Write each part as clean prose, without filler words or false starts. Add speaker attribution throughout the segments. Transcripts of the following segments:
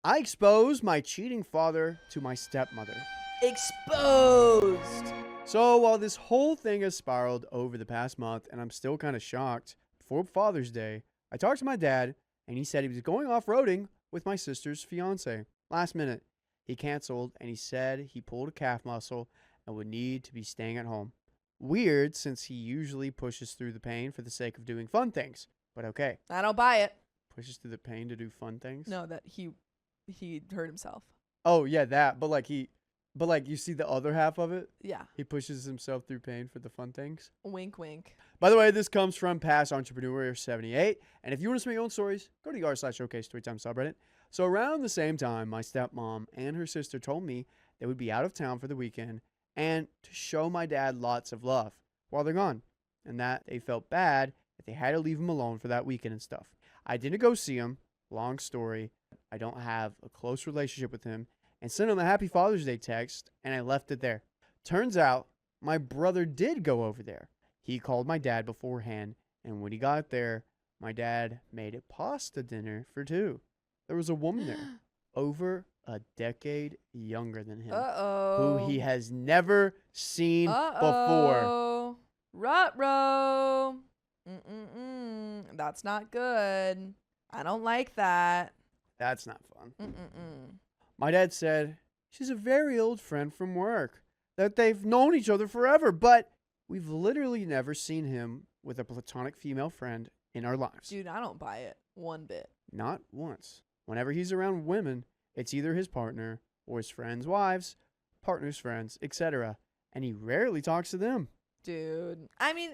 Speaker 1: I exposed my cheating father to my stepmother.
Speaker 2: Exposed.
Speaker 1: So while this whole thing has spiraled over the past month and I'm still kind of shocked, before Father's Day, I talked to my dad and he said he was going off-roading with my sister's fiance. Last minute, he canceled and he said he pulled a calf muscle and would need to be staying at home. Weird, since he usually pushes through the pain for the sake of doing fun things. But okay.
Speaker 2: I don't buy it.
Speaker 1: Pushes through the pain to do fun things?
Speaker 2: No, that he hurt himself.
Speaker 1: Oh, yeah, that. But you see the other half of it?
Speaker 2: Yeah.
Speaker 1: He pushes himself through pain for the fun things?
Speaker 2: Wink, wink.
Speaker 1: By the way, this comes from Past Entrepreneur 78. And if you want to submit your own stories, go to r/showcase storytime subreddit. So around the same time, my stepmom and her sister told me they would be out of town for the weekend and to show my dad lots of love while they're gone. And that they felt bad that they had to leave him alone for that weekend and stuff. I didn't go see him. Long story. I don't have a close relationship with him. And sent him a Happy Father's Day text, and I left it there. Turns out, my brother did go over there. He called my dad beforehand, and when he got there, my dad made a pasta dinner for two. There was a woman there, over a decade younger than him, who he has never seen before.
Speaker 2: Ruh-roh. That's not good. I don't like that.
Speaker 1: That's not fun. My dad said she's a very old friend from work, that they've known each other forever, but we've literally never seen him with a platonic female friend in our lives.
Speaker 2: Dude, I don't buy it one bit.
Speaker 1: Not once. Whenever he's around women, it's either his partner or his friends' wives, partners' friends, etc. And he rarely talks to them.
Speaker 2: Dude. I mean,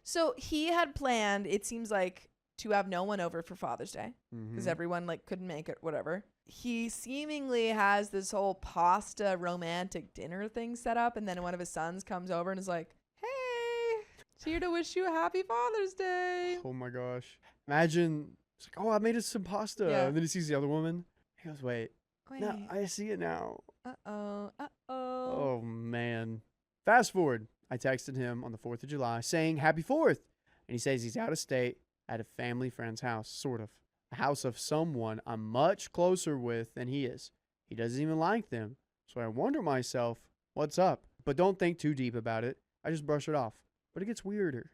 Speaker 2: so he had planned, it seems like, to have no one over for Father's Day because everyone couldn't make it, whatever. He seemingly has this whole pasta romantic dinner thing set up, and then one of his sons comes over and is like, hey, here to wish you a happy Father's Day.
Speaker 1: Oh my gosh. Imagine, it's like, oh, I made us some pasta.
Speaker 2: Yeah.
Speaker 1: And then he sees the other woman. He goes, wait. No, I see it now.
Speaker 2: Uh-oh.
Speaker 1: Oh, man. Fast forward. I texted him on the 4th of July saying happy 4th. And he says he's out of state at a family friend's house, sort of. A house of someone I'm much closer with than he is. He doesn't even like them. So I wonder myself, what's up? But don't think too deep about it. I just brush it off. But it gets weirder.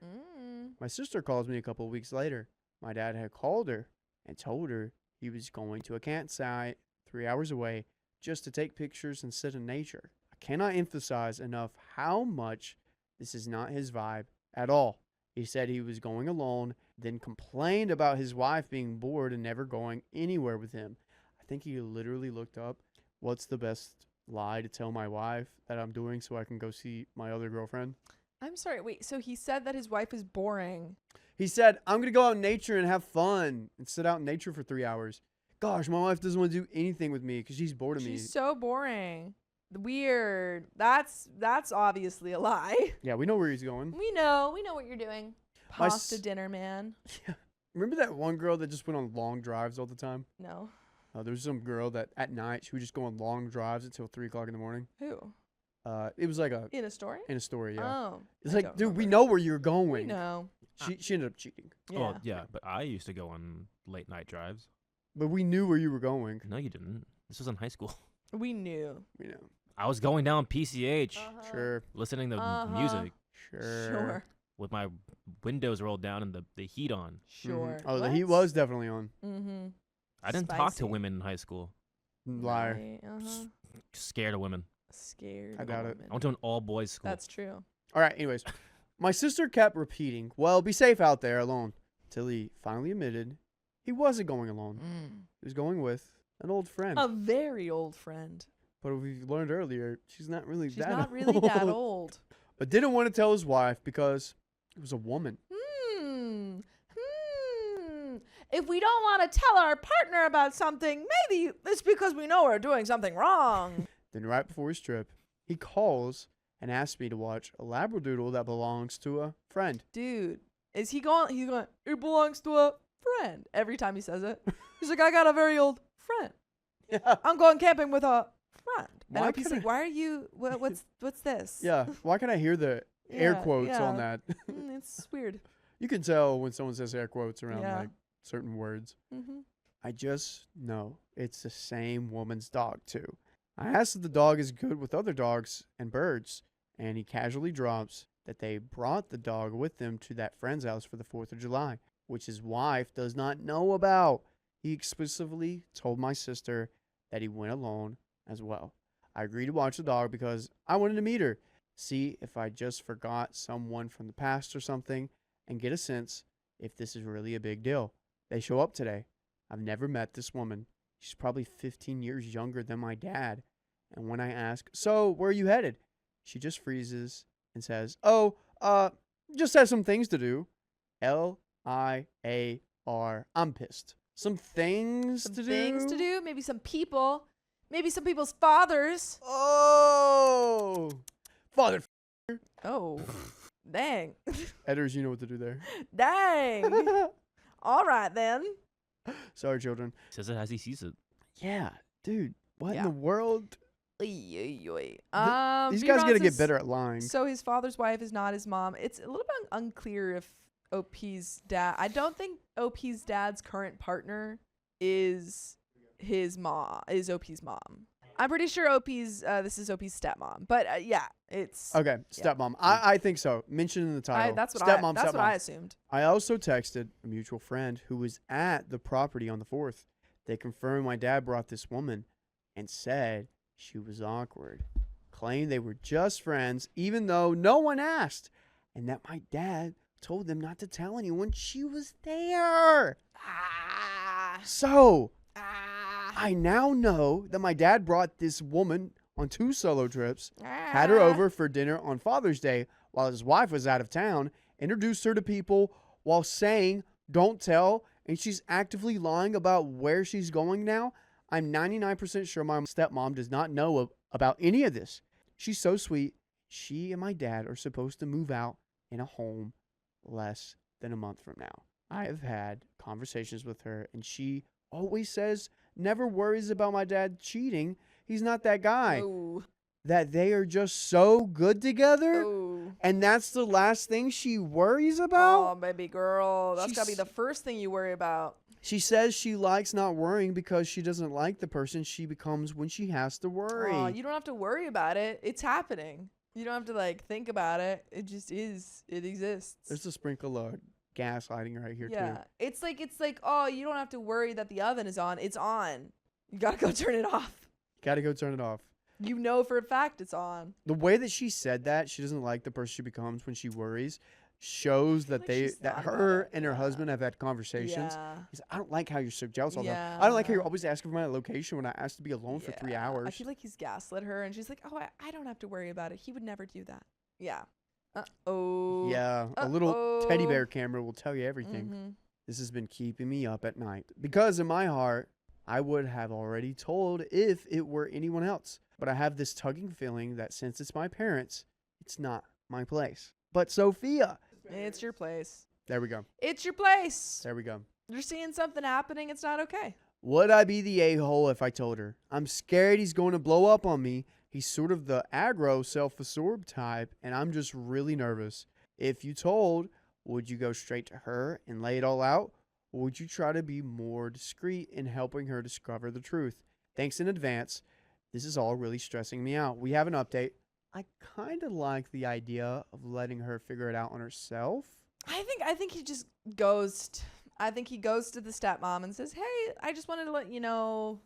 Speaker 1: My sister calls me a couple of weeks later. My dad had called her and told her he was going to a campsite 3 hours away just to take pictures and sit in nature. I cannot emphasize enough how much this is not his vibe at all. He said he was going alone, then complained about his wife being bored and never going anywhere with him. I think he literally looked up, what's the best lie to tell my wife that I'm doing so I can go see my other girlfriend?
Speaker 2: I'm sorry. Wait, so he said that his wife is boring.
Speaker 1: He said, I'm going to go out in nature and have fun and sit out in nature for 3 hours. Gosh, my wife doesn't want to do anything with me because she's bored of me.
Speaker 2: She's so boring. Weird. That's obviously a lie.
Speaker 1: Yeah, we know where he's going.
Speaker 2: We know what you're doing. Pasta dinner, man.
Speaker 1: Yeah. Remember that one girl that just went on long drives all the time?
Speaker 2: No.
Speaker 1: There was some girl that at night, she would just go on long drives until 3 o'clock in the morning.
Speaker 2: Who?
Speaker 1: It was like
Speaker 2: In a story?
Speaker 1: in a story, yeah.
Speaker 2: Oh.
Speaker 1: It's like, dude, we know where you're going.
Speaker 2: We know.
Speaker 1: She ended up cheating.
Speaker 2: Yeah.
Speaker 3: Well, yeah, but I used to go on late night drives.
Speaker 1: But we knew where you were going.
Speaker 3: No, you didn't. This was in high school.
Speaker 2: We knew.
Speaker 1: We know.
Speaker 3: I was going down PCH,
Speaker 1: Sure.
Speaker 3: listening to music
Speaker 2: Sure.
Speaker 3: with my windows rolled down and the heat on.
Speaker 2: Sure.
Speaker 1: Oh, the heat was definitely on.
Speaker 2: Mm-hmm.
Speaker 3: I didn't talk to
Speaker 2: Spicy.
Speaker 3: women in high school.
Speaker 1: Liar.
Speaker 2: Uh-huh.
Speaker 3: Scared of women.
Speaker 2: Scared.
Speaker 1: I doubt it.
Speaker 2: woman.
Speaker 3: I went to an all-boys school.
Speaker 2: That's true.
Speaker 1: All right, anyways. My sister kept repeating, well, be safe out there alone, till he finally admitted he wasn't going alone. He was going with an old friend.
Speaker 2: A very old friend.
Speaker 1: But we learned earlier, she's not really
Speaker 2: She's
Speaker 1: that
Speaker 2: not
Speaker 1: old.
Speaker 2: really that old.
Speaker 1: But didn't want to tell his wife because it was a woman.
Speaker 2: If we don't want to tell our partner about something, maybe it's because we know we're doing something wrong.
Speaker 1: Then right before his trip, he calls and asks me to watch a Labradoodle that belongs to a friend.
Speaker 2: Dude, is he going? He's going, it belongs to a friend. Every time he says it. He's like, I got a very old friend.
Speaker 1: Yeah.
Speaker 2: I'm going camping with a friend. And
Speaker 1: Why
Speaker 2: I'm just
Speaker 1: can
Speaker 2: like, why are you, what's this?
Speaker 1: Yeah. Why can I hear the air
Speaker 2: Yeah,
Speaker 1: quotes
Speaker 2: yeah.
Speaker 1: on that?
Speaker 2: It's weird.
Speaker 1: You can tell when someone says air quotes around
Speaker 2: Yeah.
Speaker 1: like certain words.
Speaker 2: Mm-hmm.
Speaker 1: I just know it's the same woman's dog, too. I asked if the dog is good with other dogs and birds, and he casually drops that they brought the dog with them to that friend's house for the 4th of July, which his wife does not know about. He explicitly told my sister that he went alone as well. I agreed to watch the dog because I wanted to meet her, see if I just forgot someone from the past or something, and get a sense if this is really a big deal. They show up today. I've never met this woman. She's probably 15 years younger than my dad. And when I ask, so where are you headed? She just freezes and says, just have some things to do. Liar. I'm pissed. Some things to do?
Speaker 2: Things to do? Maybe some people. Maybe some people's fathers.
Speaker 1: Oh! Father.
Speaker 2: Oh. Dang.
Speaker 1: Editors, you know what to do there.
Speaker 2: Dang. All right, then.
Speaker 1: Sorry, children.
Speaker 3: Says it as he sees it.
Speaker 1: Yeah, dude. What
Speaker 2: Yeah.
Speaker 1: in the world?
Speaker 2: These
Speaker 1: These
Speaker 2: Veron
Speaker 1: guys gotta get
Speaker 2: says-
Speaker 1: better at lying.
Speaker 2: So his father's wife is not his mom. It's a little bit unclear if OP's dad. I don't think OP's dad's current partner is his mom. Is OP's mom. I'm pretty sure this is OP's stepmom. But yeah, it's.
Speaker 1: Okay, stepmom. I think so. Mentioned in the title.
Speaker 2: That's what
Speaker 1: stepmom,
Speaker 2: That's
Speaker 1: stepmom.
Speaker 2: what I assumed.
Speaker 1: I also texted a mutual friend who was at the property on the 4th. They confirmed my dad brought this woman and said she was awkward. Claimed they were just friends, even though no one asked. And that my dad told them not to tell anyone she was there. So, I now know that my dad brought this woman on 2 solo trips, had her over for dinner on Father's Day while his wife was out of town, introduced her to people while saying, don't tell, and she's actively lying about where she's going now. I'm 99% sure my stepmom does not know about any of this. She's so sweet. She and my dad are supposed to move out in a home less than a month from now. I have had conversations with her, and she always says, never worries about my dad cheating. He's not that guy.
Speaker 2: Ooh.
Speaker 1: That they are just so good together.
Speaker 2: Ooh.
Speaker 1: And that's the last thing she worries
Speaker 2: Oh,
Speaker 1: about.
Speaker 2: baby girl. That's got to be
Speaker 1: She's-
Speaker 2: the first thing you worry about.
Speaker 1: She says she likes not worrying because she doesn't like the person she becomes when she has to worry.
Speaker 2: Oh, you don't have to worry about it. It's happening. You don't have to think about it. It just is. It exists.
Speaker 1: There's a sprinkle of gaslighting right here
Speaker 2: yeah.
Speaker 1: too.
Speaker 2: It's like, oh, you don't have to worry that the oven is on. It's on. You got to go turn it off.
Speaker 1: Gotta go turn it off.
Speaker 2: You know for a fact it's on.
Speaker 1: The way that she said that she doesn't like the person she becomes when she worries shows that
Speaker 2: like she's
Speaker 1: that
Speaker 2: thought about
Speaker 1: her
Speaker 2: it,
Speaker 1: and her
Speaker 2: yeah.
Speaker 1: husband have had conversations.
Speaker 2: Yeah.
Speaker 1: He's like, I don't like how you're so jealous all the time. I don't like how you're always asking for my location when I asked to be alone for 3
Speaker 2: Yeah.
Speaker 1: hours.
Speaker 2: I feel like he's gaslit her, and she's like, oh, I don't have to worry about it. He would never do that. Yeah. Uh-oh.
Speaker 1: Yeah, a little teddy bear camera will tell you everything.
Speaker 2: Mm-hmm.
Speaker 1: This has been keeping me up at night because in my heart, I would have already told if it were anyone else. But I have this tugging feeling that since it's my parents, it's not my place. But Sophia.
Speaker 2: It's your place.
Speaker 1: There we go.
Speaker 2: It's your place.
Speaker 1: There we go.
Speaker 2: You're seeing something happening. It's not okay.
Speaker 1: Would I be the a-hole if I told her? I'm scared he's going to blow up on me. He's sort of the aggro, self-absorbed type, and I'm just really nervous. If you told, would you go straight to her and lay it all out? Or would you try to be more discreet in helping her discover the truth? Thanks in advance. This is all really stressing me out. We have an update. I kind of like the idea of letting her figure it out on herself.
Speaker 2: I think he just goes. I think he goes to the stepmom and says, "Hey, I just wanted to let you know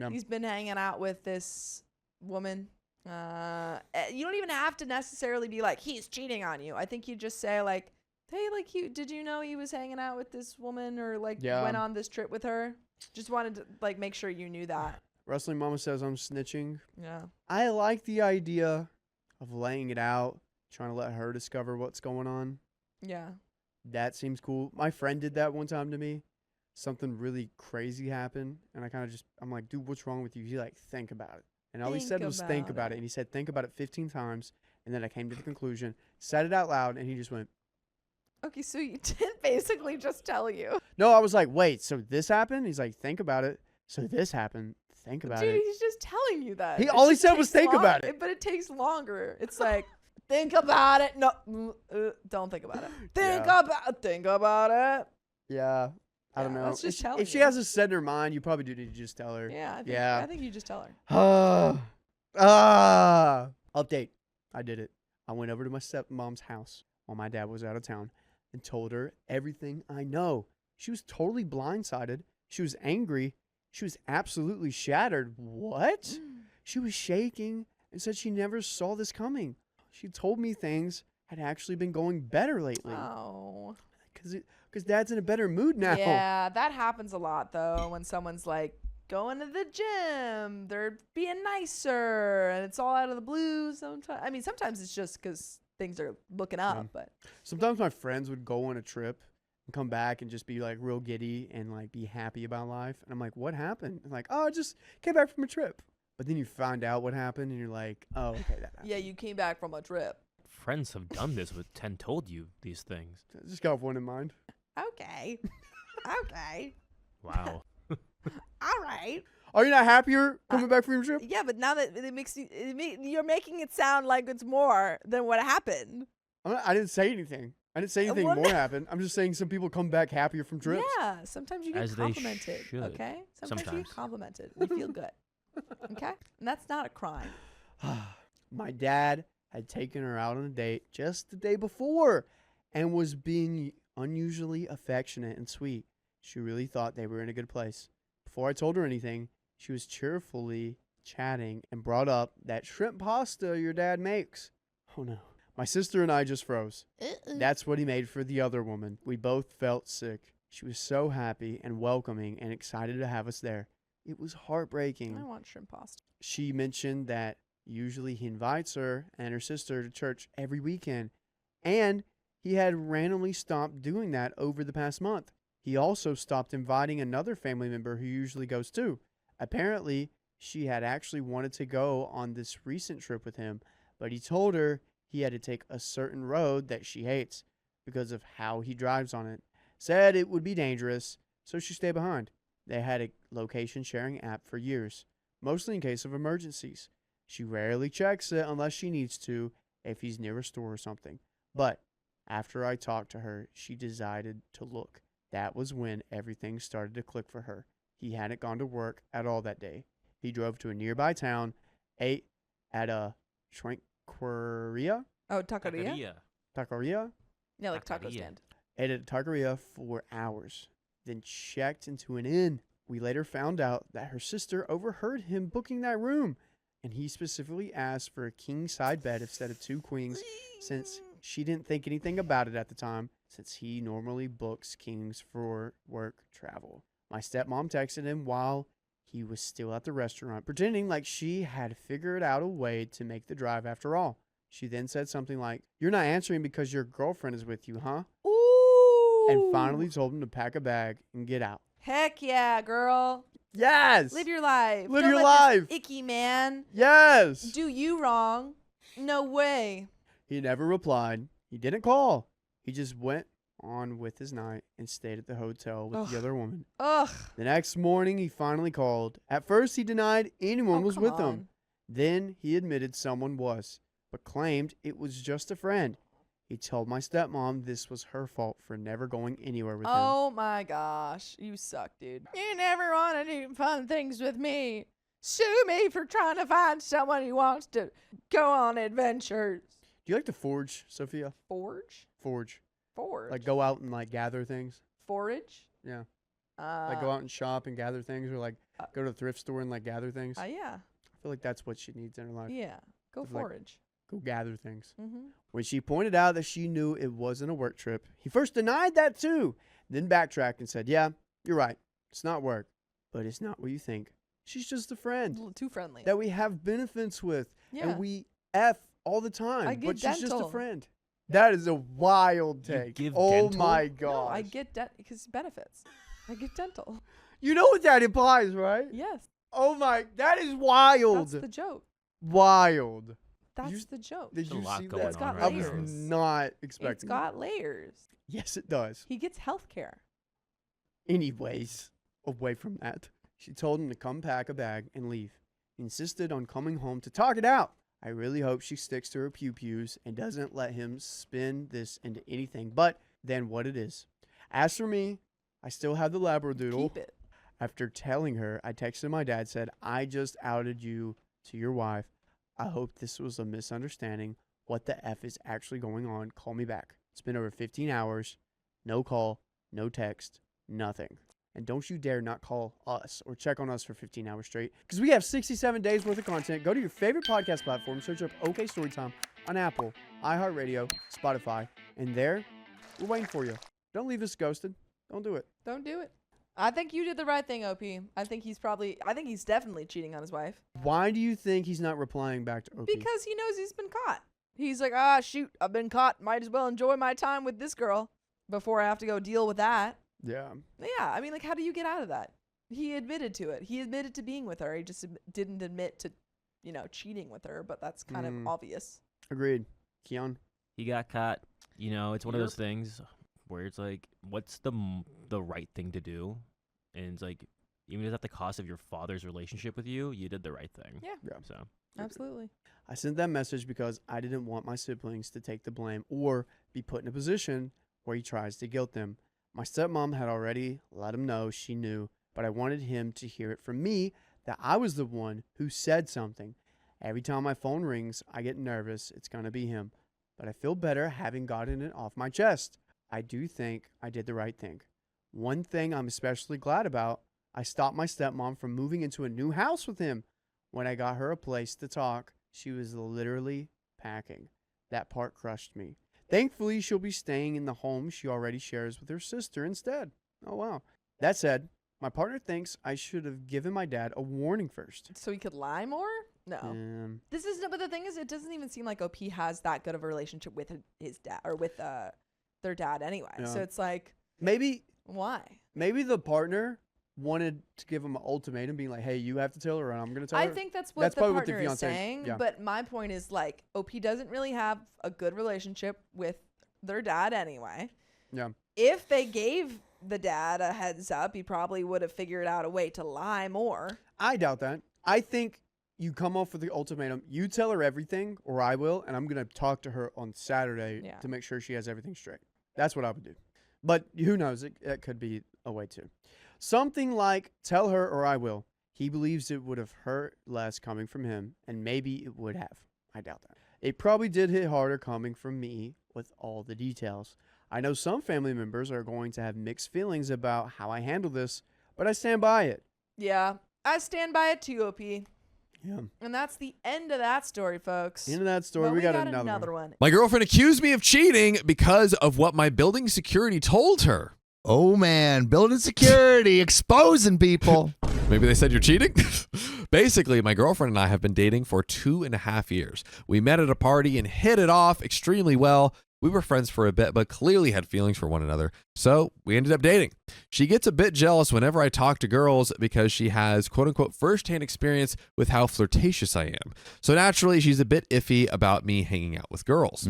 Speaker 2: he's been hanging out with this woman. You don't even have to necessarily be like he's cheating on you. I think you just say like, hey, did you know he was hanging out with this woman or went on this trip with her? Just wanted to make sure you knew that."
Speaker 1: Wrestling Mama says I'm snitching.
Speaker 2: Yeah.
Speaker 1: I like the idea of laying it out, trying to let her discover what's going on.
Speaker 2: Yeah.
Speaker 1: That seems cool. My friend did that one time to me. Something really crazy happened, and I'm like, dude, what's wrong with you? He's like, think about it. And all he said was think about it. And he said, think about it 15 times. And then I came to the conclusion, said it out loud, and he just went,
Speaker 2: Okay, so you did basically just tell you.
Speaker 1: no, I was like, wait, so this happened? He's like, think about it. So this happened. Think about
Speaker 2: Dude,
Speaker 1: it.
Speaker 2: he's just telling you that.
Speaker 1: All he
Speaker 2: just
Speaker 1: said was
Speaker 2: takes
Speaker 1: think about it.
Speaker 2: But it takes longer. It's like, think about it. No, don't think about it. Think about it.
Speaker 1: Yeah. I don't know.
Speaker 2: Let's just tell
Speaker 1: If she
Speaker 2: you.
Speaker 1: hasn't set in her mind, you probably do need to just tell her.
Speaker 2: Yeah.
Speaker 1: Yeah.
Speaker 2: I think you just tell her.
Speaker 1: Update. I did it. I went over to my stepmom's house while my dad was out of town and told her everything I know. She was totally blindsided. She was angry. She was absolutely shattered. What? She was shaking and said she never saw this coming. She told me things had actually been going better lately.
Speaker 2: Oh.
Speaker 1: Because Dad's in a better mood now.
Speaker 2: Yeah, that happens a lot though when someone's like going to the gym, they're being nicer, and it's all out of the blue. Sometimes it's just because things are looking up. But
Speaker 1: sometimes my friends would go on a trip and come back and just be like real giddy and like be happy about life. And I'm like, what happened? And like, oh, I just came back from a trip. But then you find out what happened and you're like, oh, okay, that happened.
Speaker 2: yeah, you came back from a trip.
Speaker 3: Friends have done this with 10 told you these things.
Speaker 1: Just got one in mind.
Speaker 2: Okay. Okay.
Speaker 3: Wow.
Speaker 2: All right.
Speaker 1: Are you not happier coming back from your trip?
Speaker 2: Yeah, but now that you're making it sound like it's more than what happened.
Speaker 1: I didn't say anything. I didn't say anything
Speaker 2: Well,
Speaker 1: more happened. I'm just saying some people come back happier from trips.
Speaker 2: Yeah, sometimes you get
Speaker 3: As they
Speaker 2: complimented.
Speaker 3: should.
Speaker 2: Okay, sometimes you
Speaker 3: Sometimes.
Speaker 2: get complimented. We feel good. Okay, and that's not a crime.
Speaker 1: My dad had taken her out on a date just the day before and was being unusually affectionate and sweet. She really thought they were in a good place. Before I told her anything, she was cheerfully chatting and brought up that shrimp pasta your dad makes. Oh no. My sister and I just froze. That's what he made for the other woman. We both felt sick. She was so happy and welcoming and excited to have us there. It was heartbreaking.
Speaker 2: I want shrimp pasta.
Speaker 1: She mentioned that usually he invites her and her sister to church every weekend, and he had randomly stopped doing that over the past month. He also stopped inviting another family member who usually goes too. Apparently, she had actually wanted to go on this recent trip with him, but he told her he had to take a certain road that she hates because of how he drives on it. Said it would be dangerous, so she stayed behind. They had a location sharing app for years, mostly in case of emergencies. She rarely checks it unless she needs to, if he's near a store or something. But after I talked to her, she decided to look. That was when everything started to click for her. He hadn't gone to work at all that day. He drove to a nearby town, ate at a taqueria.
Speaker 2: Oh, taqueria?
Speaker 1: Taqueria?
Speaker 2: Yeah, like taco
Speaker 3: Taqueria.
Speaker 2: stand.
Speaker 1: Ate at a taqueria for hours, then checked into an inn. We later found out that her sister overheard him booking that room, and he specifically asked for a king-side bed instead of 2 queens, since she didn't think anything about it at the time, since he normally books kings for work travel. My stepmom texted him while he was still at the restaurant, pretending like she had figured out a way to make the drive after all. She then said something like, "You're not answering because your girlfriend is with you, huh?"
Speaker 2: Ooh.
Speaker 1: And finally told him to pack a bag and get out.
Speaker 2: Heck yeah, girl.
Speaker 1: Yes!
Speaker 2: Live your life.
Speaker 1: Live
Speaker 2: Don't
Speaker 1: your
Speaker 2: let this
Speaker 1: life.
Speaker 2: icky man
Speaker 1: Yes!
Speaker 2: do you wrong. No way.
Speaker 1: He never replied. He didn't call. He just went on with his night and stayed at the hotel with the
Speaker 2: Ugh.
Speaker 1: other woman.
Speaker 2: Ugh.
Speaker 1: The next morning, he finally called. At first, he denied anyone
Speaker 2: Oh,
Speaker 1: was
Speaker 2: come
Speaker 1: with
Speaker 2: on.
Speaker 1: him. Then he admitted someone was, but claimed it was just a friend. He told my stepmom this was her fault for never going anywhere with him.
Speaker 2: Oh my gosh. You suck, dude. You never want to do fun things with me. Sue me for trying to find someone who wants to go on adventures.
Speaker 1: Do you like to forge, Sophia?
Speaker 2: Forge?
Speaker 1: Forge.
Speaker 2: Forge.
Speaker 1: Like go out and like gather things?
Speaker 2: Forage?
Speaker 1: Yeah. Like go out and shop and gather things, or like go to the thrift store and like gather things? I
Speaker 2: Yeah.
Speaker 1: feel like that's what she needs in her life.
Speaker 2: Yeah. Go
Speaker 1: Of, like,
Speaker 2: forage.
Speaker 1: Go gather things.
Speaker 2: Mm-hmm.
Speaker 1: When she pointed out that she knew it wasn't a work trip, he first denied that too, then backtracked and said, "Yeah, you're right. It's not work, but it's not what you think. She's just a
Speaker 2: A
Speaker 1: friend
Speaker 2: little too friendly.
Speaker 1: that we have benefits with,
Speaker 2: Yeah.
Speaker 1: and we F all the time,
Speaker 2: I get
Speaker 1: but she's just a
Speaker 2: dental.
Speaker 1: friend." That is a wild
Speaker 3: You
Speaker 1: take.
Speaker 3: give
Speaker 1: Oh
Speaker 3: dental?
Speaker 1: my
Speaker 2: No,
Speaker 1: gosh.
Speaker 2: I get because benefits. I get dental.
Speaker 1: You know what that implies, right?
Speaker 2: Yes.
Speaker 1: Oh my, that is wild.
Speaker 2: That's the joke.
Speaker 1: Wild.
Speaker 2: That's the joke.
Speaker 1: Did
Speaker 3: There's a
Speaker 1: you
Speaker 3: lot
Speaker 1: see
Speaker 3: going
Speaker 1: that?
Speaker 2: It's got
Speaker 1: I was
Speaker 2: layers.
Speaker 1: not expecting
Speaker 2: It's got layers.
Speaker 1: Yes, it does.
Speaker 2: He gets health care.
Speaker 1: Anyways, away from that, she told him to come pack a bag and leave. He insisted on coming home to talk it out. I really hope she sticks to her pew-pews and doesn't let him spin this into anything but then what it is. As for me, I still have the Labradoodle.
Speaker 2: Keep it.
Speaker 1: After telling her, I texted my dad, said, I just outed you to your wife. I hope this was a misunderstanding. What the F is actually going on? Call me back. It's been over 15 hours. No call, no text, nothing. And don't you dare not call us or check on us for 15 hours straight, because we have 67 days worth of content. Go to your favorite podcast platform, search up OK Storytime on Apple, iHeartRadio, Spotify, and there, we're waiting for you. Don't leave us ghosted. Don't do it.
Speaker 2: Don't do it. I think you did the right thing, OP. I think he's definitely cheating on his wife.
Speaker 1: Why do you think he's not replying back to OP?
Speaker 2: Because he knows he's been caught. He's like, shoot, I've been caught. Might as well enjoy my time with this girl before I have to go deal with that.
Speaker 1: Yeah.
Speaker 2: Yeah, I mean, like, how do you get out of that? He admitted to it. He admitted to being with her. He just didn't admit to, cheating with her, but that's kind of obvious.
Speaker 1: Agreed. Keon?
Speaker 3: He got caught. It's one of those things where it's like, what's the right thing to do? And it's like, even if it's at the cost of your father's relationship with you, you did the right thing.
Speaker 2: Yeah.
Speaker 3: So
Speaker 2: Absolutely.
Speaker 1: I sent that message because I didn't want my siblings to take the blame or be put in a position where he tries to guilt them. My stepmom had already let him know she knew, but I wanted him to hear it from me that I was the one who said something. Every time my phone rings, I get nervous. It's going to be him. But I feel better having gotten it off my chest. I do think I did the right thing. One thing I'm especially glad about, I stopped my stepmom from moving into a new house with him. When I got her a place to talk, she was literally packing. That part crushed me. Thankfully, she'll be staying in the home she already shares with her sister instead. Oh, wow. That said, my partner thinks I should have given my dad a warning first.
Speaker 2: So he could lie more? No. But the thing is, it doesn't even seem like OP has that good of a relationship with his dad or with their dad anyway.
Speaker 1: Yeah.
Speaker 2: So it's like,
Speaker 1: maybe
Speaker 2: why?
Speaker 1: the partner wanted to give him an ultimatum, being like, hey, you have to tell her and I'm going to tell her.
Speaker 2: I think that's what
Speaker 1: That's
Speaker 2: the
Speaker 1: probably what the
Speaker 2: partner is
Speaker 1: fiance-
Speaker 2: saying.
Speaker 1: yeah.
Speaker 2: But my point is, like, OP doesn't really have a good relationship with their dad anyway.
Speaker 1: Yeah.
Speaker 2: If they gave the dad a heads up, he probably would have figured out a way to lie more.
Speaker 1: I doubt that. I think you come off with the ultimatum. You tell her everything, or I will, and I'm going to talk to her on Saturday to make sure she has everything straight. That's what I would do. But who knows? It could be a way too. Something like, tell her or I will. He believes it would have hurt less coming from him, and maybe it would have. I doubt that. It probably did hit harder coming from me with all the details. I know some family members are going to have mixed feelings about how I handle this, but I stand by it.
Speaker 2: Yeah, I stand by it too, OP.
Speaker 1: Yeah.
Speaker 2: And that's the end of that story, folks.
Speaker 1: End of that story.
Speaker 2: But
Speaker 1: we got another
Speaker 2: one.
Speaker 4: My girlfriend accused me of cheating because of what my building security told her.
Speaker 5: Oh, man. Building security, exposing people.
Speaker 4: Maybe they said you're cheating? Basically, my girlfriend and I have been dating for 2.5 years. We met at a party and hit it off extremely well. We were friends for a bit, but clearly had feelings for one another. So we ended up dating. She gets a bit jealous whenever I talk to girls because she has quote unquote firsthand experience with how flirtatious I am. So naturally, she's a bit iffy about me hanging out with girls.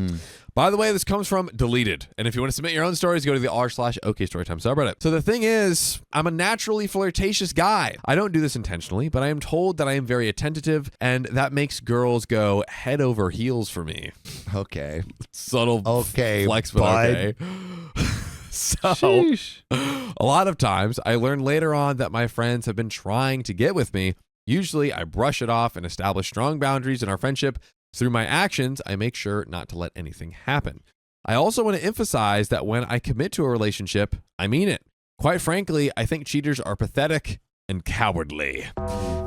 Speaker 4: By the way, this comes from Deleted. And if you want to submit your own stories, go to the r/OKStorytime subreddit. So the thing is, I'm a naturally flirtatious guy. I don't do this intentionally, but I am told that I am very attentive, and that makes girls go head over heels for me.
Speaker 5: Okay.
Speaker 4: Subtle flex, but
Speaker 5: bud.
Speaker 4: okay. So, a lot of times I learn later on that my friends have been trying to get with me. Usually I brush it off and establish strong boundaries in our friendship. Through my actions, I make sure not to let anything happen. I also want to emphasize that when I commit to a relationship, I mean it. Quite frankly, I think cheaters are pathetic and cowardly.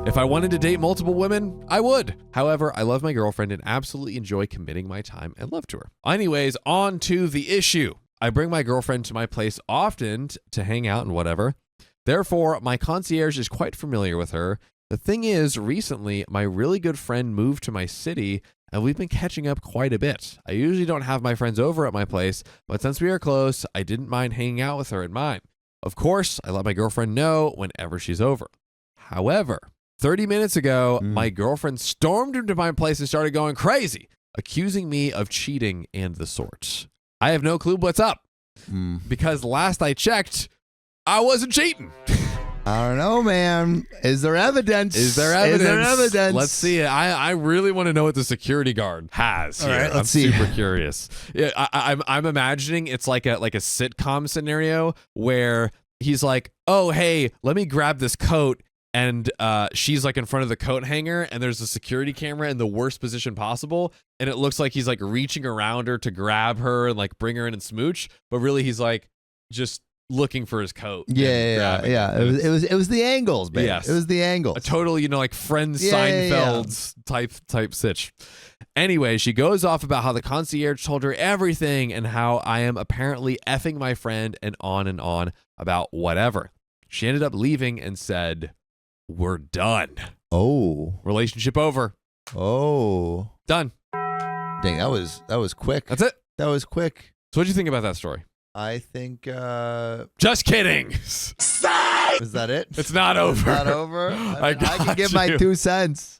Speaker 4: If I wanted to date multiple women, I would. However, I love my girlfriend and absolutely enjoy committing my time and love to her. Anyways, on to the issue. I bring my girlfriend to my place often to hang out and whatever. Therefore, my concierge is quite familiar with her. The thing is, recently, my really good friend moved to my city, and we've been catching up quite a bit. I usually don't have my friends over at my place, but since we are close, I didn't mind hanging out with her at mine. Of course, I let my girlfriend know whenever she's over. However, 30 minutes ago, my girlfriend stormed into my place and started going crazy, accusing me of cheating and the sorts. I have no clue what's up, because last I checked, I wasn't cheating.
Speaker 5: I don't know, man. Is there evidence?
Speaker 4: Is there evidence? Let's see it. I really want to know what the security guard has here.
Speaker 5: All right, let's
Speaker 4: I'm
Speaker 5: see.
Speaker 4: super curious. Yeah, I'm imagining it's like a sitcom scenario where he's like, oh, hey, let me grab this coat. And she's like in front of the coat hanger, and there's a security camera in the worst position possible. And it looks like he's like reaching around her to grab her and like bring her in and smooch. But really, he's like just looking for his coat.
Speaker 5: Yeah. It was the angles, baby.
Speaker 4: Yes.
Speaker 5: It was the angles.
Speaker 4: A total, like Friends
Speaker 5: Yeah,
Speaker 4: Seinfeld's type sitch. Anyway, she goes off about how the concierge told her everything and how I am apparently effing my friend and on about whatever. She ended up leaving and said, we're done.
Speaker 5: Oh.
Speaker 4: Relationship over.
Speaker 5: Oh.
Speaker 4: Done.
Speaker 5: Dang, that was quick.
Speaker 4: That's it.
Speaker 5: That was quick.
Speaker 4: So what'd you think about that story?
Speaker 5: I think
Speaker 4: Just kidding.
Speaker 5: is that it?
Speaker 4: It's not over.
Speaker 5: It's not over. I
Speaker 4: got
Speaker 5: can give my
Speaker 4: you.
Speaker 5: 2 cents.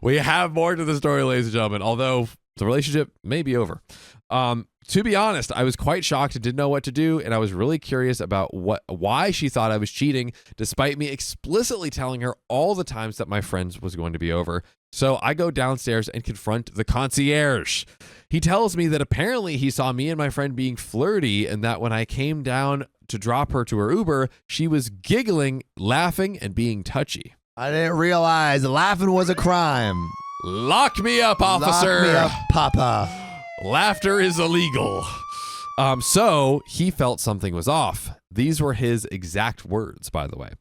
Speaker 4: We have more to the story, ladies and gentlemen, although the relationship may be over. To be honest, I was quite shocked and didn't know what to do, and I was really curious about why she thought I was cheating, despite me explicitly telling her all the times that my friends was going to be over. So I go downstairs and confront the concierge. He tells me that apparently he saw me and my friend being flirty, and that when I came down to drop her to her Uber, she was giggling, laughing, and being touchy.
Speaker 5: I didn't realize laughing was a crime.
Speaker 4: Lock me up, officer.
Speaker 5: Lock me up, Papa.
Speaker 4: Laughter is illegal. So he felt something was off. These were his exact words, by the way.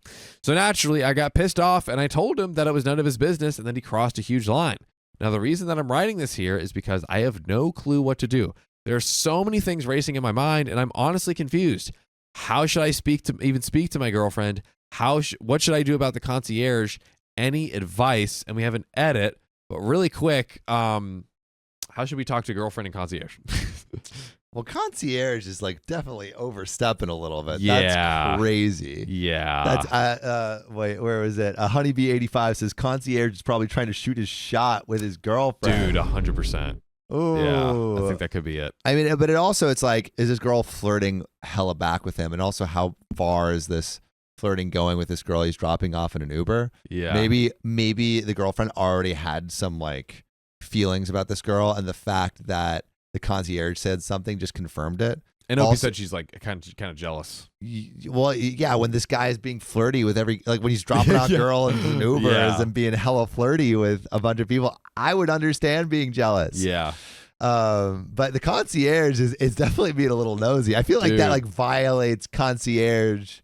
Speaker 4: So naturally, I got pissed off and I told him that it was none of his business, and then he crossed a huge line. Now, the reason that I'm writing this here is because I have no clue what to do. There are so many things racing in my mind, and I'm honestly confused. How should I speak to my girlfriend? What should I do about the concierge? Any advice? And we have an edit, but really quick, how should we talk to girlfriend and concierge?
Speaker 5: Well, concierge is like definitely overstepping a little bit.
Speaker 4: Yeah.
Speaker 5: That's crazy.
Speaker 4: Yeah.
Speaker 5: That's wait, where was it? Honeybee 85 says concierge is probably trying to shoot his shot with his girlfriend.
Speaker 4: Dude, 100%.
Speaker 5: Ooh.
Speaker 4: Yeah, I think that could be it.
Speaker 5: I mean, but it's like, is this girl flirting hella back with him? And also, how far is this flirting going with this girl he's dropping off in an Uber?
Speaker 4: Yeah.
Speaker 5: Maybe the girlfriend already had some like feelings about this girl, and the fact that the concierge said something just confirmed it.
Speaker 4: And Opie said she's like kind of jealous.
Speaker 5: Well, yeah, when this guy is being flirty with when he's dropping out girl in an Ubers and being hella flirty with a bunch of people, I would understand being jealous.
Speaker 4: Yeah.
Speaker 5: But the concierge is definitely being a little nosy. I feel like that like violates concierge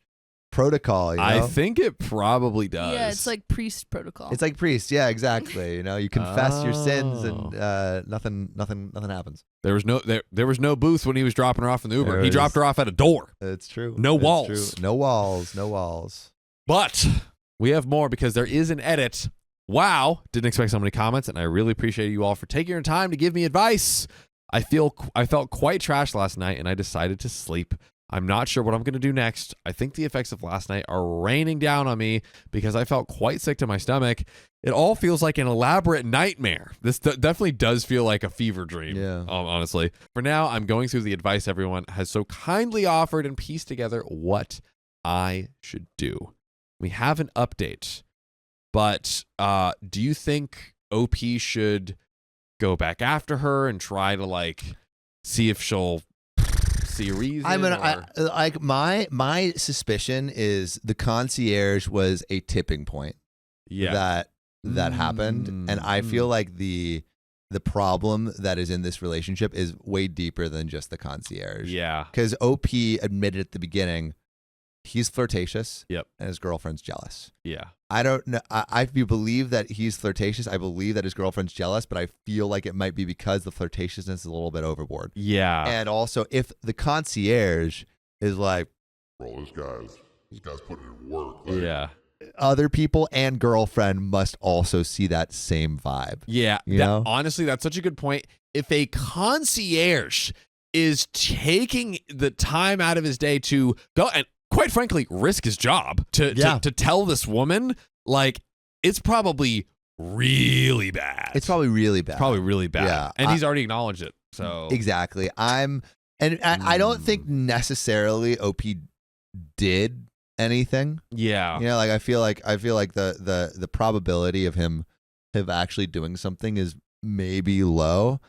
Speaker 5: protocol. You know?
Speaker 4: I think it probably does.
Speaker 6: Yeah, it's like priest protocol.
Speaker 5: It's like priest. Yeah, exactly. You confess your sins and nothing happens.
Speaker 4: There was no booth when he was dropping her off in the Uber. He dropped her off at a door.
Speaker 5: It's true.
Speaker 4: No
Speaker 5: It's
Speaker 4: walls.
Speaker 5: true. No walls.
Speaker 4: But we have more because there is an edit. Wow, didn't expect so many comments, and I really appreciate you all for taking your time to give me advice. I felt quite trashed last night, and I decided to sleep. I'm not sure what I'm going to do next. I think the effects of last night are raining down on me because I felt quite sick to my stomach. It all feels like an elaborate nightmare. This definitely does feel like a fever dream, honestly. For now, I'm going through the advice everyone has so kindly offered and pieced together what I should do. We have an update, but do you think OP should go back after her and try to like see if she'll see a reason?
Speaker 5: I mean, my suspicion is the concierge was a tipping point.
Speaker 4: Yeah.
Speaker 5: That happened, and I feel like the problem that is in this relationship is way deeper than just the concierge.
Speaker 4: Yeah.
Speaker 5: Because OP admitted at the beginning he's flirtatious.
Speaker 4: Yep.
Speaker 5: And his girlfriend's jealous.
Speaker 4: Yeah.
Speaker 5: I don't know. I believe that he's flirtatious. I believe that his girlfriend's jealous, but I feel like it might be because the flirtatiousness is a little bit overboard.
Speaker 4: Yeah.
Speaker 5: And also, if the concierge is like,
Speaker 7: bro, this guy's putting in work. Like,
Speaker 4: yeah.
Speaker 5: Other people and girlfriend must also see that same vibe.
Speaker 4: Yeah.
Speaker 5: You know?
Speaker 4: Honestly, that's such a good point. If a concierge is taking the time out of his day to go and quite frankly risk his job to tell this woman, like, it's probably really bad.
Speaker 5: It's probably really bad.
Speaker 4: Yeah. And he's already acknowledged it. So
Speaker 5: exactly. I don't think necessarily OP did anything.
Speaker 4: Yeah.
Speaker 5: You know, like I feel like the probability of him actually doing something is maybe low.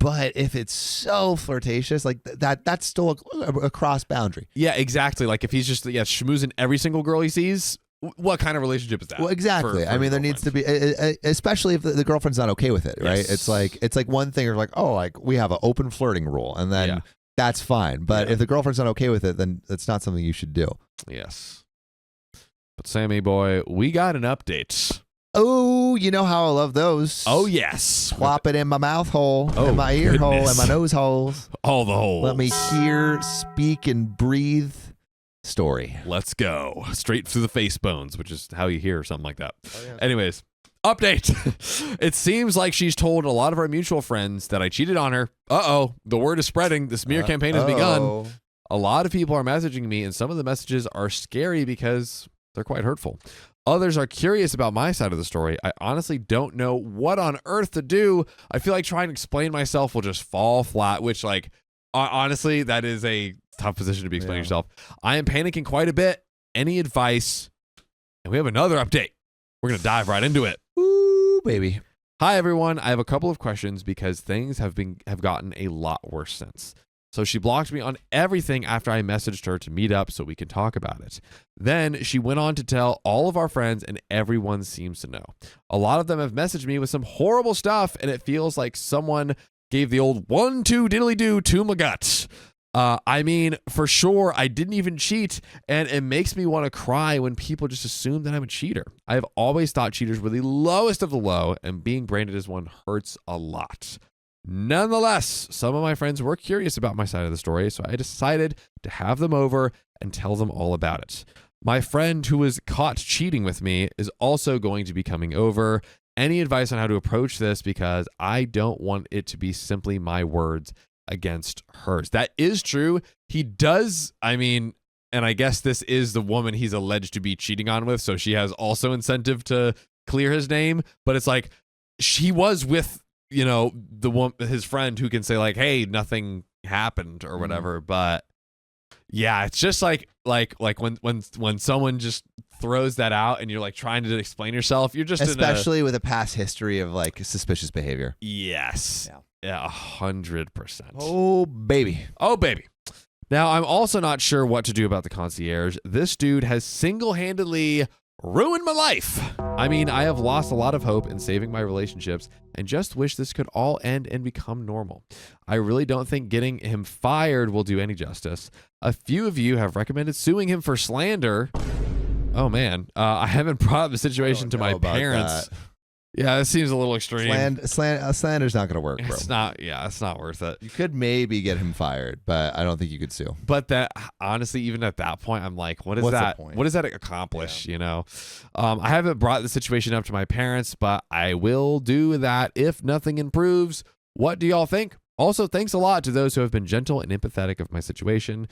Speaker 5: But if it's so flirtatious, like that's still a cross boundary.
Speaker 4: Yeah, exactly. Like if he's just schmoozing every single girl he sees, what kind of relationship is that?
Speaker 5: Well, exactly.
Speaker 4: for
Speaker 5: I mean, there needs to be, especially if the girlfriend's not okay with it, right?
Speaker 4: Yes.
Speaker 5: It's like one thing, or like, oh, like we have an open flirting rule, and then that's fine. But if the girlfriend's not okay with it, then it's not something you should do.
Speaker 4: Yes. But Sammy boy, we got an update.
Speaker 5: Oh, you know how I love those.
Speaker 4: Oh yes.
Speaker 5: Plop it in my mouth hole,
Speaker 4: Oh,
Speaker 5: in my ear hole,
Speaker 4: goodness.
Speaker 5: and my nose holes.
Speaker 4: All the holes.
Speaker 5: Let me hear, speak, and breathe story.
Speaker 4: Let's go. Straight through the face bones, which is how you hear something like that.
Speaker 5: Oh, yeah.
Speaker 4: Anyways, update. It seems like she's told a lot of our mutual friends that I cheated on her. Uh-oh. The word is spreading. The smear campaign has begun. A lot of people are messaging me, and some of the messages are scary because they're quite hurtful. Others are curious about my side of the story. I honestly don't know what on earth to do. I feel like trying to explain myself will just fall flat, which, like, honestly, that is a tough position to be explaining yourself. I am panicking quite a bit. Any advice? And we have another update. We're going to dive right into it.
Speaker 5: Ooh, baby.
Speaker 4: Hi, everyone. I have a couple of questions because things have gotten a lot worse since. So she blocked me on everything after I messaged her to meet up so we can talk about it. Then she went on to tell all of our friends, and everyone seems to know. A lot of them have messaged me with some horrible stuff, and it feels like someone gave the old 1-2 diddly-do to my guts. I mean, for sure, I didn't even cheat, and it makes me want to cry when people just assume that I'm a cheater. I have always thought cheaters were the lowest of the low, and being branded as one hurts a lot. Nonetheless, some of my friends were curious about my side of the story, so I decided to have them over and tell them all about it. My friend who was caught cheating with me is also going to be coming over. Any advice on how to approach this? Because I don't want it to be simply my words against hers. That is true. He does, I mean, and I guess this is the woman he's alleged to be cheating on with, so she has also incentive to clear his name, but it's like she was with the one, his friend who can say like, hey, nothing happened or whatever. But yeah, it's just like when someone just throws that out and you're like trying to explain yourself, you're just
Speaker 5: especially with a past history of like suspicious behavior.
Speaker 4: Yes. Yeah, 100%.
Speaker 5: Oh baby.
Speaker 4: Now I'm also not sure what to do about the concierge. This dude has single-handedly ruined my life. I mean, I have lost a lot of hope in saving my relationships and just wish this could all end and become normal. I really don't think getting him fired will do any justice. A few of you have recommended suing him for slander. Oh man, I haven't brought the situation to my parents. Yeah, that seems a little extreme.
Speaker 5: Slander's not going to work, bro.
Speaker 4: It's not worth it.
Speaker 5: You could maybe get him fired, but I don't think you could sue.
Speaker 4: But that, honestly, even at that point, I'm like, what's that? What does that accomplish?
Speaker 5: Yeah.
Speaker 4: I haven't brought the situation up to my parents, but I will do that if nothing improves. What do y'all think? Also, thanks a lot to those who have been gentle and empathetic of my situation.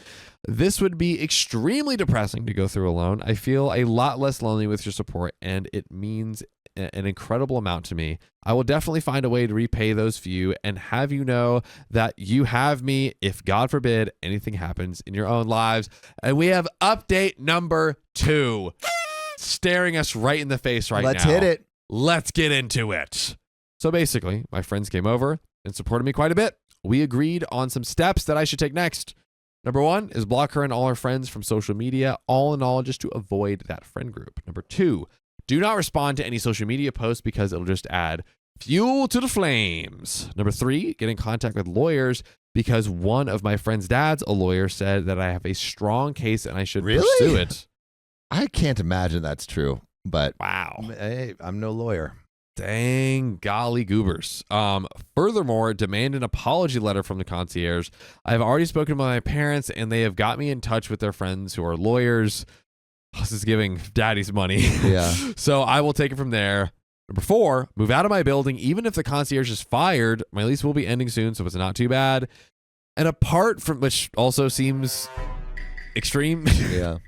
Speaker 4: This would be extremely depressing to go through alone. I feel a lot less lonely with your support, and it means an incredible amount to me. I will definitely find a way to repay those few and have you know that you have me if, God forbid, anything happens in your own lives. And we have update number 2 staring us right in the face right now.
Speaker 5: Let's hit it.
Speaker 4: Let's get into it. So basically, my friends came over and supported me quite a bit. We agreed on some steps that I should take next. Number 1 is block her and all her friends from social media, all in all, just to avoid that friend group. Number 2, do not respond to any social media posts because it'll just add fuel to the flames. Number 3, get in contact with lawyers because one of my friend's dads, a lawyer, said that I have a strong case and I should pursue it.
Speaker 5: I can't imagine that's true, but
Speaker 4: wow.
Speaker 5: Hey, I'm no lawyer.
Speaker 4: Dang golly goobers. Furthermore, demand an apology letter from the concierge. I've already spoken to my parents and they have got me in touch with their friends who are lawyers. This is giving daddy's money.
Speaker 5: Yeah.
Speaker 4: So I will take it from there. Number 4, move out of my building. Even if the concierge is fired, my lease will be ending soon, so it's not too bad. And apart from, which also seems extreme.
Speaker 5: Yeah.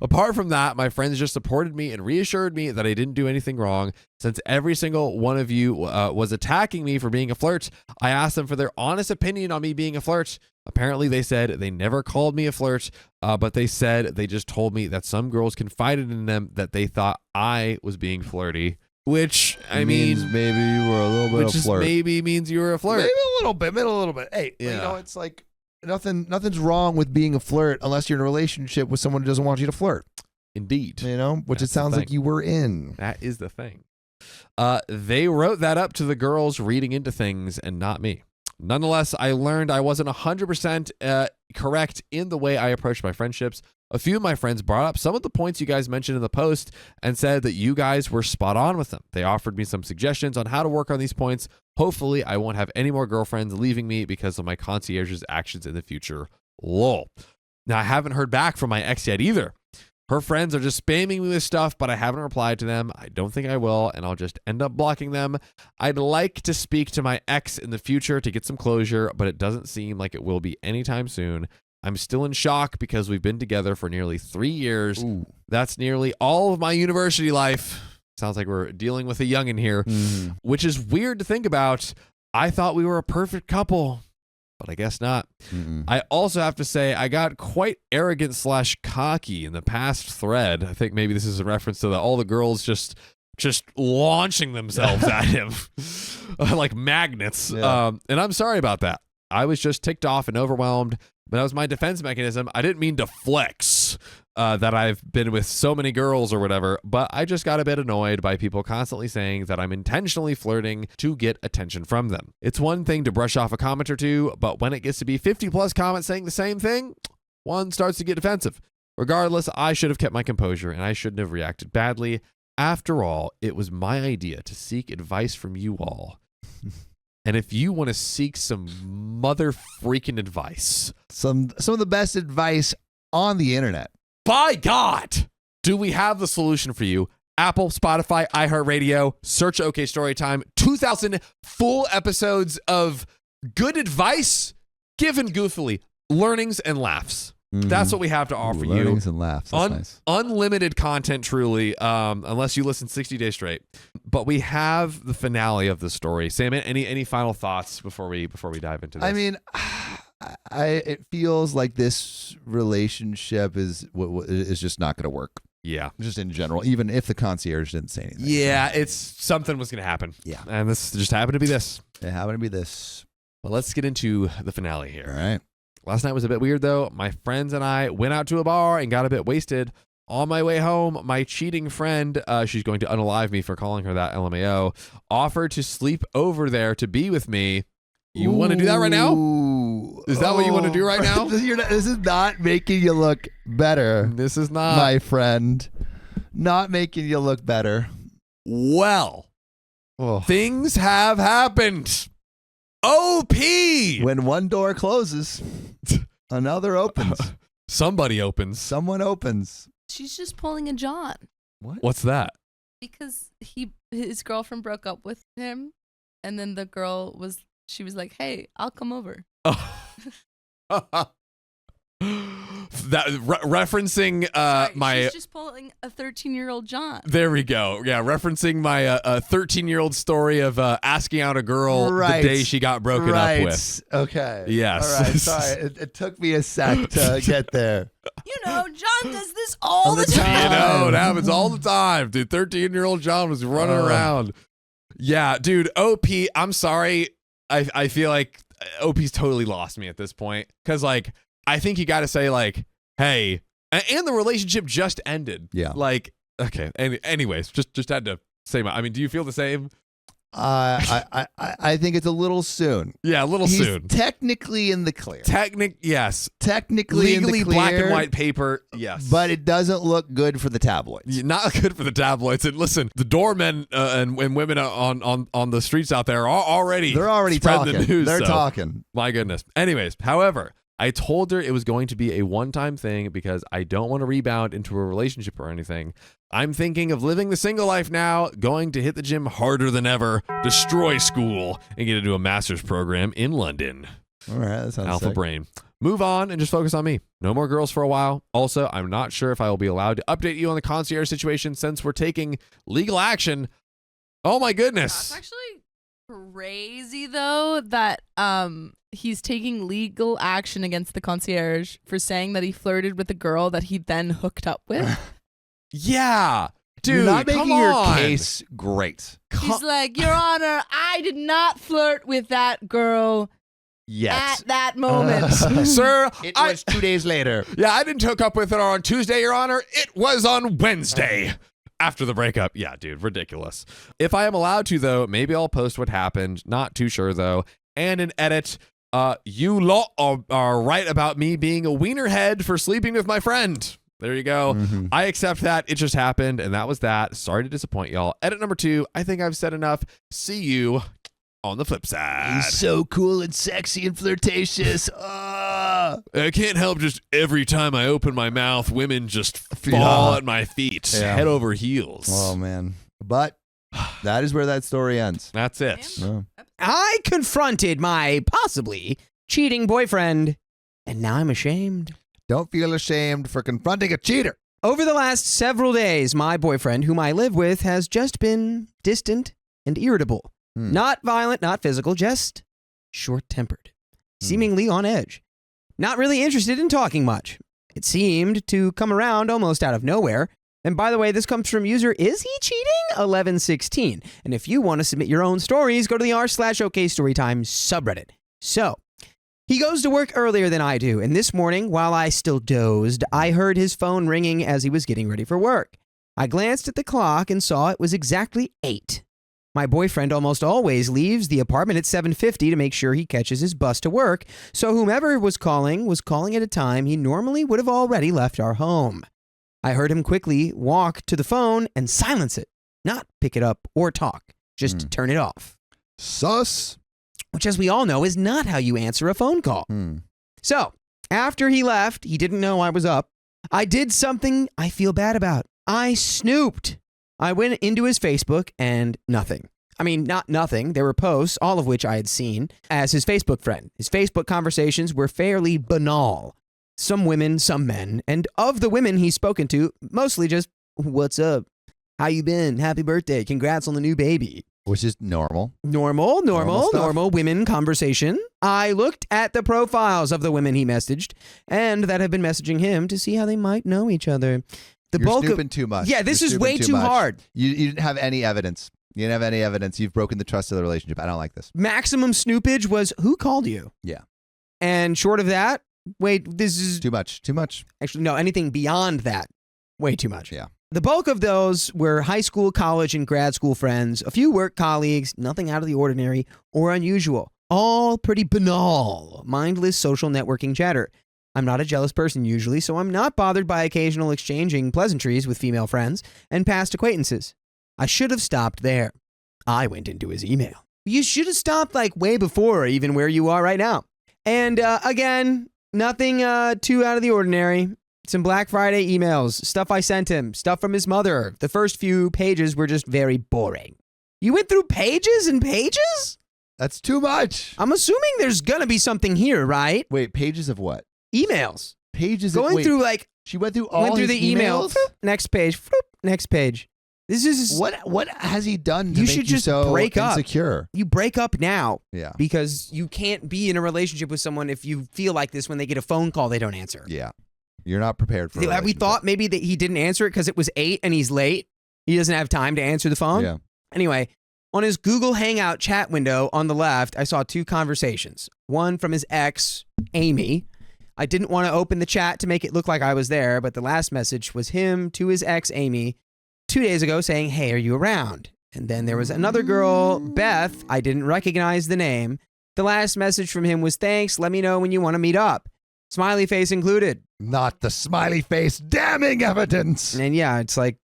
Speaker 4: Apart from that, my friends just supported me and reassured me that I didn't do anything wrong. Since every single one of you was attacking me for being a flirt, I asked them for their honest opinion on me being a flirt. Apparently, they said they never called me a flirt, but they said they just told me that some girls confided in them that they thought I was being flirty. which I mean,
Speaker 5: maybe you were a little bit
Speaker 4: which
Speaker 5: of
Speaker 4: is
Speaker 5: flirt.
Speaker 4: maybe means you were a flirt.
Speaker 5: Maybe a little bit. Hey, you
Speaker 4: Yeah.
Speaker 5: know, it's like nothing's wrong with being a flirt unless you're in a relationship with someone who doesn't want you to flirt.
Speaker 4: Indeed.
Speaker 5: You know, which
Speaker 4: That's
Speaker 5: it
Speaker 4: the
Speaker 5: sounds like
Speaker 4: thing.
Speaker 5: you were in.
Speaker 4: That is the thing. They wrote that up to the girls reading into things and not me. Nonetheless, I learned I wasn't 100% correct in the way I approached my friendships. A few of my friends brought up some of the points you guys mentioned in the post and said that you guys were spot on with them. They offered me some suggestions on how to work on these points. Hopefully, I won't have any more girlfriends leaving me because of my concierge's actions in the future. Lol. Now, I haven't heard back from my ex yet either. Her friends are just spamming me with stuff, but I haven't replied to them. I don't think I will, and I'll just end up blocking them. I'd like to speak to my ex in the future to get some closure, but it doesn't seem like it will be anytime soon. I'm still in shock because we've been together for nearly 3 years.
Speaker 5: Ooh.
Speaker 4: That's nearly all of my university life. Sounds like we're dealing with a youngin' here, which is weird to think about. I thought we were a perfect couple, but I guess not. I also have to say I got quite arrogant / cocky in the past thread. I think maybe this is a reference to all the girls just launching themselves at him like magnets.
Speaker 5: Yeah.
Speaker 4: And I'm sorry about that. I was just ticked off and overwhelmed, but that was my defense mechanism. I didn't mean to flex that I've been with so many girls or whatever, but I just got a bit annoyed by people constantly saying that I'm intentionally flirting to get attention from them. It's one thing to brush off a comment or two, but when it gets to be 50 plus comments saying the same thing, one starts to get defensive. Regardless, I should have kept my composure and I shouldn't have reacted badly. After all, it was my idea to seek advice from you all. And if you want to seek some mother freaking advice,
Speaker 5: Some of the best advice on the internet.
Speaker 4: by God, do we have the solution for you? Apple, Spotify, iHeartRadio, search OK Storytime, 2,000 full episodes of good advice given goofily, learnings and laughs. That's what we have to offer you.
Speaker 5: Learnings and laughs. That's nice.
Speaker 4: Unlimited content, truly, unless you listen 60 days straight. But we have the finale of the story. Sam, any final thoughts before we dive into this?
Speaker 5: I mean, it feels like this relationship is just not going to work.
Speaker 4: yeah.
Speaker 5: Just in general, even if the concierge didn't say anything.
Speaker 4: Yeah, it's something was going to happen.
Speaker 5: Yeah.
Speaker 4: And this just happened to be this.
Speaker 5: It happened to be this.
Speaker 4: Well, let's get into the finale here.
Speaker 5: All right.
Speaker 4: Last night was a bit weird, though. My friends and I went out to a bar and got a bit wasted. On my way home, my cheating friend, she's going to unalive me for calling her that, LMAO, offered to sleep over there to be with me. You want to do that right now? Is that what you want to do right now?
Speaker 5: This is not making you look better,
Speaker 4: This is not.
Speaker 5: my friend. Not making you look better.
Speaker 4: Well,
Speaker 5: Oh.
Speaker 4: things have happened. OP!
Speaker 5: When one door closes, another opens.
Speaker 4: Somebody opens.
Speaker 5: Someone opens.
Speaker 6: She's just pulling a John
Speaker 4: What's that?
Speaker 6: because his girlfriend broke up with him, and then the girl was like, "Hey, I'll come over."
Speaker 4: That referencing
Speaker 6: Sorry,
Speaker 4: my.
Speaker 6: she's just pulling a 13-year-old John.
Speaker 4: There we go. Yeah, referencing my 13-year-old story of asking out a girl
Speaker 5: Right.
Speaker 4: the day she got broken up with.
Speaker 5: Okay.
Speaker 4: Yes.
Speaker 5: All right. Sorry. It took me a sec to get there.
Speaker 6: You know, John does this all the
Speaker 4: You
Speaker 6: time.
Speaker 4: know, it happens all the time, dude. 13-year-old John was running around. Yeah, dude. OP, I'm sorry. I feel like OP's totally lost me at this point because, like, I think you got to say, like, hey, and the relationship just ended.
Speaker 5: Yeah.
Speaker 4: Like, okay. Anyways, just had to say I mean, do you feel the same?
Speaker 5: I think it's a little soon.
Speaker 4: Yeah, a little
Speaker 5: He's
Speaker 4: soon.
Speaker 5: technically in the clear.
Speaker 4: Yes.
Speaker 5: Technically
Speaker 4: Legally
Speaker 5: in the clear,
Speaker 4: black and white paper. Yes.
Speaker 5: but it doesn't look good for the tabloids.
Speaker 4: Not good for the tabloids. And listen, the doormen and women on the streets out there are already
Speaker 5: They're
Speaker 4: spreading
Speaker 5: talking.
Speaker 4: the news.
Speaker 5: They're
Speaker 4: so,
Speaker 5: talking.
Speaker 4: My goodness. Anyways, however, I told her it was going to be a one-time thing because I don't want to rebound into a relationship or anything. I'm thinking of living the single life now, going to hit the gym harder than ever, destroy school, and get into a master's program in London.
Speaker 5: All right, that sounds
Speaker 4: Alpha
Speaker 5: sick.
Speaker 4: brain. Move on and just focus on me. No more girls for a while. Also, I'm not sure if I will be allowed to update you on the concierge situation since we're taking legal action. Oh my goodness.
Speaker 6: That's actually crazy, though, that he's taking legal action against the concierge for saying that he flirted with a girl that he then hooked up with.
Speaker 4: Yeah. Dude,
Speaker 5: You're not
Speaker 4: come
Speaker 5: making your
Speaker 4: on.
Speaker 5: case great.
Speaker 6: He's like, Your Honor, I did not flirt with that girl
Speaker 5: Yes.
Speaker 6: at that moment.
Speaker 4: Sir,
Speaker 5: It was 2 days later.
Speaker 4: yeah, I didn't hook up with her on Tuesday, Your Honor. It was on Wednesday. After the breakup. Yeah, dude, ridiculous. If I am allowed to, though, maybe I'll post what happened. Not too sure, though. And an edit. You lot are right about me being a wienerhead for sleeping with my friend. There you go.
Speaker 5: Mhm.
Speaker 4: I accept that. It just happened, and that was that. Sorry to disappoint y'all. Edit number 2. I think I've said enough. See you on the flip side.
Speaker 5: He's so cool and sexy and flirtatious.
Speaker 4: I can't help just every time I open my mouth, women just
Speaker 5: Yeah.
Speaker 4: fall at my feet,
Speaker 5: Yeah.
Speaker 4: head over heels.
Speaker 5: Oh, man. But that is where that story ends.
Speaker 4: That's it.
Speaker 5: Oh.
Speaker 8: I confronted my possibly cheating boyfriend, and now I'm ashamed.
Speaker 5: Don't feel ashamed for confronting a cheater.
Speaker 8: Over the last several days, my boyfriend, whom I live with, has just been distant and irritable. Not violent, not physical, just short-tempered, seemingly on edge. Not really interested in talking much. It seemed to come around almost out of nowhere. And by the way, this comes from user Is He Cheating 1116. And if you want to submit your own stories, go to the r/OKStorytime subreddit. So, he goes to work earlier than I do, and this morning, while I still dozed, I heard his phone ringing as he was getting ready for work. I glanced at the clock and saw it was exactly 8. My boyfriend almost always leaves the apartment at 7:50 to make sure he catches his bus to work, so whomever was calling at a time he normally would have already left our home. I heard him quickly walk to the phone and silence it, not pick it up or talk, just turn it off.
Speaker 5: Sus.
Speaker 8: Which, as we all know, is not how you answer a phone call. So, after he left, he didn't know I was up. I did something I feel bad about. I snooped. I went into his Facebook and nothing. I mean, not nothing. There were posts, all of which I had seen, as his Facebook friend. His Facebook conversations were fairly banal. Some women, some men. And of the women he's spoken to, mostly just, what's up? How you been? Happy birthday. Congrats on the new baby.
Speaker 5: Which is normal.
Speaker 8: Normal women conversation. I looked at the profiles of the women he messaged and that have been messaging him to see how they might know each other.
Speaker 5: You're snooping too much.
Speaker 8: Yeah, this
Speaker 5: You're
Speaker 8: is
Speaker 5: snooping
Speaker 8: way too
Speaker 5: much.
Speaker 8: hard.
Speaker 5: You didn't have any evidence. You didn't have any evidence. You've broken the trust of the relationship. I don't like this.
Speaker 8: Maximum snoopage was who called you?
Speaker 5: Yeah.
Speaker 8: And short of that, wait, this is
Speaker 5: Too much. Too much.
Speaker 8: actually no, anything beyond that, way too much.
Speaker 5: Yeah.
Speaker 8: The bulk of those were high school, college, and grad school friends, a few work colleagues, nothing out of the ordinary or unusual. All pretty banal, mindless social networking chatter. I'm not a jealous person usually, so I'm not bothered by occasional exchanging pleasantries with female friends and past acquaintances. I should have stopped there. I went into his email. You should have stopped like way before even where you are right now. And again, nothing too out of the ordinary. Some Black Friday emails, stuff I sent him, stuff from his mother. The first few pages were just very boring. You went through pages and pages?
Speaker 5: That's too much.
Speaker 8: I'm assuming there's gonna be something here, right?
Speaker 5: Wait, pages of what?
Speaker 8: Emails.
Speaker 5: Pages
Speaker 8: Going
Speaker 5: of wait,
Speaker 8: through like
Speaker 5: She went through all
Speaker 8: went through
Speaker 5: his
Speaker 8: the email.
Speaker 5: emails?
Speaker 8: Floop, next page. Floop, next page. This is
Speaker 5: What has he done to
Speaker 8: You
Speaker 5: make
Speaker 8: should
Speaker 5: you
Speaker 8: just
Speaker 5: so
Speaker 8: break up.
Speaker 5: insecure?
Speaker 8: You break up now
Speaker 5: Yeah.
Speaker 8: because you can't be in a relationship with someone if you feel like this when they get a phone call they don't answer.
Speaker 5: Yeah. You're not prepared for a
Speaker 8: Have we
Speaker 5: relationship.
Speaker 8: thought maybe that he didn't answer it because it was 8 and he's late? He doesn't have time to answer the phone?
Speaker 5: Yeah.
Speaker 8: Anyway, on his Google Hangout chat window on the left, I saw 2 conversations. One from his ex, Amy. I didn't want to open the chat to make it look like I was there, but the last message was him to his ex, Amy, 2 days ago saying, hey, are you around? And then there was another girl, Beth. I didn't recognize the name. The last message from him was, thanks, let me know when you want to meet up. Smiley face included.
Speaker 5: Not the smiley face. Damning evidence.
Speaker 8: And yeah, it's like,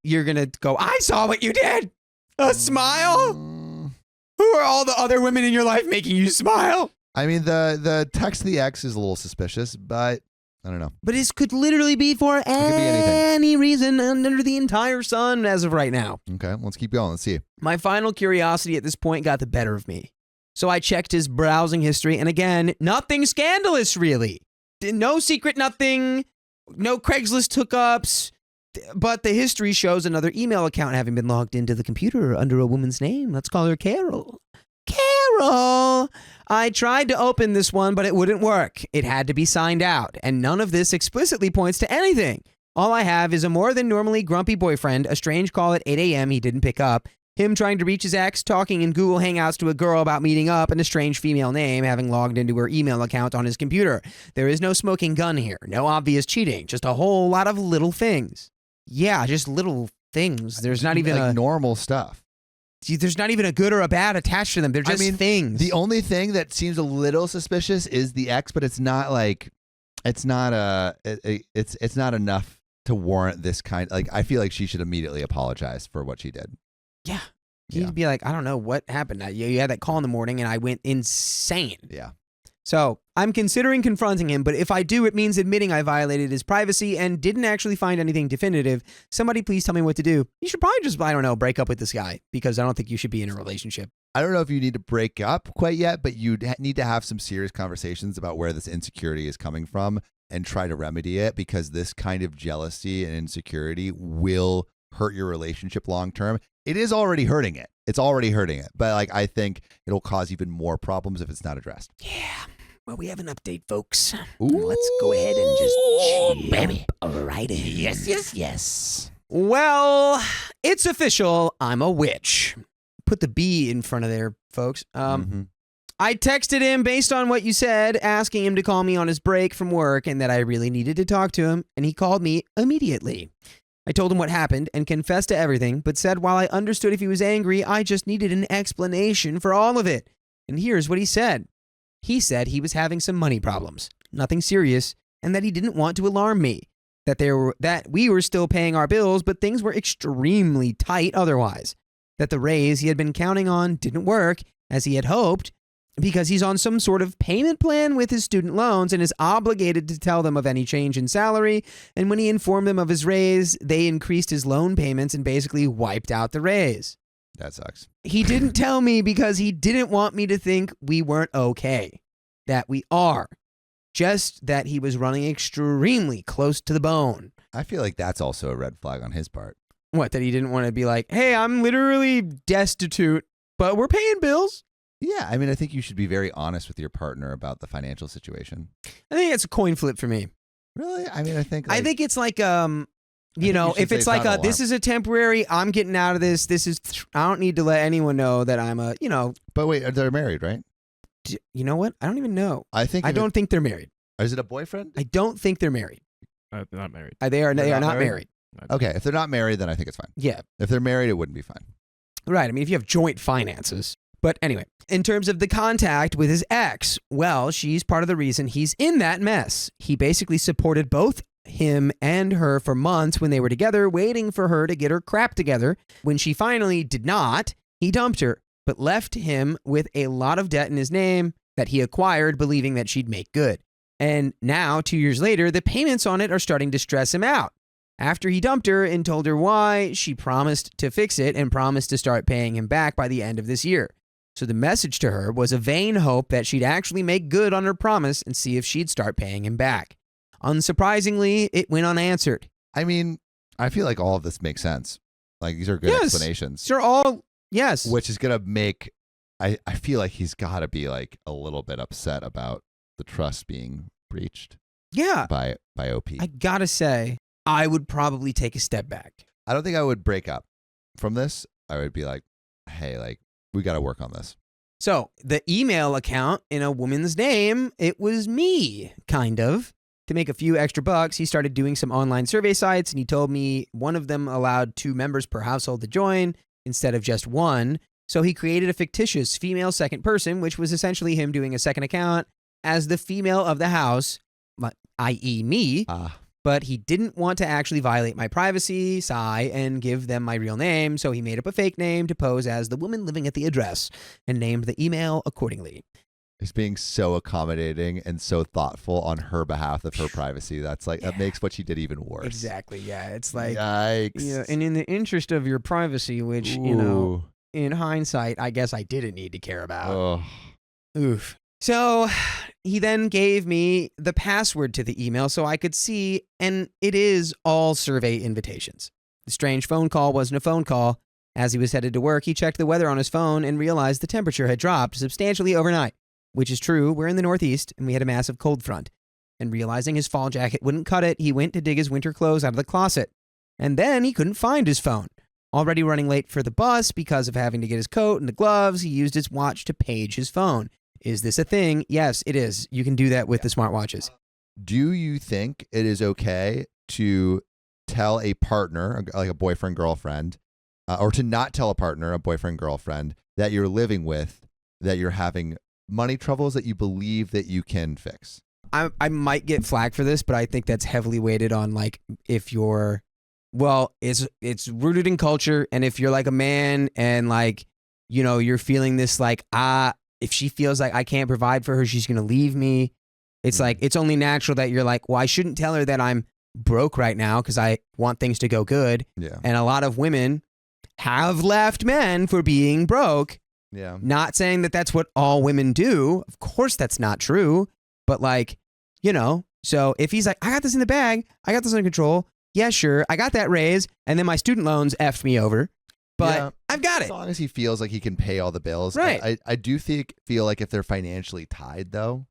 Speaker 8: you're going to go, I saw what you did. A smile? Who are all the other women in your life making you smile?
Speaker 5: I mean, the text of the ex is a little suspicious, but I don't know.
Speaker 8: But this could literally be for
Speaker 5: be anything.
Speaker 8: any reason under the entire sun as of right now.
Speaker 5: Okay, let's keep going. Let's see.
Speaker 8: My final curiosity at this point got the better of me. So I checked his browsing history, and again, nothing scandalous, really. No secret nothing, no Craigslist hookups, but the history shows another email account having been logged into the computer under a woman's name. Let's call her Carol. Carol! I tried to open this one, but it wouldn't work. It had to be signed out, and none of this explicitly points to anything. All I have is a more than normally grumpy boyfriend, a strange call at 8 a.m. he didn't pick up, him trying to reach his ex, talking in Google Hangouts to a girl about meeting up, and a strange female name having logged into her email account on his computer. There is no smoking gun here, no obvious cheating, just a whole lot of little things. Yeah, just little things. There's not even
Speaker 5: like normal stuff.
Speaker 8: There's not even a good or a bad attached to them. They're just things.
Speaker 5: The only thing that seems a little suspicious is the ex, but it's not like it's not enough to warrant this kind. Like, I feel like she should immediately apologize for what she did.
Speaker 8: Yeah. He'd be like, I don't know what happened. You had that call in the morning and I went insane.
Speaker 5: Yeah.
Speaker 8: So I'm considering confronting him, but if I do, it means admitting I violated his privacy and didn't actually find anything definitive. Somebody please tell me what to do. You should probably just, I don't know, break up with this guy because I don't think you should be in a relationship.
Speaker 5: I don't know if you need to break up quite yet, but you need to have some serious conversations about where this insecurity is coming from and try to remedy it, because this kind of jealousy and insecurity will hurt your relationship long term. It is already hurting it. It's already hurting it. But like, I think it'll cause even more problems if it's not addressed.
Speaker 8: Yeah. Well, we have an update, folks.
Speaker 5: Ooh.
Speaker 8: Let's go ahead and just jump right in. Yes. Well, it's official. I'm a witch. Put the B in front of there, folks. I texted him based on what you said, asking him to call me on his break from work and that I really needed to talk to him, and he called me immediately. I told him what happened and confessed to everything, but said while I understood if he was angry, I just needed an explanation for all of it. And here's what he said. He said he was having some money problems, nothing serious, and that he didn't want to alarm me, that we were still paying our bills, but things were extremely tight otherwise, that the raise he had been counting on didn't work as he had hoped, because he's on some sort of payment plan with his student loans and is obligated to tell them of any change in salary. And when he informed them of his raise, they increased his loan payments and basically wiped out the raise.
Speaker 5: That sucks.
Speaker 8: He didn't tell me because he didn't want me to think we weren't okay. That we are. Just that he was running extremely close to the bone.
Speaker 5: I feel like that's also a red flag on his part.
Speaker 8: What, that he didn't want to be like, hey, I'm literally destitute, but we're paying bills?
Speaker 5: Yeah, I mean, I think you should be very honest with your partner about the financial situation.
Speaker 8: I think it's a coin flip for me.
Speaker 5: Really? I mean, I think
Speaker 8: it's like, if it's like this is a temporary, I'm getting out of this. I don't need to let anyone know that I'm
Speaker 5: But wait, they're married, right?
Speaker 8: You know what? I don't even know.
Speaker 5: I
Speaker 8: don't think they're married.
Speaker 5: Is it a boyfriend?
Speaker 8: I don't think they're married.
Speaker 3: They're not married.
Speaker 8: They are not married.
Speaker 5: Okay, if they're not married, then I think it's fine.
Speaker 8: Yeah.
Speaker 5: If they're married, it wouldn't be fine.
Speaker 8: Right. I mean, if you have joint finances. But anyway, in terms of the contact with his ex, well, she's part of the reason he's in that mess. He basically supported both him and her for months when they were together, waiting for her to get her crap together. When she finally did not, he dumped her, but left him with a lot of debt in his name that he acquired, believing that she'd make good. And now, 2 years later, the payments on it are starting to stress him out. After he dumped her and told her why, she promised to fix it and promised to start paying him back by the end of this year. So the message to her was a vain hope that she'd actually make good on her promise and see if she'd start paying him back. Unsurprisingly, it went unanswered.
Speaker 5: I mean, I feel like all of this makes sense. Like, these are good explanations.
Speaker 8: They're all, yes.
Speaker 5: Which is going to make, I feel like he's got to be like a little bit upset about the trust being breached.
Speaker 8: Yeah.
Speaker 5: By OP.
Speaker 8: I gotta say, I would probably take a step back.
Speaker 5: I don't think I would break up from this. I would be like, hey, like, we got to work on this.
Speaker 8: So the email account in a woman's name, it was me, kind of. To make a few extra bucks, he started doing some online survey sites, and he told me one of them allowed 2 members per household to join instead of just 1. So he created a fictitious female second person, which was essentially him doing a second account as the female of the house, i.e. me. But he didn't want to actually violate my privacy, sigh, and give them my real name, so he made up a fake name to pose as the woman living at the address and named the email accordingly.
Speaker 5: He's being so accommodating and so thoughtful on her behalf of her privacy. That's like, that makes what she did even worse.
Speaker 8: Exactly, yeah. It's like,
Speaker 5: yikes.
Speaker 8: And in the interest of your privacy, which, in hindsight, I guess I didn't need to care about. Oof. So he then gave me the password to the email so I could see, and it is all survey invitations. The strange phone call wasn't a phone call. As he was headed to work, he checked the weather on his phone and realized the temperature had dropped substantially overnight, which is true. We're in the Northeast, and we had a massive cold front. And realizing his fall jacket wouldn't cut it, he went to dig his winter clothes out of the closet. And then he couldn't find his phone. Already running late for the bus because of having to get his coat and the gloves, he used his watch to page his phone. Is this a thing? Yes, it is. You can do that with the smartwatches.
Speaker 5: Do you think it is okay to tell a partner, like a boyfriend, girlfriend, or to not tell a partner, a boyfriend, girlfriend, that you're living with, that you're having money troubles that you believe that you can fix?
Speaker 8: I might get flack for this, but I think that's heavily weighted on like if you're, well, it's rooted in culture, and if you're like a man and like, you know, you're feeling this like, if she feels like I can't provide for her, she's gonna leave me. It's like, it's only natural that you're like, well, I shouldn't tell her that I'm broke right now because I want things to go good.
Speaker 5: Yeah.
Speaker 8: And a lot of women have left men for being broke.
Speaker 5: Yeah.
Speaker 8: Not saying that that's what all women do. Of course, that's not true. But like, you know, so if he's like, I got this in the bag, I got this under control. Yeah, sure. I got that raise. And then my student loans effed me over. But
Speaker 5: Yeah.
Speaker 8: I've got it.
Speaker 5: As long as he feels like he can pay all the bills.
Speaker 8: Right.
Speaker 5: I do feel like if they're financially tied, though.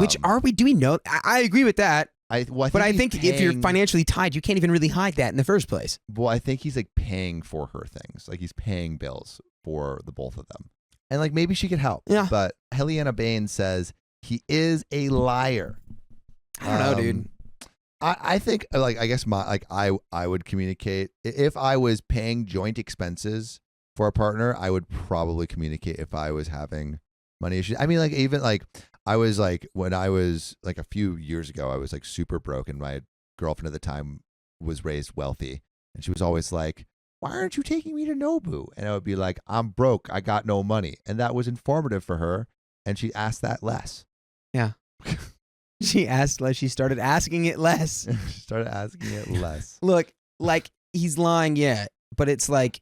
Speaker 8: Which are we? Do we know? I agree with that.
Speaker 5: I
Speaker 8: think
Speaker 5: he's
Speaker 8: if you're
Speaker 5: paying-
Speaker 8: financially tied, you can't even really hide that in the first place.
Speaker 5: Well, I think he's like paying for her things. Like he's paying bills for the both of them. And like maybe she could help.
Speaker 8: Yeah.
Speaker 5: But Helena Bain says he is a liar.
Speaker 8: I don't know, dude.
Speaker 5: I think like I guess I would communicate if I was paying joint expenses for a partner. I would probably communicate if I was having money issues. I mean, like even like I was like when I was like a few years ago, I was like super broke, and my girlfriend at the time was raised wealthy, and she was always like, "Why aren't you taking me to Nobu?" And I would be like, "I'm broke. I got no money," and that was informative for her, and she asked that less.
Speaker 8: Yeah. She started asking it less.
Speaker 5: She started asking it less.
Speaker 8: Look, like he's lying, yeah, but it's like,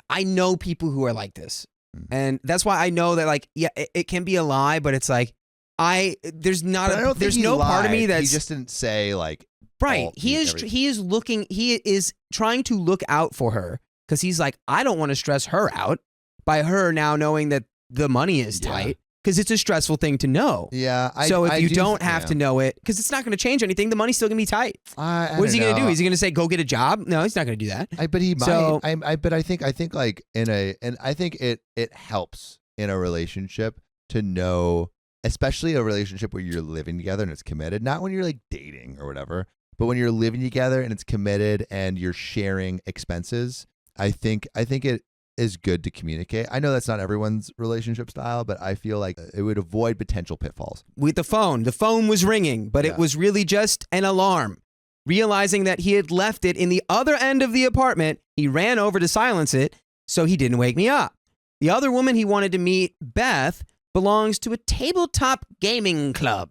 Speaker 8: I know people who are like this. And that's why I know that like, yeah, it can be a lie, but it's like, there's
Speaker 5: But I don't think
Speaker 8: there's
Speaker 5: he
Speaker 8: no part of
Speaker 5: lied.
Speaker 8: me that's
Speaker 5: He just didn't say like
Speaker 8: right.
Speaker 5: all-
Speaker 8: He is trying to look out for her because he's like, I don't want to stress her out by her now knowing that the money is
Speaker 5: Yeah.
Speaker 8: tight. Because it's a stressful thing to know.
Speaker 5: Yeah.
Speaker 8: So if
Speaker 5: I
Speaker 8: you
Speaker 5: do
Speaker 8: don't have to know it, because it's not going to change anything, the money's still going to be tight. What is he going to do? Is he going to say, go get a job? No, he's not going to do that.
Speaker 5: But he might.
Speaker 8: So-
Speaker 5: But I think like and I think it helps in a relationship to know, especially a relationship where you're living together and it's committed, not when you're like dating or whatever, but when you're living together and it's committed and you're sharing expenses. I think it is good to communicate. I know that's not everyone's relationship style, but I feel like it would avoid potential pitfalls.
Speaker 8: With the phone was ringing, but
Speaker 5: Yeah.
Speaker 8: it was really just an alarm. Realizing that he had left it in the other end of the apartment, he ran over to silence it so he didn't wake me up. The other woman he wanted to meet, Beth, belongs to a tabletop gaming club.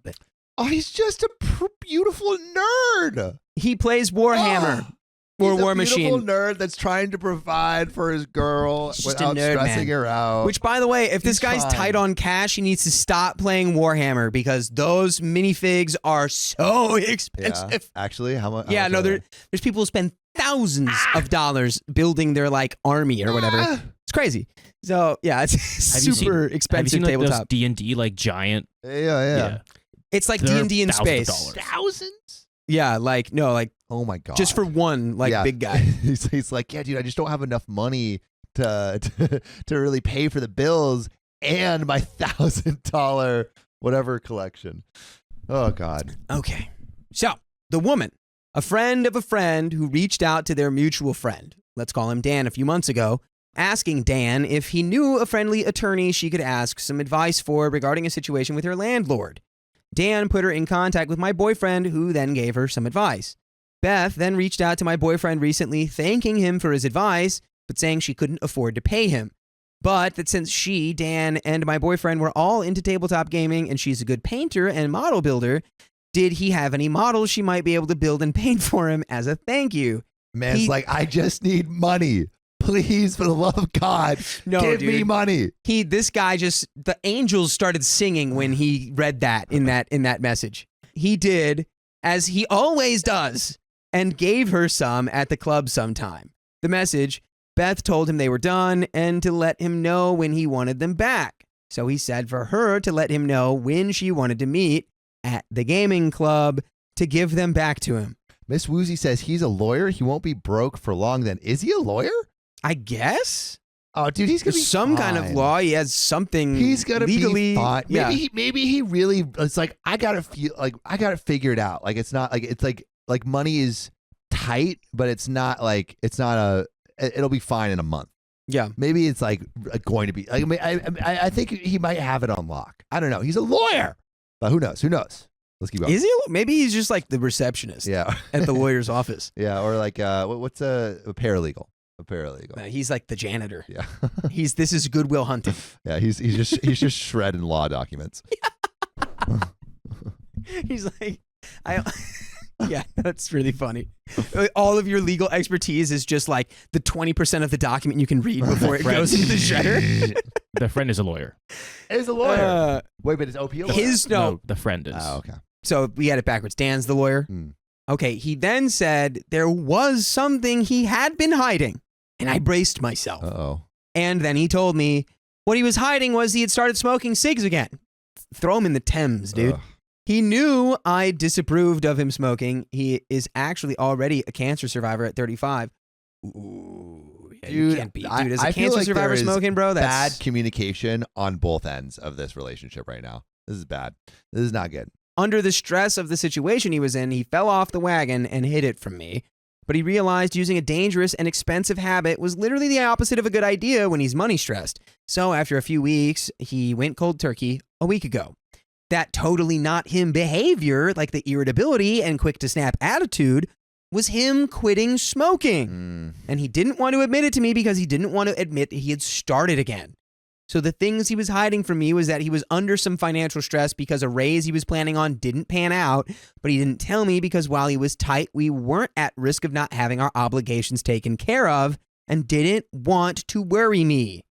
Speaker 5: Oh, he's just a beautiful nerd.
Speaker 8: He plays Warhammer. Or
Speaker 5: He's
Speaker 8: War
Speaker 5: a beautiful
Speaker 8: Machine.
Speaker 5: nerd that's trying to provide for his girl
Speaker 8: He's just a
Speaker 5: without
Speaker 8: nerd,
Speaker 5: stressing
Speaker 8: man.
Speaker 5: her out.
Speaker 8: Which, by the way, if this
Speaker 5: He's
Speaker 8: guy's
Speaker 5: fine.
Speaker 8: tight on cash, he needs to stop playing Warhammer because those minifigs are so expensive.
Speaker 5: Actually, how much?
Speaker 8: Yeah, no, there's people who spend thousands of dollars building their like army or whatever. It's crazy. So yeah, it's
Speaker 3: Have you
Speaker 8: super
Speaker 3: Have you
Speaker 8: expensive
Speaker 3: seen like those
Speaker 8: tabletop.
Speaker 3: D&D like giant?
Speaker 5: Yeah.
Speaker 8: It's like
Speaker 3: They're
Speaker 8: D&D in
Speaker 3: thousands of
Speaker 8: space.
Speaker 3: dollars.
Speaker 5: Thousands?
Speaker 8: Yeah, like no, like
Speaker 5: Oh my god!
Speaker 8: just for one like
Speaker 5: Yeah.
Speaker 8: big guy.
Speaker 5: he's like, yeah, dude, I just don't have enough money to really pay for the bills and my $1,000 whatever collection. Oh god.
Speaker 8: Okay. So, the woman, a friend of a friend who reached out to their mutual friend, let's call him Dan, a few months ago, asking Dan if he knew a friendly attorney she could ask some advice for regarding a situation with her landlord. Dan put her in contact with my boyfriend, who then gave her some advice. Beth then reached out to my boyfriend recently, thanking him for his advice, but saying she couldn't afford to pay him. But that since she, Dan, and my boyfriend were all into tabletop gaming and she's a good painter and model builder, did he have any models she might be able to build and paint for him as a thank you?
Speaker 5: Man's
Speaker 8: He-
Speaker 5: like, I just need money. Please, for the love of God,
Speaker 8: No,
Speaker 5: give me
Speaker 8: dude.
Speaker 5: money.
Speaker 8: This guy the angels started singing when he read that in that message. He did, as he always does, and gave her some at the club sometime. The message, Beth told him they were done and to let him know when he wanted them back. So he said for her to let him know when she wanted to meet, at the gaming club to give them back to him.
Speaker 5: Miss Woozy says he's a lawyer. He won't be broke for long. Then is he a lawyer?
Speaker 8: I guess.
Speaker 5: Oh, dude, he's gonna be
Speaker 8: Some kind of
Speaker 5: fine.
Speaker 8: law. He has something.
Speaker 5: He's gonna
Speaker 8: legally,
Speaker 5: be fine.
Speaker 8: Yeah.
Speaker 5: Maybe he really. It's like I gotta figure it out. Like it's not like it's like money is tight, but it's not it'll be fine in a month.
Speaker 8: Yeah.
Speaker 5: Maybe it's like going to be. I think he might have it on lock. I don't know. He's a lawyer, but who knows? Who knows? Let's keep going.
Speaker 8: Is he? Maybe he's just like the receptionist.
Speaker 5: Yeah.
Speaker 8: At the lawyer's office.
Speaker 5: Yeah, or like what's a paralegal? A paralegal.
Speaker 8: He's like the janitor.
Speaker 5: Yeah.
Speaker 8: This is Goodwill Hunting.
Speaker 5: Yeah, he's just shredding law documents.
Speaker 8: He's like, yeah, that's really funny. All of your legal expertise is just like the 20% of the document you can read before it goes into the shredder.
Speaker 3: The friend is a lawyer.
Speaker 5: He's a lawyer. Wait, but is OP a lawyer?
Speaker 3: No, the friend is.
Speaker 5: Oh, okay.
Speaker 8: So we had it backwards. Dan's the lawyer. Okay, he then said there was something he had been hiding, and I braced myself.
Speaker 5: Uh-oh.
Speaker 8: And then he told me what he was hiding was he had started smoking cigs again. Throw him in the Thames, dude.
Speaker 5: Ugh.
Speaker 8: He knew I disapproved of him smoking. He is actually already a cancer survivor at 35. Ooh, yeah, you can't beat. Dude, as a
Speaker 5: I feel
Speaker 8: cancer
Speaker 5: like
Speaker 8: survivor
Speaker 5: there is
Speaker 8: smoking, bro, that's
Speaker 5: bad communication on both ends of this relationship right now. This is bad. This is not good.
Speaker 8: Under the stress of the situation he was in, he fell off the wagon and hid it from me. But he realized using a dangerous and expensive habit was literally the opposite of a good idea when he's money stressed. So after a few weeks, he went cold turkey a week ago. That totally not him behavior, like the irritability and quick to snap attitude, was him quitting smoking. And he didn't want to admit it to me because he didn't want to admit he had started again. So the things he was hiding from me was that he was under some financial stress because a raise he was planning on didn't pan out, but he didn't tell me because while he was tight, we weren't at risk of not having our obligations taken care of and didn't want to worry me.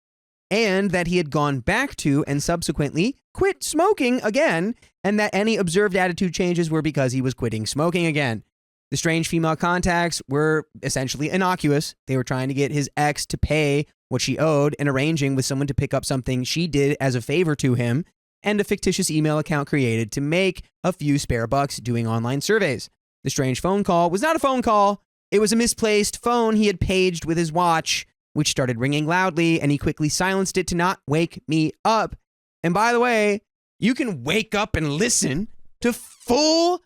Speaker 8: And that he had gone back to and subsequently quit smoking again, and that any observed attitude changes were because he was quitting smoking again. The strange female contacts were essentially innocuous. They were trying to get his ex to pay what she owed and arranging with someone to pick up something she did as a favor to him, and a fictitious email account created to make a few spare bucks doing online surveys. The strange phone call was not a phone call. It was a misplaced phone he had paged with his watch, which started ringing loudly, and he quickly silenced it to not wake me up. And by the way, you can wake up and listen to full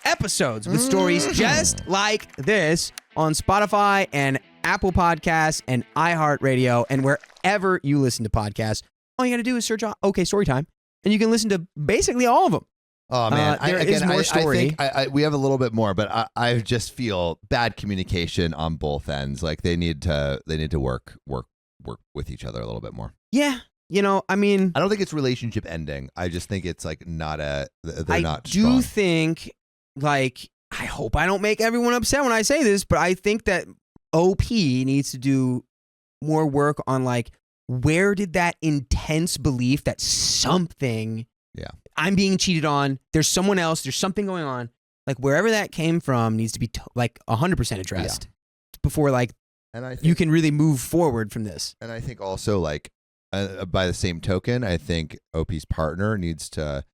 Speaker 8: episodes with stories just like this on Spotify and Apple Podcasts and iHeartRadio and wherever you listen to podcasts. All you got to do is search OK Storytime, and you can listen to basically all of them.
Speaker 5: Oh man,
Speaker 8: there is more story.
Speaker 5: I think we have a little bit more, but I just feel bad communication on both ends. Like they need to work with each other a little bit more.
Speaker 8: Yeah, I mean,
Speaker 5: I don't think it's relationship ending. I just think it's like not they're not
Speaker 8: I do
Speaker 5: strong.
Speaker 8: think, like, I hope I don't make everyone upset when I say this, but I think that OP needs to do more work on, like, where did that intense belief that something, I'm being cheated on, there's someone else, there's something going on, like, wherever that came from needs to be, 100% addressed before, like,
Speaker 5: and I think,
Speaker 8: you can really move forward from this.
Speaker 5: And I think also, like, by the same token, I think OP's partner needs to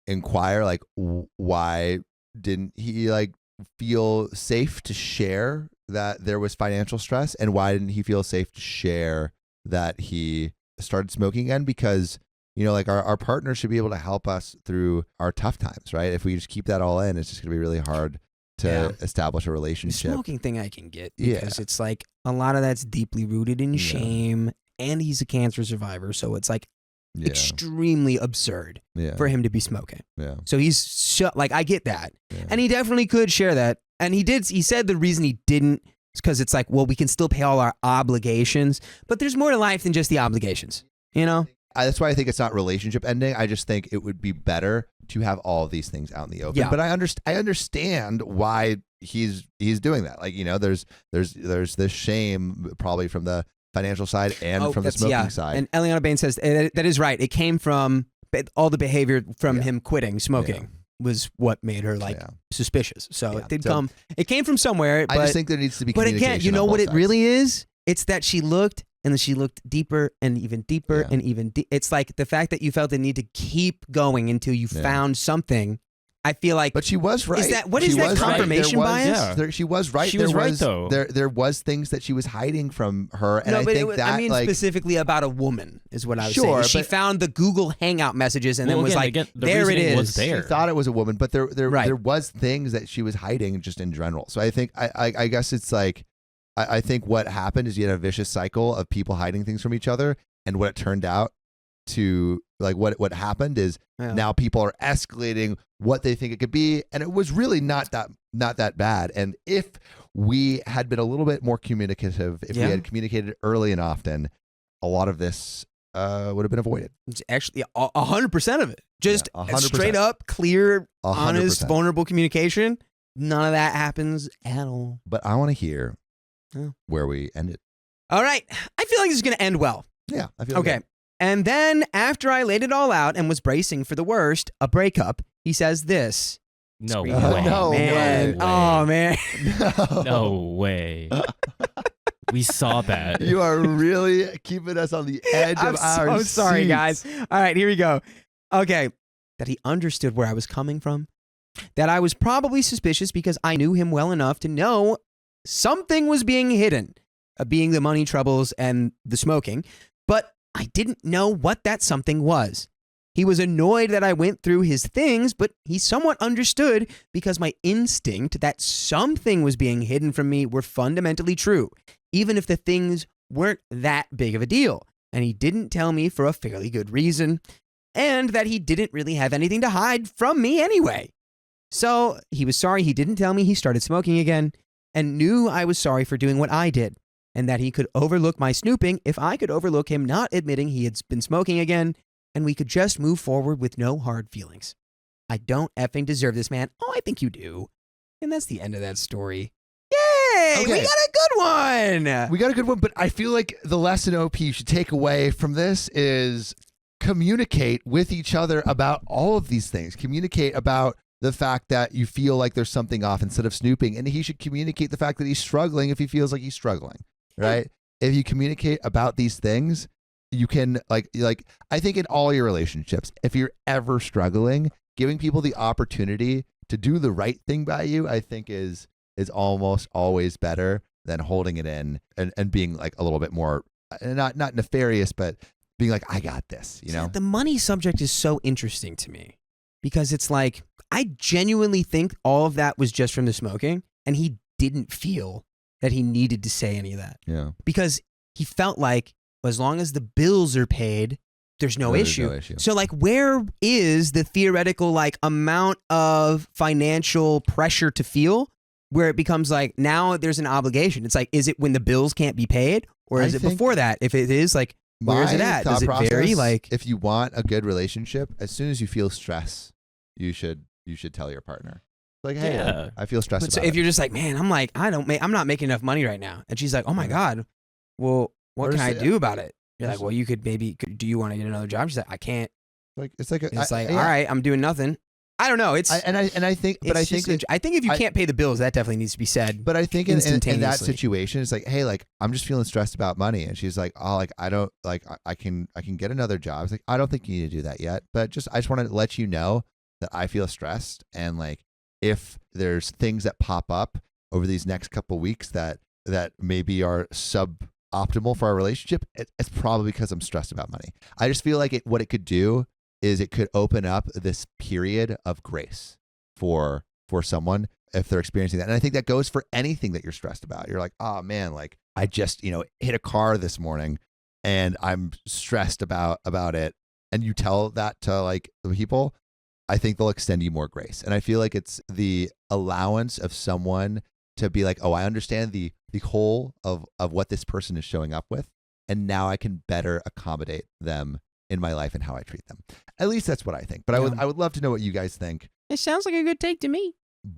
Speaker 5: inquire, like, why didn't he, like, feel safe to share that there was financial stress, and why didn't he feel safe to share that he started smoking again? Because, like, our partner should be able to help us through our tough times, right? If we just keep that all in, it's just going to be really hard to establish a
Speaker 8: The
Speaker 5: relationship.
Speaker 8: smoking thing I can get because it's like a lot of that's deeply rooted in shame, and he's a cancer survivor, so it's like extremely absurd for him to be smoking.
Speaker 5: Yeah.
Speaker 8: So he's like, I get that,
Speaker 5: Yeah.
Speaker 8: and he definitely could share that, and he did. He said the reason he didn't is because it's like, well, we can still pay all our obligations, but there's more to life than just the obligations,
Speaker 5: That's why I think it's not relationship ending. I just think it would be better to have all of these things out in the open.
Speaker 8: Yeah.
Speaker 5: But I understand why he's doing that. Like, there's this shame probably from the financial side and from the smoking side.
Speaker 8: And Eliana Bain says that is right. It came from all the behavior from him quitting smoking was what made her suspicious. So it did come. It came from somewhere. But
Speaker 5: I just think there needs to be.
Speaker 8: But
Speaker 5: communication
Speaker 8: again, you know
Speaker 5: on
Speaker 8: what
Speaker 5: both
Speaker 8: it
Speaker 5: sides.
Speaker 8: really is? It's that she looked. And then she looked deeper and even deeper and even It's like the fact that you felt the need to keep going until you found something I feel like.
Speaker 5: But she was right.
Speaker 8: What is that confirmation bias?
Speaker 5: She was right.
Speaker 3: She was right, though.
Speaker 5: There was things that she was hiding from her, and I think that
Speaker 8: I mean
Speaker 5: like
Speaker 8: specifically about a woman is what I was
Speaker 5: Sure,
Speaker 8: saying. She found the Google Hangout messages and then was like,
Speaker 3: the
Speaker 8: "There it
Speaker 3: reasoning
Speaker 8: is."
Speaker 3: was there.
Speaker 5: she thought it was a woman, but there
Speaker 8: Right.
Speaker 5: was things that she was hiding just in general. So I think I guess it's like I think what happened is you had a vicious cycle of people hiding things from each other, and what it turned out to like what happened is now people are escalating what they think it could be, and it was really not that bad. And if we had been a little bit more communicative, if we had communicated early and often, a lot of this would have been avoided.
Speaker 8: It's actually 100% of it. Just
Speaker 5: 100%.
Speaker 8: straight up, clear,
Speaker 5: 100%.
Speaker 8: honest, vulnerable communication. None of that happens at all.
Speaker 5: But I want to hear
Speaker 8: Oh.
Speaker 5: where we ended.
Speaker 8: All right. I feel like this is going to end well.
Speaker 5: Yeah, I feel
Speaker 8: Okay.
Speaker 5: good.
Speaker 8: And then after I laid it all out and was bracing for the worst, a breakup, he says this.
Speaker 3: No way.
Speaker 5: No
Speaker 8: man.
Speaker 3: way.
Speaker 8: Oh, man.
Speaker 3: No way. We saw that.
Speaker 5: You are really keeping us on the edge of our
Speaker 8: I'm sorry,
Speaker 5: seats.
Speaker 8: guys. All right, here we go. Okay. That he understood where I was coming from. That I was probably suspicious because I knew him well enough to know something was being hidden, being the money troubles and the smoking. But I didn't know what that something was. He was annoyed that I went through his things, but he somewhat understood because my instinct that something was being hidden from me were fundamentally true, even if the things weren't that big of a deal. And he didn't tell me for a fairly good reason, and that he didn't really have anything to hide from me anyway. So he was sorry he didn't tell me he started smoking again, and knew I was sorry for doing what I did, and that he could overlook my snooping if I could overlook him not admitting he had been smoking again, and we could just move forward with no hard feelings. I don't effing deserve this, man. Oh, I think you do. And that's the end of that story. Yay!
Speaker 5: Okay.
Speaker 8: We got a good one!
Speaker 5: We got a good one, but I feel like the lesson OP you should take away from this is communicate with each other about all of these things. Communicate about the fact that you feel like there's something off instead of snooping, and he should communicate the fact that he's struggling if he feels like he's struggling, right? If you communicate about these things, you can like I think in all your relationships, if you're ever struggling, giving people the opportunity to do the right thing by you, I think is almost always better than holding it in and being like a little bit more not nefarious, but being like, I got this, you know?
Speaker 8: The money subject is so interesting to me because it's like, I genuinely think all of that was just from the smoking, and he didn't feel that he needed to say any of that.
Speaker 5: Yeah.
Speaker 8: Because he felt like as long as the bills are paid, there's no issue. So like, where is the theoretical like amount of financial pressure to feel where it becomes like now there's an obligation? It's like, is it when the bills can't be paid, or is it before that? If it is, like, where is it at? Does it vary? Like,
Speaker 5: if you want a good relationship, as soon as you feel stress, you should tell your partner. Like, hey,
Speaker 3: Yeah.
Speaker 5: I feel stressed
Speaker 8: but so
Speaker 5: about
Speaker 8: if
Speaker 5: it.
Speaker 8: you're just like, man, I'm not making enough money right now, and she's like, oh my god, well, what
Speaker 5: Or
Speaker 8: can I
Speaker 5: say-
Speaker 8: do about it? You're like,
Speaker 5: Or
Speaker 8: well, you could maybe. Do you want to get another job? She's like, I can't.
Speaker 5: It's
Speaker 8: All right, I'm doing nothing. I don't know. It's
Speaker 5: I think
Speaker 8: I think if you can't pay the bills, that definitely needs to be said.
Speaker 5: But I think in that
Speaker 8: instantaneously.
Speaker 5: situation, it's like, hey, like I'm just feeling stressed about money, and she's like, oh, like I don't like I can get another job. It's like, I don't think you need to do that yet, but I just want to let you know that I feel stressed, and like if there's things that pop up over these next couple weeks that maybe are suboptimal for our relationship, it's probably because I'm stressed about money. I just feel like what it could do is it could open up this period of grace for someone if they're experiencing that. And I think that goes for anything that you're stressed about. You're like, oh man, like I just, hit a car this morning and I'm stressed about it. And you tell that to like the people, I think they'll extend you more grace. And I feel like it's the allowance of someone to be like, oh, I understand the whole of what this person is showing up with. And now I can better accommodate them in my life and how I treat them. At least that's what I think. But I would love to know what you guys think.
Speaker 8: It sounds like a good take to me.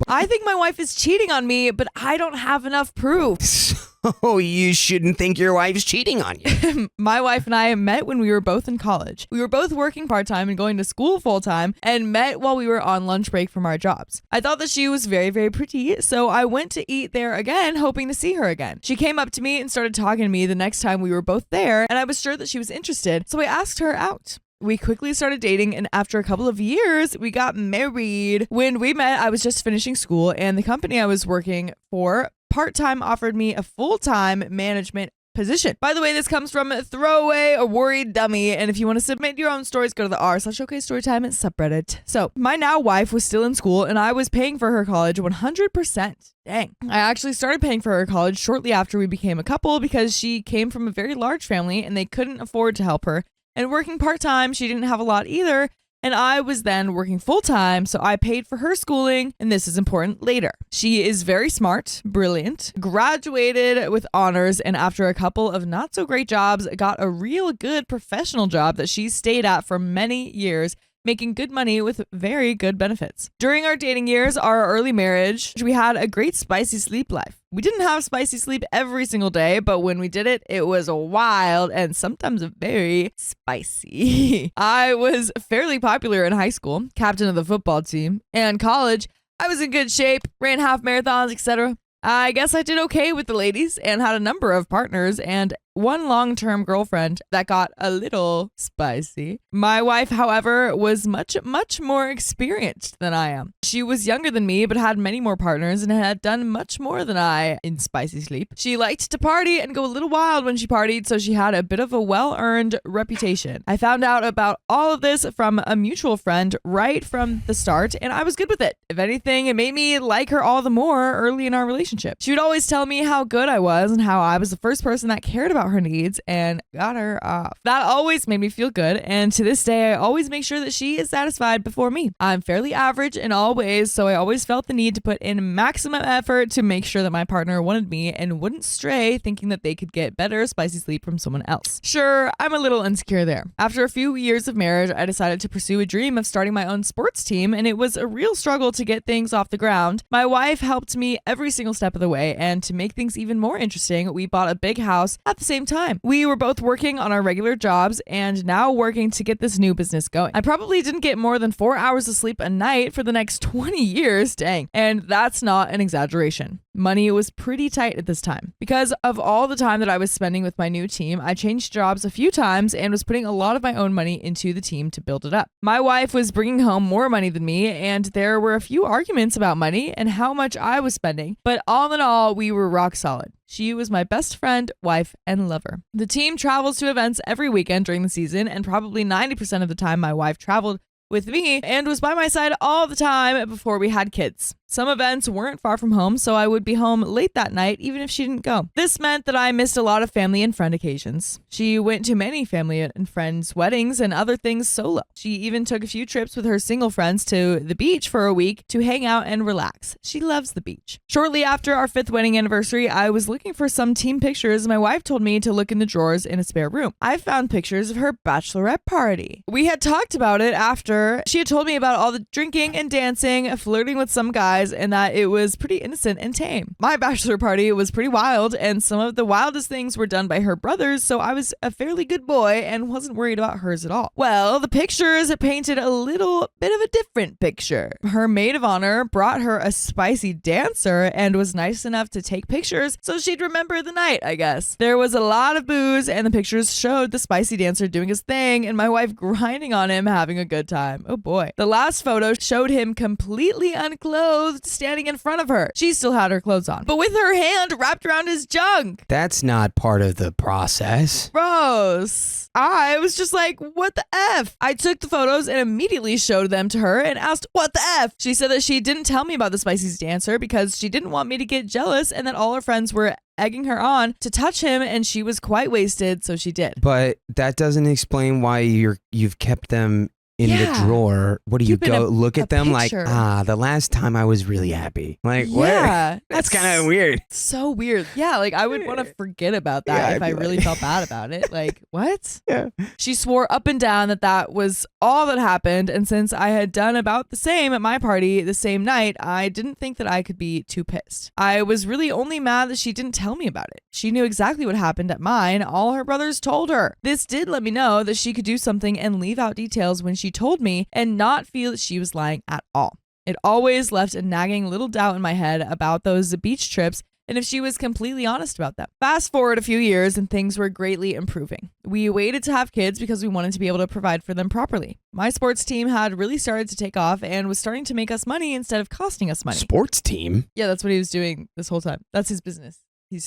Speaker 2: I think my wife is cheating on me, but I don't have enough proof.
Speaker 8: So you shouldn't think your wife's cheating on you.
Speaker 2: My wife and I met when we were both in college. We were both working part-time and going to school full-time, and met while we were on lunch break from our jobs. I thought that she was very, very pretty, so I went to eat there again, hoping to see her again. She came up to me and started talking to me the next time we were both there, and I was sure that she was interested, so I asked her out. We quickly started dating, and after a couple of years, we got married. When we met, I was just finishing school, and the company I was working for part-time offered me a full-time management position. By the way, this comes from Throwaway a Worried Dummy, and if you want to submit your own stories, go to the r/OKStorytime subreddit. So my now wife was still in school, and I was paying for her college 100%. Dang. I actually started paying for her college shortly after we became a couple because she came from a very large family and they couldn't afford to help her. And working part-time, she didn't have a lot either. And I was then working full-time, so I paid for her schooling, and this is important later. She is very smart, brilliant, graduated with honors, and after a couple of not-so-great jobs, got a real good professional job that she stayed at for many years, making good money with very good benefits. During our dating years, our early marriage, we had a great spicy sleep life. We didn't have spicy sleep every single day, but when we did it, it was wild and sometimes very spicy. I was fairly popular in high school, captain of the football team, and college. I was in good shape, ran half marathons, etc. I guess I did okay with the ladies and had a number of partners and one long-term girlfriend that got a little spicy. My wife, however, was much more experienced than I am. She was younger than me, but had many more partners and had done much more than I in spicy sleep. She liked to party and go a little wild when she partied, so she had a bit of a well-earned reputation. I found out about all of this from a mutual friend right from the start, and I was good with it. If anything, it made me like her all the more early in our relationship. She would always tell me how good I was and how I was the first person that cared about her needs and got her off. That always made me feel good, and to this day I always make sure that she is satisfied before me. I'm fairly average in all ways, so I always felt the need to put in maximum effort to make sure that my partner wanted me and wouldn't stray thinking that they could get better spicy sleep from someone else. Sure, I'm a little insecure there. After a few years of marriage, I decided to pursue a dream of starting my own sports team, and it was a real struggle to get things off the ground. My wife helped me every single step of the way, and to make things even more interesting, we bought a big house at the same time. We were both working on our regular jobs and now working to get this new business going. I probably didn't get more than 4 hours of sleep a night for the next 20 years, dang. And that's not an exaggeration. Money was pretty tight at this time. Because of all the time that I was spending with my new team, I changed jobs a few times and was putting a lot of my own money into the team to build it up. My wife was bringing home more money than me, and there were a few arguments about money and how much I was spending, but all in all, we were rock solid. She was my best friend, wife, and lover. The team travels to events every weekend during the season, and probably 90% of the time my wife traveled with me and was by my side all the time before we had kids. Some events weren't far from home, so I would be home late that night even if she didn't go. This meant that I missed a lot of family and friend occasions. She went to many family and friends' weddings and other things solo. She even took a few trips with her single friends to the beach for a week to hang out and relax. She loves the beach. Shortly after our 5th wedding anniversary, I was looking for some team pictures. My wife told me to look in the drawers in a spare room. I found pictures of her bachelorette party. We had talked about it after. She had told me about all the drinking and dancing, flirting with some guys, and that it was pretty innocent and tame. My bachelor party was pretty wild, and some of the wildest things were done by her brothers, so I was a fairly good boy and wasn't worried about hers at all. Well, the pictures painted a little bit of a different picture. Her maid of honor brought her a spicy dancer and was nice enough to take pictures so she'd remember the night, I guess. There was a lot of booze, and the pictures showed the spicy dancer doing his thing and my wife grinding on him having a good time. Oh boy. The last photo showed him completely unclothed standing in front of her. She still had her clothes on, but with her hand wrapped around his junk.
Speaker 8: That's not part of the process.
Speaker 2: Gross. I was just like, what the F? I took the photos and immediately showed them to her and asked, what the F? She said that she didn't tell me about the spicy dancer because she didn't want me to get jealous and that all her friends were egging her on to touch him and she was quite wasted, so she did.
Speaker 8: But that doesn't explain why you've kept them in the drawer. What do you
Speaker 2: Keeping
Speaker 8: go look at them
Speaker 2: picture.
Speaker 8: like, the last time I was really happy. Like,
Speaker 2: Yeah,
Speaker 8: what? That's kind of weird.
Speaker 2: So weird. Yeah, like I would want to forget about that
Speaker 8: Yeah,
Speaker 2: if
Speaker 8: I'd
Speaker 2: I
Speaker 8: be
Speaker 2: really
Speaker 8: like-
Speaker 2: felt bad about it. Like, what?
Speaker 8: Yeah.
Speaker 2: She swore up and down that that was all that happened, and since I had done about the same at my party the same night, I didn't think that I could be too pissed. I was really only mad that she didn't tell me about it. She knew exactly what happened at mine. All her brothers told her. This did let me know that she could do something and leave out details when she told me and not feel that she was lying at all. It always left a nagging little doubt in my head about those beach trips and if she was completely honest about them. Fast forward a few years and things were greatly improving. We waited to have kids because we wanted to be able to provide for them properly. My sports team had really started to take off and was starting to make us money instead of costing us money.
Speaker 8: Sports team?
Speaker 2: Yeah, that's what he was doing this whole time. That's his business.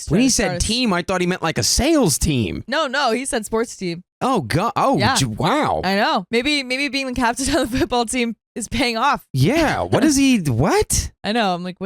Speaker 8: When he said team, I thought he meant like a sales team.
Speaker 2: No, he said sports team.
Speaker 8: Oh, God. Oh,
Speaker 2: yeah.
Speaker 8: Wow.
Speaker 2: I know. Maybe being the captain of the football team is paying off.
Speaker 8: Yeah. What is he? What?
Speaker 2: I know. I'm like,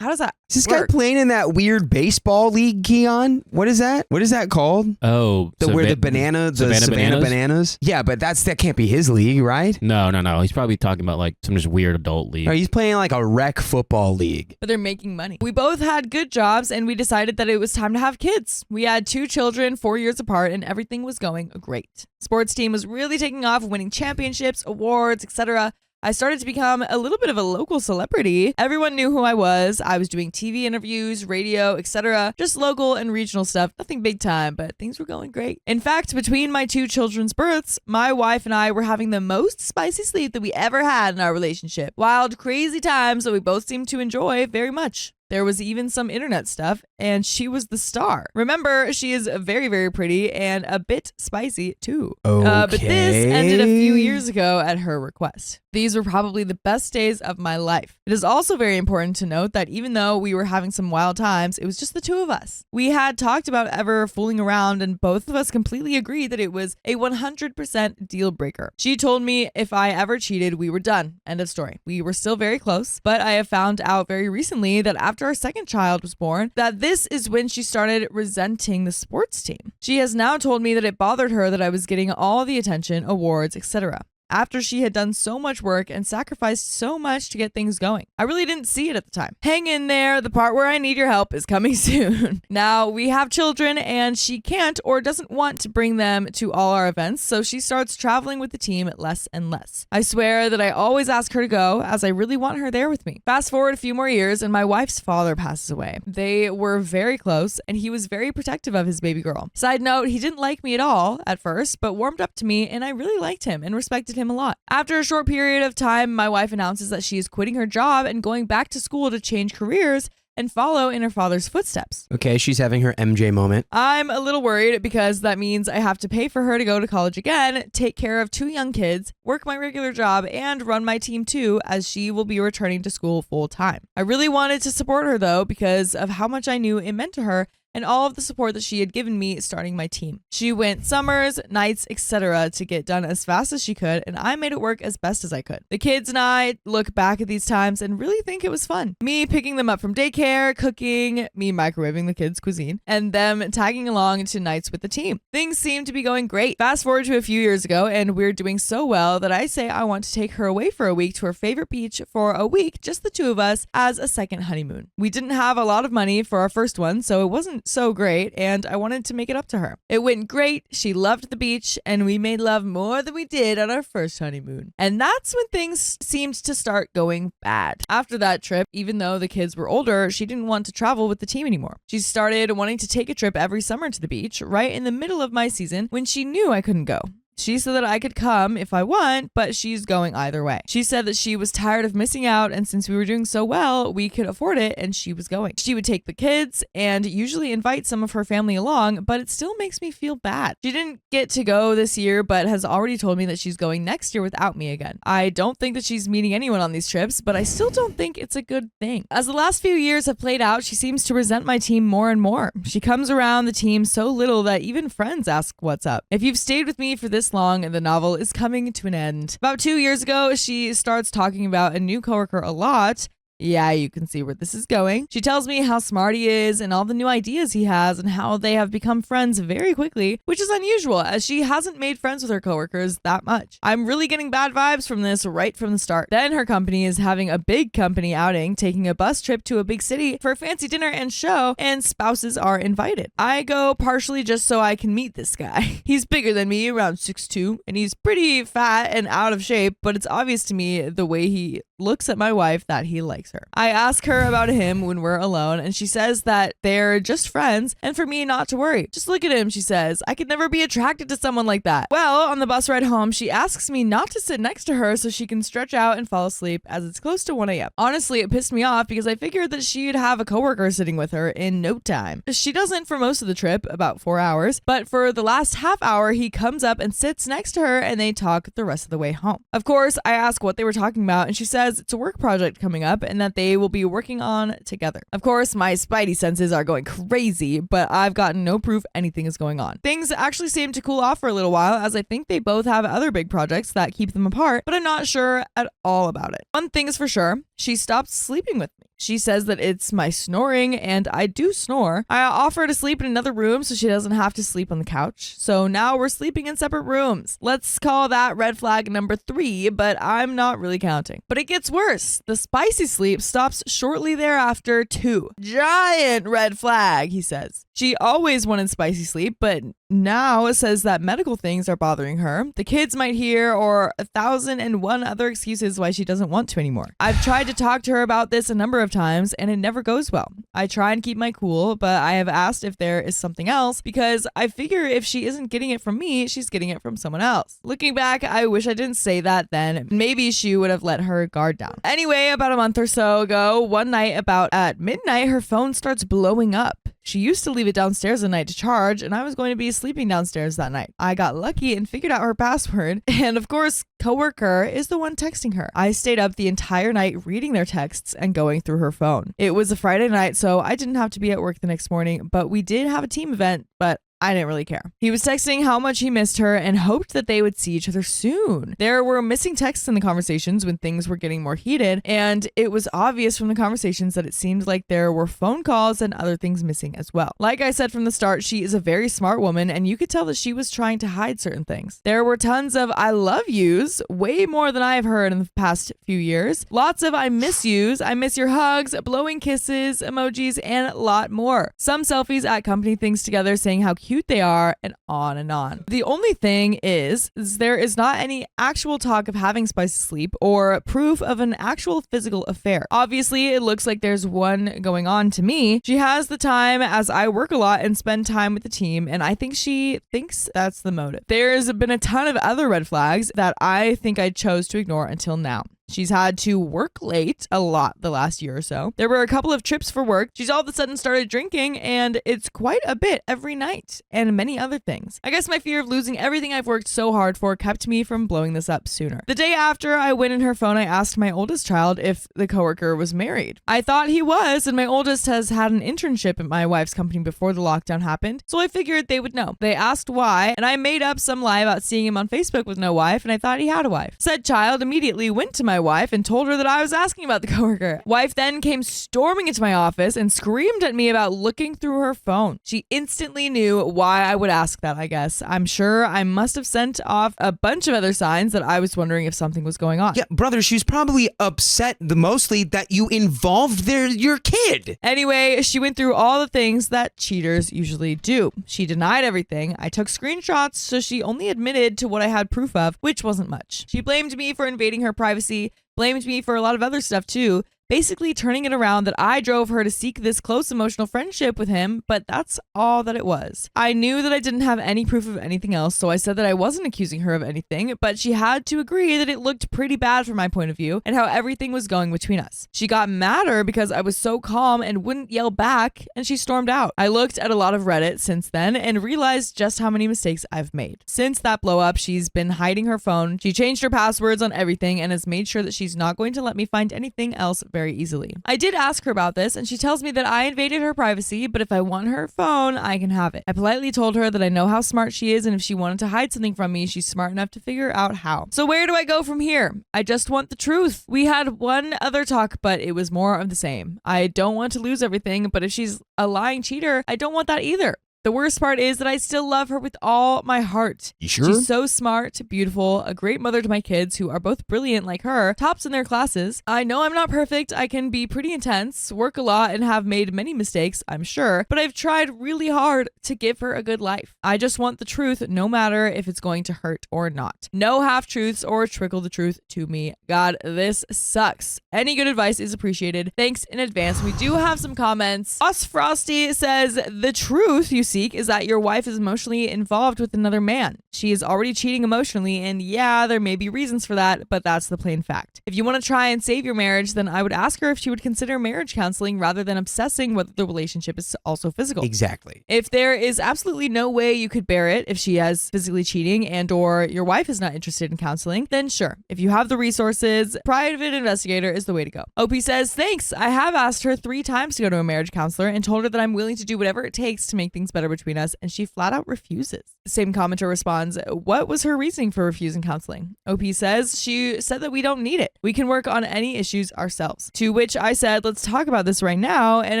Speaker 2: how does that
Speaker 8: Is this
Speaker 2: work?
Speaker 8: guy playing in that weird baseball league, Keon? What is that? What is that called?
Speaker 3: Oh,
Speaker 8: Where the Savannah bananas? Yeah, but that can't be his league, right?
Speaker 3: No. He's probably talking about like some just weird adult league.
Speaker 8: No, he's playing like a rec football league.
Speaker 2: But they're making money. We both had good jobs and we decided that it was time to have kids. We had 2 children 4 years apart and everything was going great. Sports team was really taking off, winning championships, awards, etc. I started to become a little bit of a local celebrity. Everyone knew who I was. I was doing TV interviews, radio, etc. Just local and regional stuff. Nothing big time, but things were going great. In fact, between my 2 children's births, my wife and I were having the most spicy sleep that we ever had in our relationship. Wild, crazy times that we both seemed to enjoy very much. There was even some internet stuff, and she was the star. Remember, she is very, very pretty and a bit spicy, too.
Speaker 8: Okay.
Speaker 2: But this ended a few years ago at her request. These were probably the best days of my life. It is also very important to note that even though we were having some wild times, it was just the 2 of us. We had talked about ever fooling around, and both of us completely agreed that it was a 100% deal breaker. She told me if I ever cheated, we were done. End of story. We were still very close, but I have found out very recently that after our second child was born, that this is when she started resenting the sports team. She has now told me that it bothered her that I was getting all the attention, awards, etc. after she had done so much work and sacrificed so much to get things going. I really didn't see it at the time. Hang in there, the part where I need your help is coming soon. Now, we have children and she can't or doesn't want to bring them to all our events, so she starts traveling with the team less and less. I swear that I always ask her to go as I really want her there with me. Fast forward a few more years and my wife's father passes away. They were very close and he was very protective of his baby girl. Side note, he didn't like me at all at first, but warmed up to me and I really liked him and respected him a lot. After a short period of time, my wife announces that she is quitting her job and going back to school to change careers and follow in her father's footsteps.
Speaker 8: Okay, she's having her MJ moment.
Speaker 2: I'm a little worried because that means I have to pay for her to go to college again, take care of 2 young kids, work my regular job, and run my team too, as she will be returning to school full time. I really wanted to support her though because of how much I knew it meant to her and all of the support that she had given me starting my team. She went summers, nights, etc. to get done as fast as she could, and I made it work as best as I could. The kids and I look back at these times and really think it was fun. Me picking them up from daycare, cooking, me microwaving the kids' cuisine, and them tagging along to nights with the team. Things seem to be going great. Fast forward to a few years ago, and we're doing so well that I say I want to take her away for a week to her favorite beach for a week, just the 2 of us, as a second honeymoon. We didn't have a lot of money for our first one, so it wasn't so great, and I wanted to make it up to her. It went great, she loved the beach, and we made love more than we did on our first honeymoon. And that's when things seemed to start going bad. After that trip, even though the kids were older, she didn't want to travel with the team anymore. She started wanting to take a trip every summer to the beach, right in the middle of my season when she knew I couldn't go. She said that I could come if I want, but she's going either way. She said that she was tired of missing out, and since we were doing so well, we could afford it, and she was going. She would take the kids and usually invite some of her family along, but it still makes me feel bad. She didn't get to go this year, but has already told me that she's going next year without me again. I don't think that she's meeting anyone on these trips, but I still don't think it's a good thing. As the last few years have played out, she seems to resent my team more and more. She comes around the team so little that even friends ask what's up. If you've stayed with me for this long, the novel is coming to an end. About 2 years ago, she starts talking about a new coworker a lot. Yeah, you can see where this is going. She tells me how smart he is and all the new ideas he has and how they have become friends very quickly, which is unusual as she hasn't made friends with her coworkers that much. I'm really getting bad vibes from this right from the start. Then her company is having a big company outing, taking a bus trip to a big city for a fancy dinner and show, and spouses are invited. I go partially just so I can meet this guy. He's bigger than me, around 6'2", and he's pretty fat and out of shape, but it's obvious to me the way he looks at my wife that he likes her. I ask her about him when we're alone, and she says that they're just friends and for me not to worry. Just look at him, she says. I could never be attracted to someone like that. Well, on the bus ride home, she asks me not to sit next to her so she can stretch out and fall asleep as it's close to 1 a.m. Honestly, it pissed me off because I figured that she'd have a coworker sitting with her in no time. She doesn't for most of the trip, about 4 hours, but for the last half hour, he comes up and sits next to her and they talk the rest of the way home. Of course, I ask what they were talking about and she says it's a work project coming up and that they will be working on together. Of course, my spidey senses are going crazy, but I've gotten no proof anything is going on. Things actually seem to cool off for a little while as I think they both have other big projects that keep them apart, but I'm not sure at all about it. One thing is for sure, she stopped sleeping with me. She says that it's my snoring, and I do snore. I offer to sleep in another room so she doesn't have to sleep on the couch. So now we're sleeping in separate rooms. Let's call that red flag number 3, but I'm not really counting. But it gets worse. The spicy sleep stops shortly thereafter too. Giant red flag, he says. She always wanted spicy sleep, but now it says that medical things are bothering her. The kids might hear, or 1,001 other excuses why she doesn't want to anymore. I've tried to talk to her about this a number of times and it never goes well. I try and keep my cool, but I have asked if there is something else because I figure if she isn't getting it from me, she's getting it from someone else. Looking back, I wish I didn't say that then. Maybe she would have let her guard down. Anyway, about a month or so ago, one night about at midnight, her phone starts blowing up. She used to leave it downstairs at night to charge, and I was going to be sleeping downstairs that night. I got lucky and figured out her password, and of course, coworker is the one texting her. I stayed up the entire night reading their texts and going through her phone. It was a Friday night, so I didn't have to be at work the next morning, but we did have a team event, but I didn't really care. He was texting how much he missed her and hoped that they would see each other soon. There were missing texts in the conversations when things were getting more heated, and it was obvious from the conversations that it seemed like there were phone calls and other things missing as well. Like I said from the start, she is a very smart woman, and you could tell that she was trying to hide certain things. There were tons of I love yous, way more than I've heard in the past few years. Lots of I miss yous, I miss your hugs, blowing kisses, emojis, and a lot more. Some selfies at company things together saying how cute they are, and on and on. The only thing is there is not any actual talk of having spicy sleep or proof of an actual physical affair. Obviously, it looks like there's one going on to me. She has the time as I work a lot and spend time with the team, and I think she thinks that's the motive. There's been a ton of other red flags that I think I chose to ignore until now. She's had to work late a lot the last year or so. There were a couple of trips for work. She's all of a sudden started drinking, and it's quite a bit every night, and many other things. I guess my fear of losing everything I've worked so hard for kept me from blowing this up sooner. The day after I went in her phone, I asked my oldest child if the coworker was married. I thought he was, and my oldest has had an internship at my wife's company before the lockdown happened, so I figured they would know. They asked why, and I made up some lie about seeing him on Facebook with no wife, and I thought he had a wife. Said child immediately went to my wife and told her that I was asking about the coworker. Wife then came storming into my office and screamed at me about looking through her phone. She instantly knew why I would ask that, I guess. I'm sure I must have sent off a bunch of other signs that I was wondering if something was going on.
Speaker 8: Yeah, brother, she was probably upset mostly that you involved your kid.
Speaker 2: Anyway, she went through all the things that cheaters usually do. She denied everything. I took screenshots, so she only admitted to what I had proof of, which wasn't much. She blamed me for invading her privacy, blamed me for a lot of other stuff too, basically turning it around that I drove her to seek this close emotional friendship with him, but that's all that it was. I knew that I didn't have any proof of anything else, so I said that I wasn't accusing her of anything, but she had to agree that it looked pretty bad from my point of view and how everything was going between us. She got madder because I was so calm and wouldn't yell back, and she stormed out. I looked at a lot of Reddit since then and realized just how many mistakes I've made. Since that blow up, she's been hiding her phone, she changed her passwords on everything, and has made sure that she's not going to let me find anything else very easily. I did ask her about this, and she tells me that I invaded her privacy, but if I want her phone, I can have it. I politely told her that I know how smart she is, and if she wanted to hide something from me, she's smart enough to figure out how. So where do I go from here? I just want the truth. We had one other talk, but it was more of the same. I don't want to lose everything, but if she's a lying cheater, I don't want that either.
Speaker 9: The worst part is that I still love her with all my heart.
Speaker 8: You sure?
Speaker 9: She's so smart, beautiful, a great mother to my kids who are both brilliant like her, tops in their classes. I know I'm not perfect. I can be pretty intense, work a lot, and have made many mistakes, I'm sure, but I've tried really hard to give her a good life. I just want the truth, no matter if it's going to hurt or not. No half-truths or trickle the truth to me. God, this sucks. Any good advice is appreciated. Thanks in advance. We do have some comments. Us Frosty says, the truth you seek is that your wife is emotionally involved with another man. She is already cheating emotionally, and yeah, there may be reasons for that, but that's the plain fact. If you want to try and save your marriage, then I would ask her if she would consider marriage counseling rather than obsessing whether the relationship is also physical.
Speaker 8: Exactly.
Speaker 9: If there is absolutely no way you could bear it if she is physically cheating and or your wife is not interested in counseling, then sure. If you have the resources, private investigator is the way to go. OP says, thanks. I have asked her 3 times to go to a marriage counselor and told her that I'm willing to do whatever it takes to make things better between us, and she flat out refuses. The same commenter responds, what was her reasoning for refusing counseling? OP says, she said that we don't need it. We can work on any issues ourselves. To which I said, let's talk about this right now and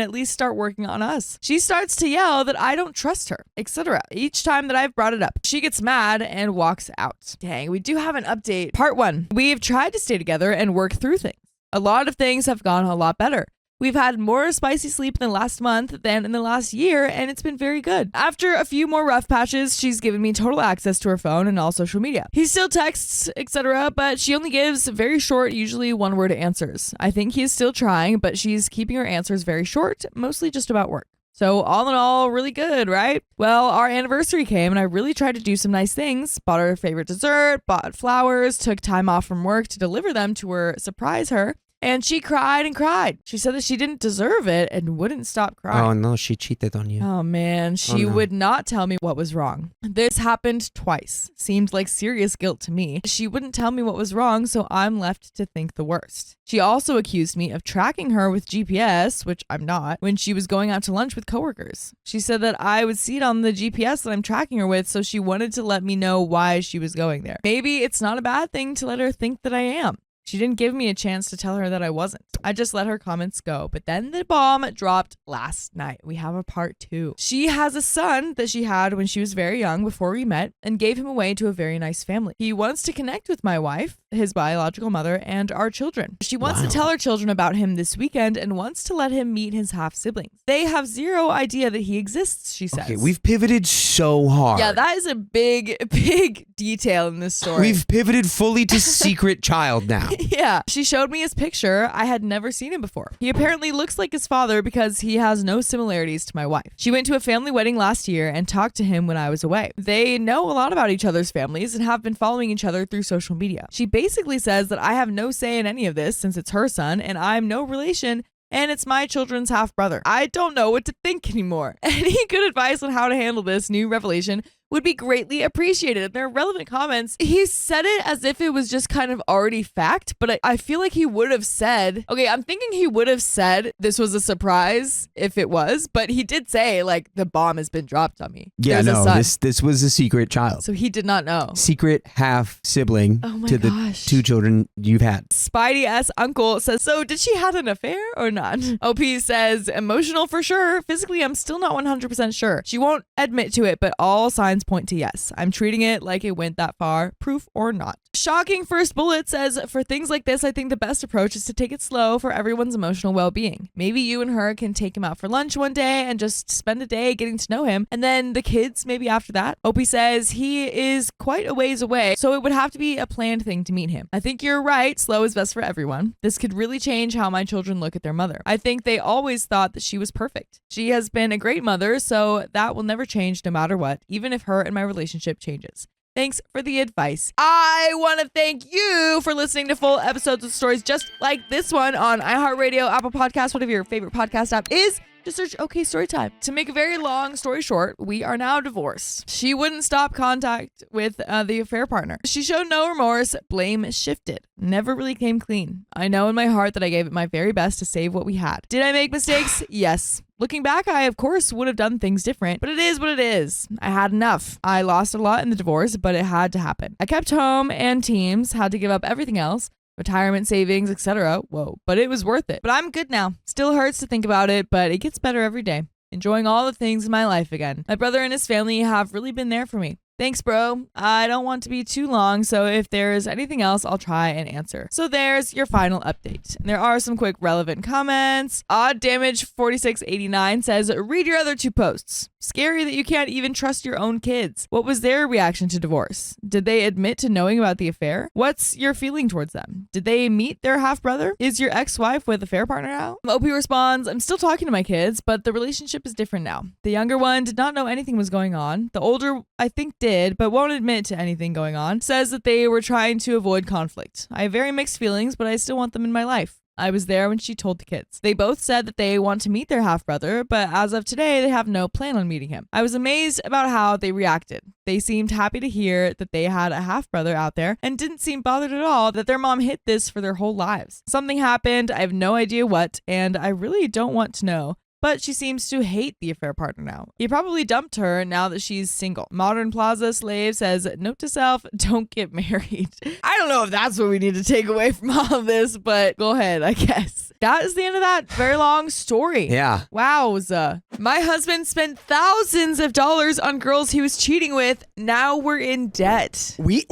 Speaker 9: at least start working on us. She starts to yell that I don't trust her, etc. Each time that I've brought it up, she gets mad and walks out. Dang, we do have an update. Part 1. We've tried to stay together and work through things. A lot of things have gone a lot better. We've had more spicy sleep in the last month than in the last year, and it's been very good. After a few more rough patches, she's given me total access to her phone and all social media. He still texts, etc., but she only gives very short, usually one-word answers. I think he is still trying, but she's keeping her answers very short, mostly just about work. So all in all, really good, right? Well, our anniversary came and I really tried to do some nice things. Bought her favorite dessert, bought flowers, took time off from work to deliver them to her, surprise her. And she cried and cried. She said that she didn't deserve it and wouldn't stop crying.
Speaker 8: Oh, no, she cheated on you.
Speaker 9: Oh, man. She would not tell me what was wrong. This happened twice. Seemed like serious guilt to me. She wouldn't tell me what was wrong, so I'm left to think the worst. She also accused me of tracking her with GPS, which I'm not, when she was going out to lunch with coworkers. She said that I would see it on the GPS that I'm tracking her with, so she wanted to let me know why she was going there. Maybe it's not a bad thing to let her think that I am. She didn't give me a chance to tell her that I wasn't. I just let her comments go. But then the bomb dropped last night. We have a part 2. She has a son that she had when she was very young before we met and gave him away to a very nice family. He wants to connect with my wife, his biological mother, and our children. She wants to tell her children about him this weekend and wants to let him meet his half siblings. They have zero idea that he exists, she says.
Speaker 8: Okay, we've pivoted so hard.
Speaker 9: Yeah, that is a big, big detail in this story.
Speaker 8: We've pivoted fully to secret child now.
Speaker 9: Yeah. She showed me his picture. I had never seen him before. He apparently looks like his father because he has no similarities to my wife. She went to a family wedding last year and talked to him when I was away. They know a lot about each other's families and have been following each other through social media. She basically says that I have no say in any of this since it's her son and I'm no relation and it's my children's half brother. I don't know what to think anymore. Any good advice on how to handle this new revelation would be greatly appreciated. And there are relevant comments. He said it as if it was just kind of already fact, but I feel like he would have said, okay, I'm thinking he would have said this was a surprise if it was, but he did say like the bomb has been dropped on me.
Speaker 8: Yeah,
Speaker 9: There's a
Speaker 8: no,
Speaker 9: son.
Speaker 8: this was a secret child.
Speaker 9: So he did not know.
Speaker 8: Secret half sibling
Speaker 9: Oh my
Speaker 8: to the
Speaker 9: gosh.
Speaker 8: 2 children you've had.
Speaker 9: Spidey S. Uncle says, so did she have an affair or not? OP says, emotional for sure. Physically, I'm still not 100% sure. She won't admit to it, but all signs point to yes. I'm treating it like it went that far, proof or not. Shocking First Bullet says, for things like this, I think the best approach is to take it slow for everyone's emotional well-being. Maybe you and her can take him out for lunch one day and just spend a day getting to know him, and then the kids maybe after that. Opie says he is quite a ways away, so it would have to be a planned thing to meet him. I think you're right, slow is best for everyone. This could really change how my children look at their mother. I think they always thought that she was perfect. She has been a great mother, so that will never change no matter what, even if her and my relationship changes. Thanks for the advice. I want to thank you for listening to full episodes of stories just like this one on iHeartRadio, Apple Podcasts, whatever your favorite podcast app is. Just search OK Storytime. To make a very long story short, we are now divorced. She wouldn't stop contact with the affair partner. She showed no remorse. Blame shifted. Never really came clean. I know in my heart that I gave it my very best to save what we had. Did I make mistakes? Yes. Looking back, I of course would have done things different, but it is what it is. I had enough. I lost a lot in the divorce, but it had to happen. I kept home and teams, had to give up everything else. Retirement savings, etc. Whoa, but it was worth it. But I'm good now. Still hurts to think about it, but it gets better every day. Enjoying all the things in my life again. My brother and his family have really been there for me. Thanks, bro. I don't want to be too long, so if there's anything else, I'll try and answer. So there's your final update. And there are some quick relevant comments. Odd Damage 4689 says, read your other 2 posts. Scary that you can't even trust your own kids. What was their reaction to divorce? Did they admit to knowing about the affair? What's your feeling towards them? Did they meet their half-brother? Is your ex-wife with a affair partner now? OP responds, I'm still talking to my kids, but the relationship is different now. The younger one did not know anything was going on. The older, I think, did, but won't admit to anything going on. Says that they were trying to avoid conflict. I have very mixed feelings, but I still want them in my life. I was there when she told the kids. They both said that they want to meet their half-brother, but as of today, they have no plan on meeting him. I was amazed about how they reacted. They seemed happy to hear that they had a half-brother out there and didn't seem bothered at all that their mom hid this for their whole lives. Something happened, I have no idea what, and I really don't want to know. But she seems to hate the affair partner now. He probably dumped her now that she's single. Modern Plaza Slave says, note to self, don't get married. I don't know if that's what we need to take away from all of this, but go ahead, I guess. That is the end of that very long story.
Speaker 8: Yeah.
Speaker 9: Wowza. My husband spent thousands of dollars on girls he was cheating with. Now we're in debt.
Speaker 8: We?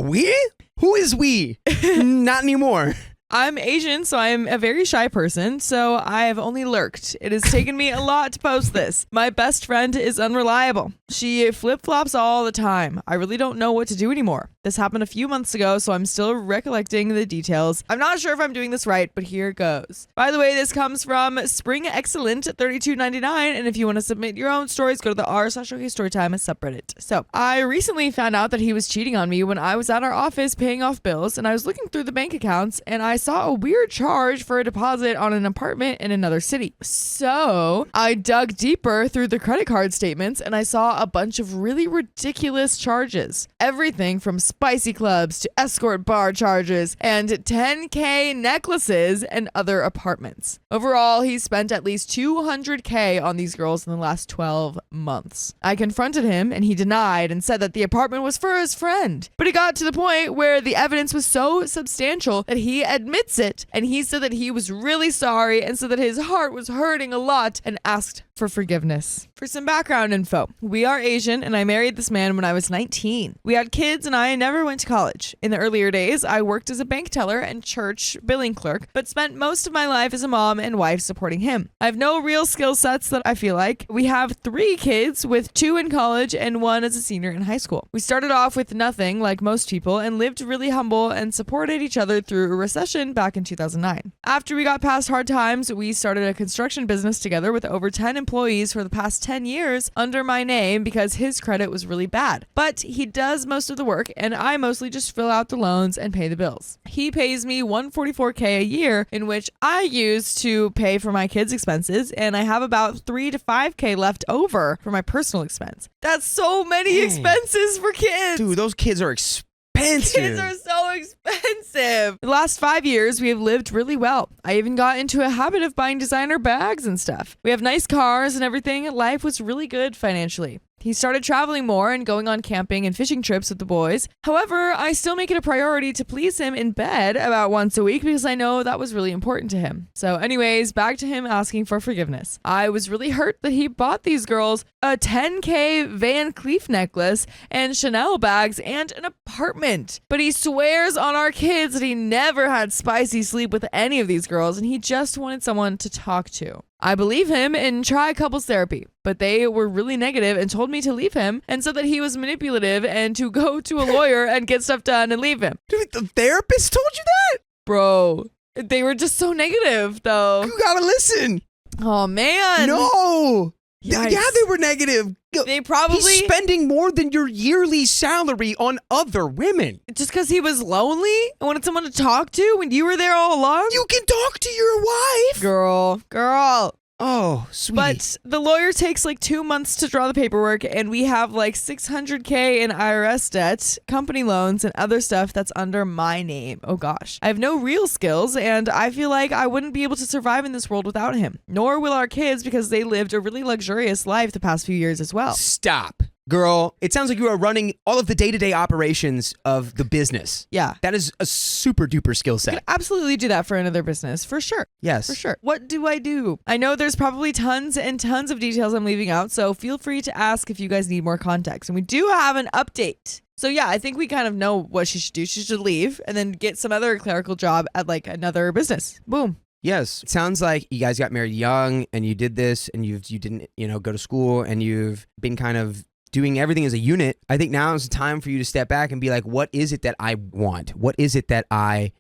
Speaker 8: Who is we? Not anymore.
Speaker 9: I'm Asian, so I'm a very shy person, so I have only lurked. It has taken me a lot to post this. My best friend is unreliable. She flip-flops all the time. I really don't know what to do anymore. This happened a few months ago, so I'm still recollecting the details. I'm not sure if I'm doing this right, but here goes. By the way, this comes from Spring Excellent 3299, and if you want to submit your own stories, go to the r/OK Storytime subreddit. So, I recently found out that he was cheating on me when I was at our office paying off bills, and I was looking through the bank accounts, and I saw a weird charge for a deposit on an apartment in another city. So I dug deeper through the credit card statements and I saw a bunch of really ridiculous charges. Everything from spicy clubs to escort bar charges and $10K necklaces and other apartments. Overall, he spent at least $200K on these girls in the last 12 months. I confronted him and he denied and said that the apartment was for his friend. But it got to the point where the evidence was so substantial that he admits it, and he said that he was really sorry and said that his heart was hurting a lot and asked for forgiveness. For some background info, we are Asian and I married this man when I was 19. We had kids and I never went to college. In the earlier days, I worked as a bank teller and church billing clerk, but spent most of my life as a mom and wife supporting him. I have no real skill sets that I feel like. We have 3 kids, with 2 in college and 1 as a senior in high school. We started off with nothing like most people and lived really humble and supported each other through a recession back in 2009. After we got past hard times, we started a construction business together with over 10 employees for the past 10 years under my name because his credit was really bad. But he does most of the work and I mostly just fill out the loans and pay the bills. He pays me $144K a year, in which I use to pay for my kids' expenses, and I have about $3 to $5K left over for my personal expense. That's so many expenses for kids.
Speaker 8: Dude, those kids are expensive.
Speaker 9: Kids are so expensive. The last 5 years, we have lived really well. I even got into a habit of buying designer bags and stuff. We have nice cars and everything. Life was really good financially. He started traveling more and going on camping and fishing trips with the boys. However, I still make it a priority to please him in bed about once a week because I know that was really important to him. So anyways, back to him asking for forgiveness. I was really hurt that he bought these girls a $10K Van Cleef necklace and Chanel bags and an apartment. But he swears on our kids that he never had spicy sleep with any of these girls and he just wanted someone to talk to. I believe him and try couples therapy, but they were really negative and told me to leave him and said that he was manipulative and to go to a lawyer and get stuff done and leave him.
Speaker 8: Dude, the therapist told you that?
Speaker 9: Bro, they were just so negative though.
Speaker 8: You gotta listen.
Speaker 9: Oh man.
Speaker 8: No.
Speaker 9: Yikes.
Speaker 8: Yeah, they were negative.
Speaker 9: They probably...
Speaker 8: He's spending more than your yearly salary on other women.
Speaker 9: Just because he was lonely and wanted someone to talk to when you were there all along?
Speaker 8: You can talk to your wife.
Speaker 9: Girl.
Speaker 8: Oh, sweetie.
Speaker 9: But the lawyer takes like 2 months to draw the paperwork, and we have like $600K in IRS debt, company loans, and other stuff that's under my name. Oh gosh. I have no real skills, and I feel like I wouldn't be able to survive in this world without him. Nor will our kids, because they lived a really luxurious life the past few years as well.
Speaker 8: Stop. Girl, it sounds like you are running all of the day-to-day operations of the business.
Speaker 9: Yeah.
Speaker 8: That is a super duper skill
Speaker 9: I
Speaker 8: set.
Speaker 9: could absolutely do that for another business, for sure.
Speaker 8: Yes.
Speaker 9: For sure. What do I do? I know there's probably tons and tons of details I'm leaving out, so feel free to ask if you guys need more context. And we do have an update. So yeah, I think we kind of know what she should do. She should leave and then get some other clerical job at like another business. Boom.
Speaker 8: Yes. It sounds like you guys got married young and you did this and you didn't, go to school and you've been kind of doing everything as a unit. I think now is the time for you to step back and be like, what is it that I want? What is it that I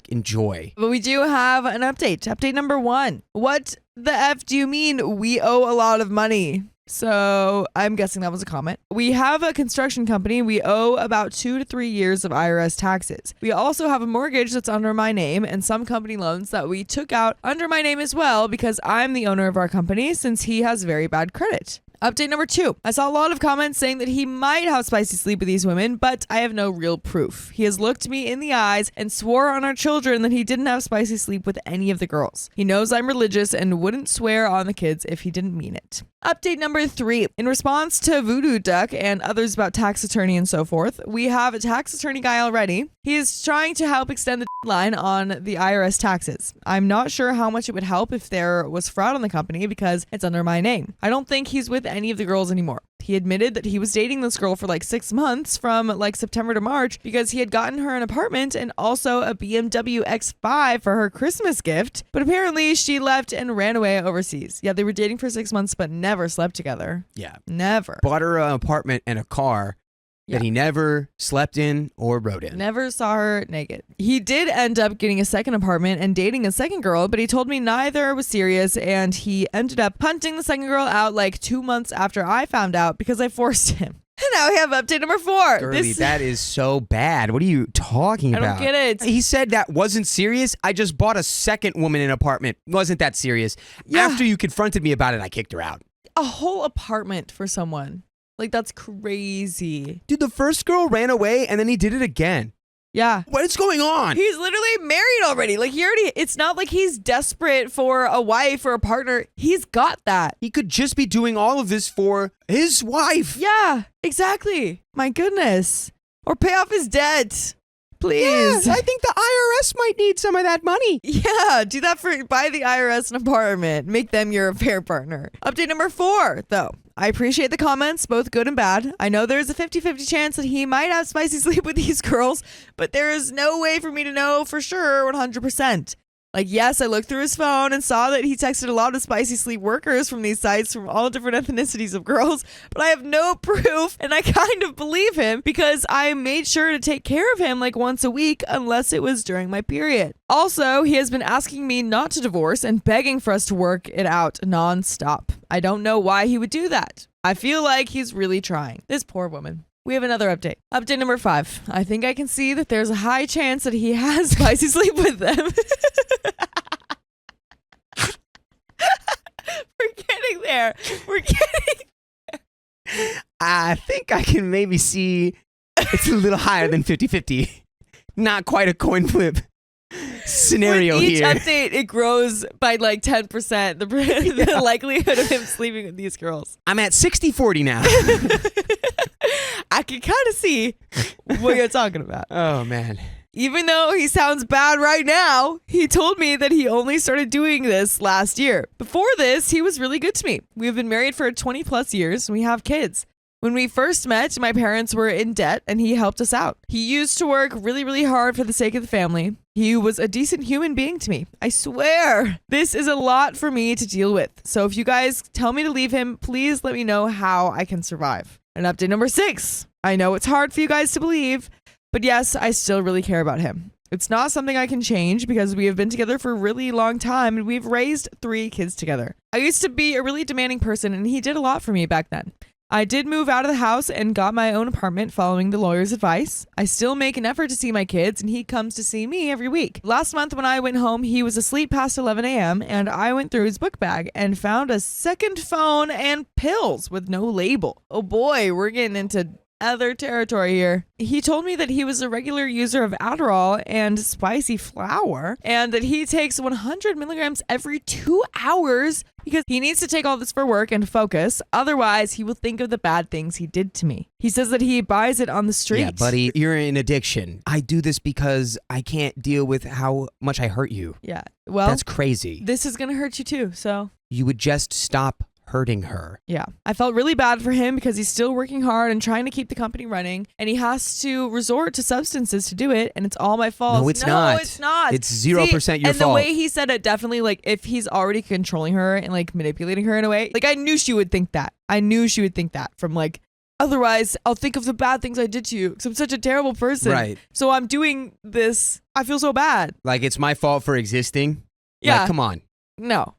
Speaker 8: enjoy?
Speaker 9: But we do have an update. Update number 1. What the F do you mean we owe a lot of money? So I'm guessing that was a comment. We have a construction company. We owe about 2 to 3 years of IRS taxes. We also have a mortgage that's under my name and some company loans that we took out under my name as well because I'm the owner of our company since he has very bad credit. Update number 2. I saw a lot of comments saying that he might have spicy sleep with these women, but I have no real proof. He has looked me in the eyes and swore on our children that he didn't have spicy sleep with any of the girls. He knows I'm religious and wouldn't swear on the kids if he didn't mean it. Update number 3. In response to Voodoo Duck and others about tax attorney and so forth, we have a tax attorney guy already. He is trying to help extend the deadline on the IRS taxes. I'm not sure how much it would help if there was fraud on the company because it's under my name. I don't think he's with any of the girls anymore. He admitted that he was dating this girl for like 6 months from like September to March because he had gotten her an apartment and also a BMW X5 for her Christmas gift. But apparently she left and ran away overseas. Yeah, they were dating for 6 months but never slept together.
Speaker 8: Yeah.
Speaker 9: Never.
Speaker 8: Bought her an apartment and a car that he never slept in or rode in.
Speaker 9: Never saw her naked. He did end up getting a second apartment and dating a second girl, but he told me neither was serious and he ended up punting the second girl out like 2 months after I found out because I forced him. And now we have update number 4.
Speaker 8: Girly, that is so bad. What are you talking about?
Speaker 9: I don't get it.
Speaker 8: He said that wasn't serious. I just bought a second woman an apartment. Wasn't that serious?
Speaker 9: Yeah.
Speaker 8: After you confronted me about it, I kicked her out.
Speaker 9: A whole apartment for someone. Like, that's crazy.
Speaker 8: Dude, the first girl ran away and then he did it again.
Speaker 9: Yeah.
Speaker 8: What is going on?
Speaker 9: He's literally married already. Like, it's not like he's desperate for a wife or a partner. He's got that.
Speaker 8: He could just be doing all of this for his wife.
Speaker 9: Yeah, exactly. My goodness. Or pay off his debt. Please.
Speaker 8: Yeah, I think the IRS might need some of that money.
Speaker 9: Yeah, do that buy the IRS an apartment. Make them your affair partner. Update number 4, though. I appreciate the comments, both good and bad. I know there's a 50-50 chance that he might have spicy sleep with these girls, but there is no way for me to know for sure 100%. Like, yes, I looked through his phone and saw that he texted a lot of spicy sleep workers from these sites from all different ethnicities of girls, but I have no proof, and I kind of believe him because I made sure to take care of him like once a week unless it was during my period. Also, he has been asking me not to divorce and begging for us to work it out nonstop. I don't know why he would do that. I feel like he's really trying. This poor woman. We have another update. Update number 5. I think I can see that there's a high chance that he has spicy sleep with them. We're getting there. We're getting there.
Speaker 8: I think I can maybe see it's a little higher than 50-50. Not quite a coin flip scenario
Speaker 9: with each
Speaker 8: here.
Speaker 9: update, it grows by like 10%. The likelihood of him sleeping with these girls.
Speaker 8: I'm at 60-40 now.
Speaker 9: I can kind of see what you're talking about.
Speaker 8: Oh, man.
Speaker 9: Even though he sounds bad right now, he told me that he only started doing this last year. Before this, he was really good to me. We've been married for 20 plus years and we have kids. When we first met, my parents were in debt and he helped us out. He used to work really, really hard for the sake of the family. He was a decent human being to me. I swear. This is a lot for me to deal with. So if you guys tell me to leave him, please let me know how I can survive. And update number 6. I know it's hard for you guys to believe, but yes, I still really care about him. It's not something I can change because we have been together for a really long time and we've raised 3 kids together. I used to be a really demanding person and he did a lot for me back then. I did move out of the house and got my own apartment following the lawyer's advice. I still make an effort to see my kids and he comes to see me every week. Last month when I went home, he was asleep past 11 a.m. and I went through his book bag and found a second phone and pills with no label. Oh boy, we're getting into other territory here. He told me that he was a regular user of Adderall and spicy flour, and that he takes 100 milligrams every 2 hours because he needs to take all this for work and focus. Otherwise, he will think of the bad things he did to me. He says that he buys it on the street.
Speaker 8: Yeah, buddy, you're in addiction. I do this because I can't deal with how much I hurt you.
Speaker 9: Yeah. Well,
Speaker 8: That's crazy.
Speaker 9: this is going to hurt you too, so...
Speaker 8: You would just stop hurting her.
Speaker 9: Yeah. I felt really bad for him because he's still working hard and trying to keep the company running, and he has to resort to substances to do it, and it's all my fault.
Speaker 8: No, it's not.
Speaker 9: No, it's not.
Speaker 8: It's 0% your
Speaker 9: and
Speaker 8: fault.
Speaker 9: the way he said it, definitely, like, if he's already controlling her and, like, manipulating her in a way, like, I knew she would think that. I knew she would think that from, like, otherwise, I'll think of the bad things I did to you because I'm such a terrible person.
Speaker 8: Right.
Speaker 9: So I'm doing this. I feel so bad.
Speaker 8: Like, it's my fault for existing?
Speaker 9: Yeah.
Speaker 8: Like, come on.
Speaker 9: No.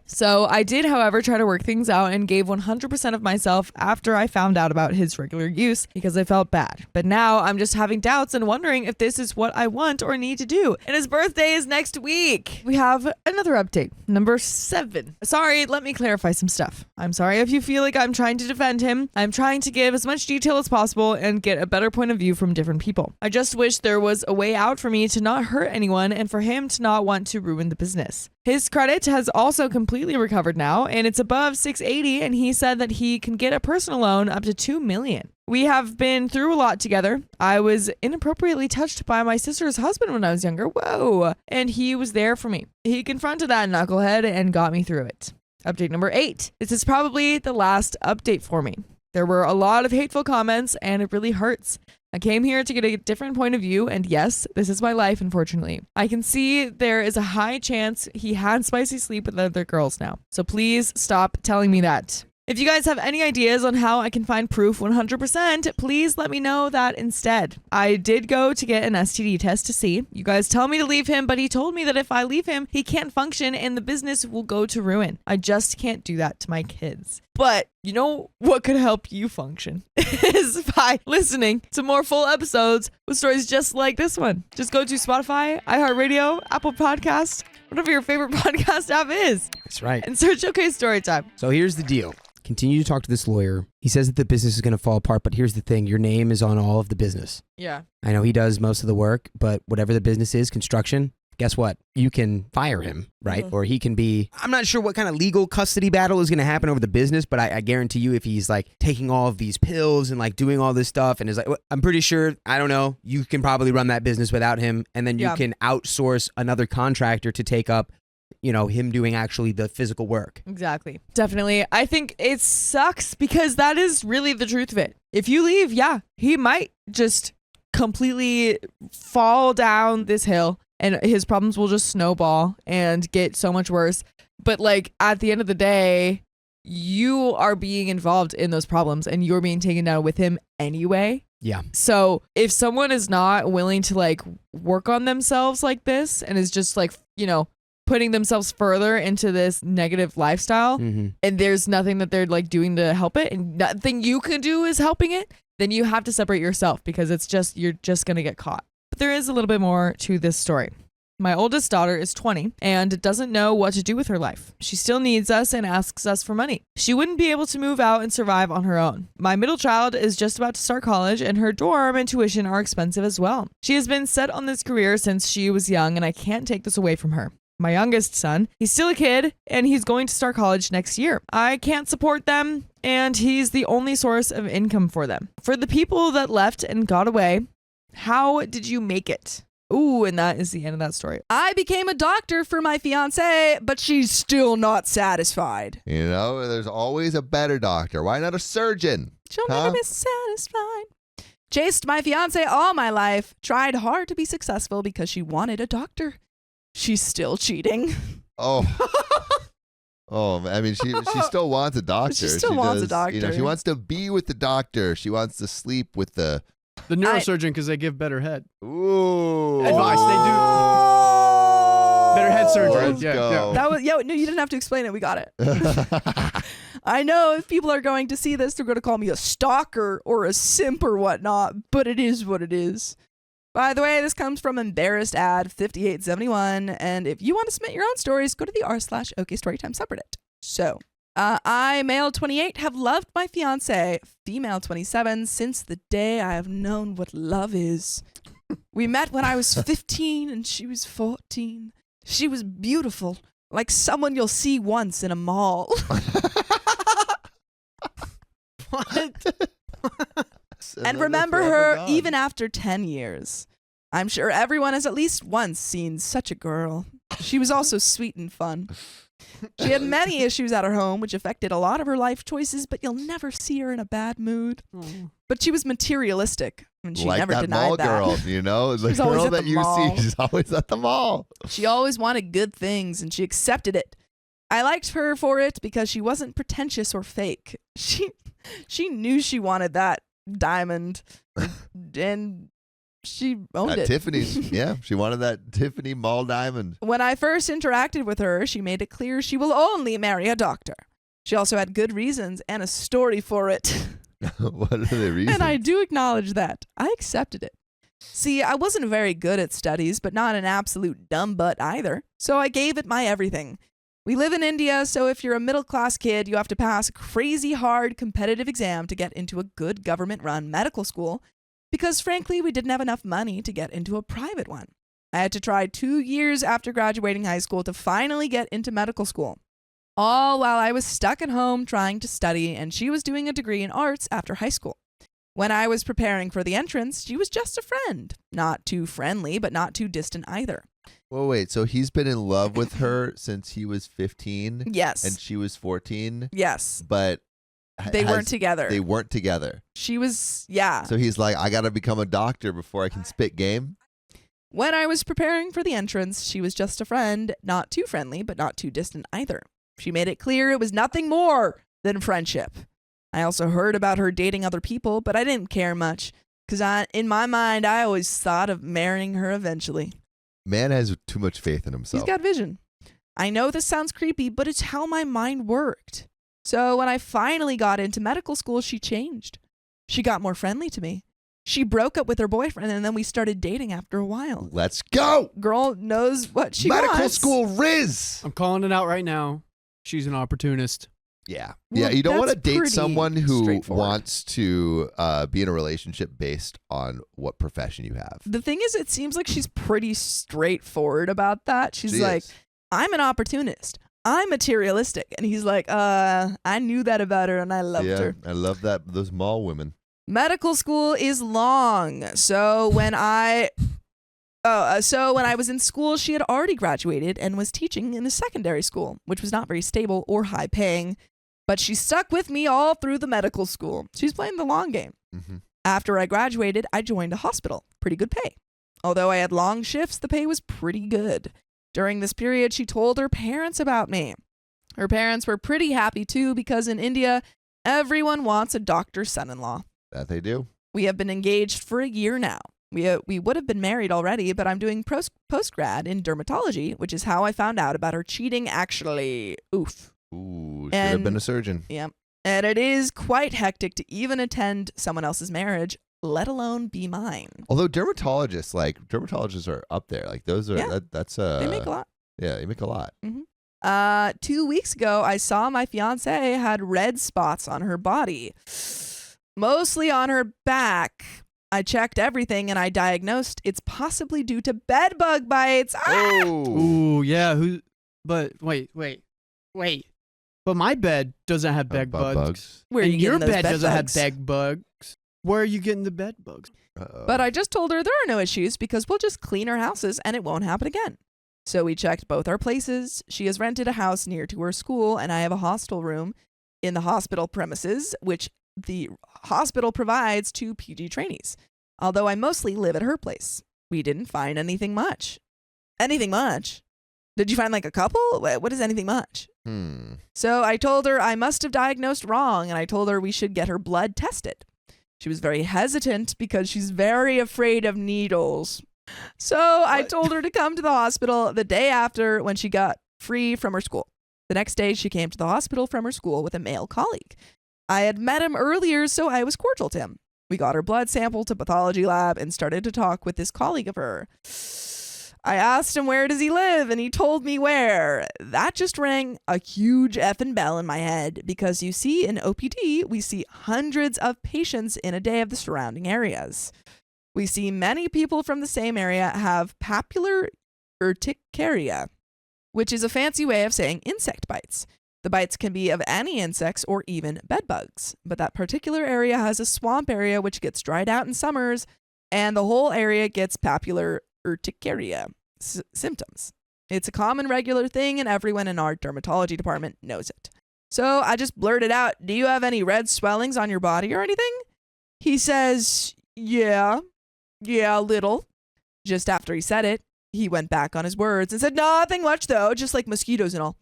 Speaker 9: So I did, however, try to work things out and gave 100% of myself after I found out about his regular use because I felt bad. But now I'm just having doubts and wondering if this is what I want or need to do. And his birthday is next week. We have another update, number 7. Sorry, let me clarify some stuff. I'm sorry if you feel like I'm trying to defend him. I'm trying to give as much detail as possible and get a better point of view from different people. I just wish there was a way out for me to not hurt anyone and for him to not want to ruin the business. His credit has also completely recovered now, and it's above 680, and he said that he can get a personal loan up to $2 million. We have been through a lot together. I was inappropriately touched by my sister's husband when I was younger. Whoa. And he was there for me. He confronted that knucklehead and got me through it. Update number 8. This is probably the last update for me. There were a lot of hateful comments, and it really hurts. I came here to get a different point of view, and yes, this is my life, unfortunately. I can see there is a high chance he had spicy sleep with other girls now. So please stop telling me that. If you guys have any ideas on how I can find proof 100%, please let me know that instead. I did go to get an STD test to see. You guys tell me to leave him, but he told me that if I leave him, he can't function and the business will go to ruin. I just can't do that to my kids. But you know what could help you function is by listening to more full episodes with stories just like this one. Just go to Spotify, iHeartRadio, Apple Podcasts, whatever your favorite podcast app is.
Speaker 8: That's right.
Speaker 9: And search OK Storytime.
Speaker 8: So here's the deal. Continue to talk to this lawyer. He says that the business is going to fall apart, but here's the thing. Your name is on all of the business.
Speaker 9: Yeah.
Speaker 8: I know he does most of the work, but whatever the business is, construction, guess what? You can fire him, right? Or he can be, I'm not sure what kind of legal custody battle is going to happen over the business, but I guarantee you if he's like taking all of these pills and like doing all this stuff and is like, I'm pretty sure, I don't know, you can probably run that business without him. And then you can outsource another contractor to take up, you know, him doing actually the physical work.
Speaker 9: Exactly. Definitely. I think it sucks because that is really the truth of it. If you leave, he might just completely fall down this hill and his problems will just snowball and get so much worse. But like at the end of the day, you are being involved in those problems and you're being taken down with him anyway.
Speaker 8: Yeah.
Speaker 9: So if someone is not willing to like work on themselves like this and is just like, you know, putting themselves further into this negative lifestyle and there's nothing that they're like doing to help it and nothing you can do is helping it, then you have to separate yourself because it's just, you're just going to get caught. But there is a little bit more to this story. My oldest daughter is 20 and doesn't know what to do with her life. She still needs us and asks us for money. She wouldn't be able to move out and survive on her own. My middle child is just about to start college and her dorm and tuition are expensive as well. She has been set on this career since she was young and I can't take this away from her. My youngest son, he's still a kid and he's going to start college next year. I can't support them and he's the only source of income for them. For the people that left and got away, how did you make it? Ooh, and that is the end of that story.
Speaker 2: I became a doctor for my fiance, but she's still not satisfied.
Speaker 5: You know, there's always a better doctor. Why not a surgeon?
Speaker 2: She'll never be satisfied. Chased my fiance all my life. Tried hard to be successful because she wanted a doctor. She's still cheating.
Speaker 5: Oh. Oh, I mean, she still wants a doctor.
Speaker 2: She still wants a doctor.
Speaker 5: You know, she wants to be with the doctor. She wants to sleep with the
Speaker 1: neurosurgeon because they give better head.
Speaker 5: Ooh.
Speaker 1: Advice. They do better head surgery.
Speaker 5: Let's go.
Speaker 2: That was no, you didn't have to explain it. We got it. I know if people are going to see this, they're going to call me a stalker or a simp or whatnot, but it is what it is. By the way, this comes from Embarrassed Ad 5871, and if you want to submit your own stories, go to the r/OK Storytime subreddit. So,
Speaker 9: I, male 28, have loved my fiance, female 27, since the day I have known what love is. We met when I was 15 and she was 14. She was beautiful, like someone you'll see once in a mall.
Speaker 1: What?
Speaker 9: And remember her even after 10 years. I'm sure everyone has at least once seen such a girl. She was also sweet and fun. She had many issues at her home, which affected a lot of her life choices, but you'll never see her in a bad mood.
Speaker 1: Oh.
Speaker 9: But she was materialistic, and she
Speaker 5: like
Speaker 9: never
Speaker 5: that
Speaker 9: denied
Speaker 5: mall
Speaker 9: that.
Speaker 5: girl, you know, the
Speaker 9: She's always
Speaker 5: girl
Speaker 9: at the
Speaker 5: that you
Speaker 9: mall.
Speaker 5: see, she's always at the mall.
Speaker 9: She always wanted good things, and she accepted it. I liked her for it because she wasn't pretentious or fake. She knew she wanted that diamond, and she owned
Speaker 5: At
Speaker 9: it.
Speaker 5: Tiffany's, yeah, she wanted that Tiffany mall diamond.
Speaker 9: When I first interacted with her, she made it clear she will only marry a doctor. She also had good reasons and a story for it.
Speaker 5: What are the reasons?
Speaker 9: And I do acknowledge that. I accepted it. See, I wasn't very good at studies, but not an absolute dumb butt either. So I gave it my everything. We live in India, so if you're a middle-class kid, you have to pass a crazy hard competitive exam to get into a good government-run medical school, because frankly, we didn't have enough money to get into a private one. I had to try 2 years after graduating high school to finally get into medical school. All while I was stuck at home trying to study, and she was doing a degree in arts after high school. When I was preparing for the entrance, she was just a friend. Not too friendly, but not too distant either.
Speaker 5: Well, wait, so he's been in love with her since he was 15?
Speaker 9: Yes.
Speaker 5: And she was 14?
Speaker 9: Yes.
Speaker 5: But
Speaker 9: They weren't together.
Speaker 5: They weren't together.
Speaker 9: She was, yeah.
Speaker 5: So he's like, I got to become a doctor before I can spit game?
Speaker 9: When I was preparing for the entrance, she was just a friend, not too friendly, but not too distant either. She made it clear it was nothing more than friendship. I also heard about her dating other people, but I didn't care much, because in my mind, I always thought of marrying her eventually.
Speaker 5: Man has too much faith in himself.
Speaker 9: He's got vision. I know this sounds creepy, but it's how my mind worked. So when I finally got into medical school, she changed. She got more friendly to me. She broke up with her boyfriend, and then we started dating after a while.
Speaker 5: Let's go.
Speaker 9: Girl knows what she
Speaker 5: Medical
Speaker 9: wants.
Speaker 5: school Riz.
Speaker 1: I'm calling it out right now. She's an opportunist.
Speaker 5: Yeah.
Speaker 9: Well,
Speaker 5: Yeah, you don't want to
Speaker 9: that's
Speaker 5: date
Speaker 9: pretty
Speaker 5: someone who
Speaker 9: straightforward.
Speaker 5: wants to be in a relationship based on what profession you have.
Speaker 9: The thing is, it seems like she's pretty straightforward about that. She's
Speaker 5: She
Speaker 9: like,
Speaker 5: is.
Speaker 9: I'm an opportunist. I'm materialistic. And he's like, I knew that about her and I loved
Speaker 5: yeah,
Speaker 9: her.
Speaker 5: I love that. Those mall women.
Speaker 9: Medical school is long. So when I was in school, she had already graduated and was teaching in a secondary school, which was not very stable or high paying. But she stuck with me all through the medical school. She's playing the long game.
Speaker 5: Mm-hmm.
Speaker 9: After I graduated, I joined a hospital. Pretty good pay. Although I had long shifts, the pay was pretty good. During this period, she told her parents about me. Her parents were pretty happy too, because in India, everyone wants a doctor's son-in-law.
Speaker 5: That they do.
Speaker 9: We have been engaged for a year now. We would have been married already, but I'm doing postgrad in dermatology, which is how I found out about her cheating actually. Oof.
Speaker 5: Ooh, should have been a surgeon.
Speaker 9: Yeah. And it is quite hectic to even attend someone else's marriage, let alone be mine.
Speaker 5: Although dermatologists are up there. Like those are
Speaker 9: Yeah.
Speaker 5: that's
Speaker 9: They make a lot.
Speaker 5: Yeah, they make a lot.
Speaker 9: 2 weeks ago, I saw my fiance had red spots on her body, mostly on her back. I checked everything and I diagnosed it's possibly due to bed bug bites. Ah!
Speaker 1: Ooh, yeah. But wait. But my bed doesn't have bed bugs.
Speaker 9: Where are
Speaker 1: and
Speaker 9: you
Speaker 1: your
Speaker 9: getting those
Speaker 1: bed
Speaker 9: bed
Speaker 1: doesn't
Speaker 9: bugs?
Speaker 1: have bed bugs. Where are you getting the bed bugs?
Speaker 9: But I just told her there are no issues because we'll just clean our houses and it won't happen again. So we checked both our places. She has rented a house near to her school, and I have a hostel room in the hospital premises, which the hospital provides to PG trainees. Although I mostly live at her place. We didn't find anything much. Anything much? Did you find like a couple? What is anything much? So I told her I must have diagnosed wrong, and I told her we should get her blood tested. She was very hesitant because she's very afraid of needles. So I told her to come to the hospital the day after when she got free from her school. The next day, she came to the hospital from her school with a male colleague. I had met him earlier, so I was cordial to him. We got her blood sample to pathology lab and started to talk with this colleague of her.
Speaker 2: I asked him where does he live, and he told me where. That just rang a huge effing bell in my head, because you see, in OPD, we see hundreds of patients in a day of the surrounding areas. We see many people from the same area have papular urticaria, which is a fancy way of saying insect bites. The bites can be of any insects or even bed bugs, but that particular area has a swamp area which gets dried out in summers, and the whole area gets papular urticaria symptoms. It's a common regular thing, and everyone in our dermatology department knows it. So I just blurted out, do you have any red swellings on your body or anything? He says, yeah, a little. Just after he said it, he went back on his words and said, nothing much though, just like mosquitoes and all.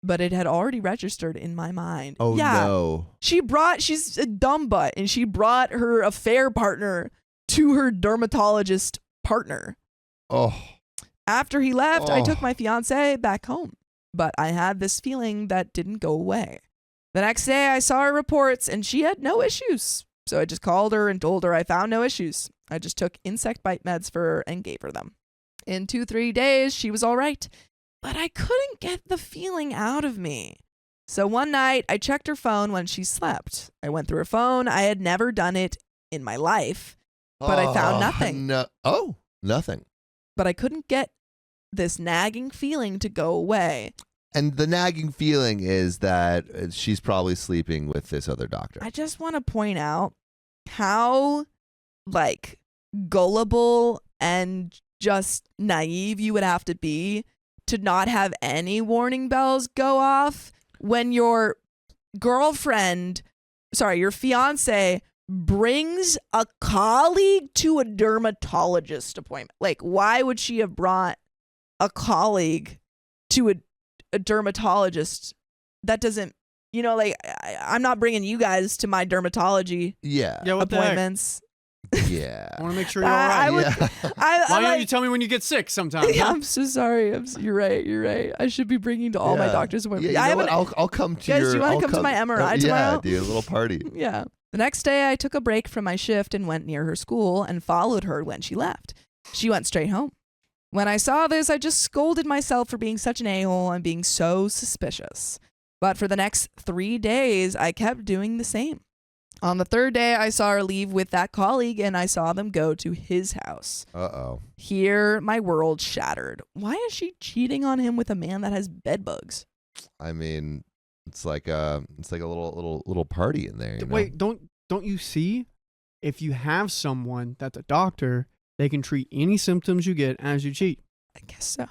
Speaker 2: But it had already registered in my mind.
Speaker 5: Oh,
Speaker 2: yeah,
Speaker 5: no.
Speaker 2: She's a dumb butt, and she brought her affair partner to her dermatologist partner.
Speaker 5: Oh.
Speaker 2: After he left, I took my fiance back home, but I had this feeling that didn't go away. The next day, I saw her reports, and she had no issues. So I just called her and told her I found no issues. I just took insect bite meds for her and gave her them. In 2-3 days, she was all right, but I couldn't get the feeling out of me. So one night, I checked her phone when she slept. I went through her phone. I had never done it in my life, but I found nothing.
Speaker 5: Nothing.
Speaker 2: But I couldn't get this nagging feeling to go away.
Speaker 5: And the nagging feeling is that she's probably sleeping with this other doctor.
Speaker 2: I just want to point out how, like, gullible and just naive you would have to be to not have any warning bells go off when your fiance brings a colleague to a dermatologist appointment. Like, why would she have brought a colleague to a dermatologist? That doesn't, like, I'm not bringing you guys to my dermatology
Speaker 1: What
Speaker 2: appointments.
Speaker 5: Yeah.
Speaker 1: I want to make sure you're all right. Why don't you tell me when you get sick sometimes?
Speaker 2: Yeah, I'm so sorry. You're right. I should be bringing to all my doctor's appointments.
Speaker 5: Yeah, I'll come to
Speaker 2: guys, do you want to come to my MRI tomorrow?
Speaker 5: Yeah, dude, a little party.
Speaker 2: Yeah. The next day, I took a break from my shift and went near her school and followed her when she left. She went straight home. When I saw this, I just scolded myself for being such an a-hole and being so suspicious. But for the next 3 days, I kept doing the same. On the third day, I saw her leave with that colleague, and I saw them go to his house.
Speaker 5: Uh-oh.
Speaker 2: Here, my world shattered. Why is she cheating on him with a man that has bed bugs?
Speaker 5: I mean, it's like a little party in there.
Speaker 1: Wait, don't you see? If you have someone that's a doctor, they can treat any symptoms you get as you cheat.
Speaker 2: I guess so.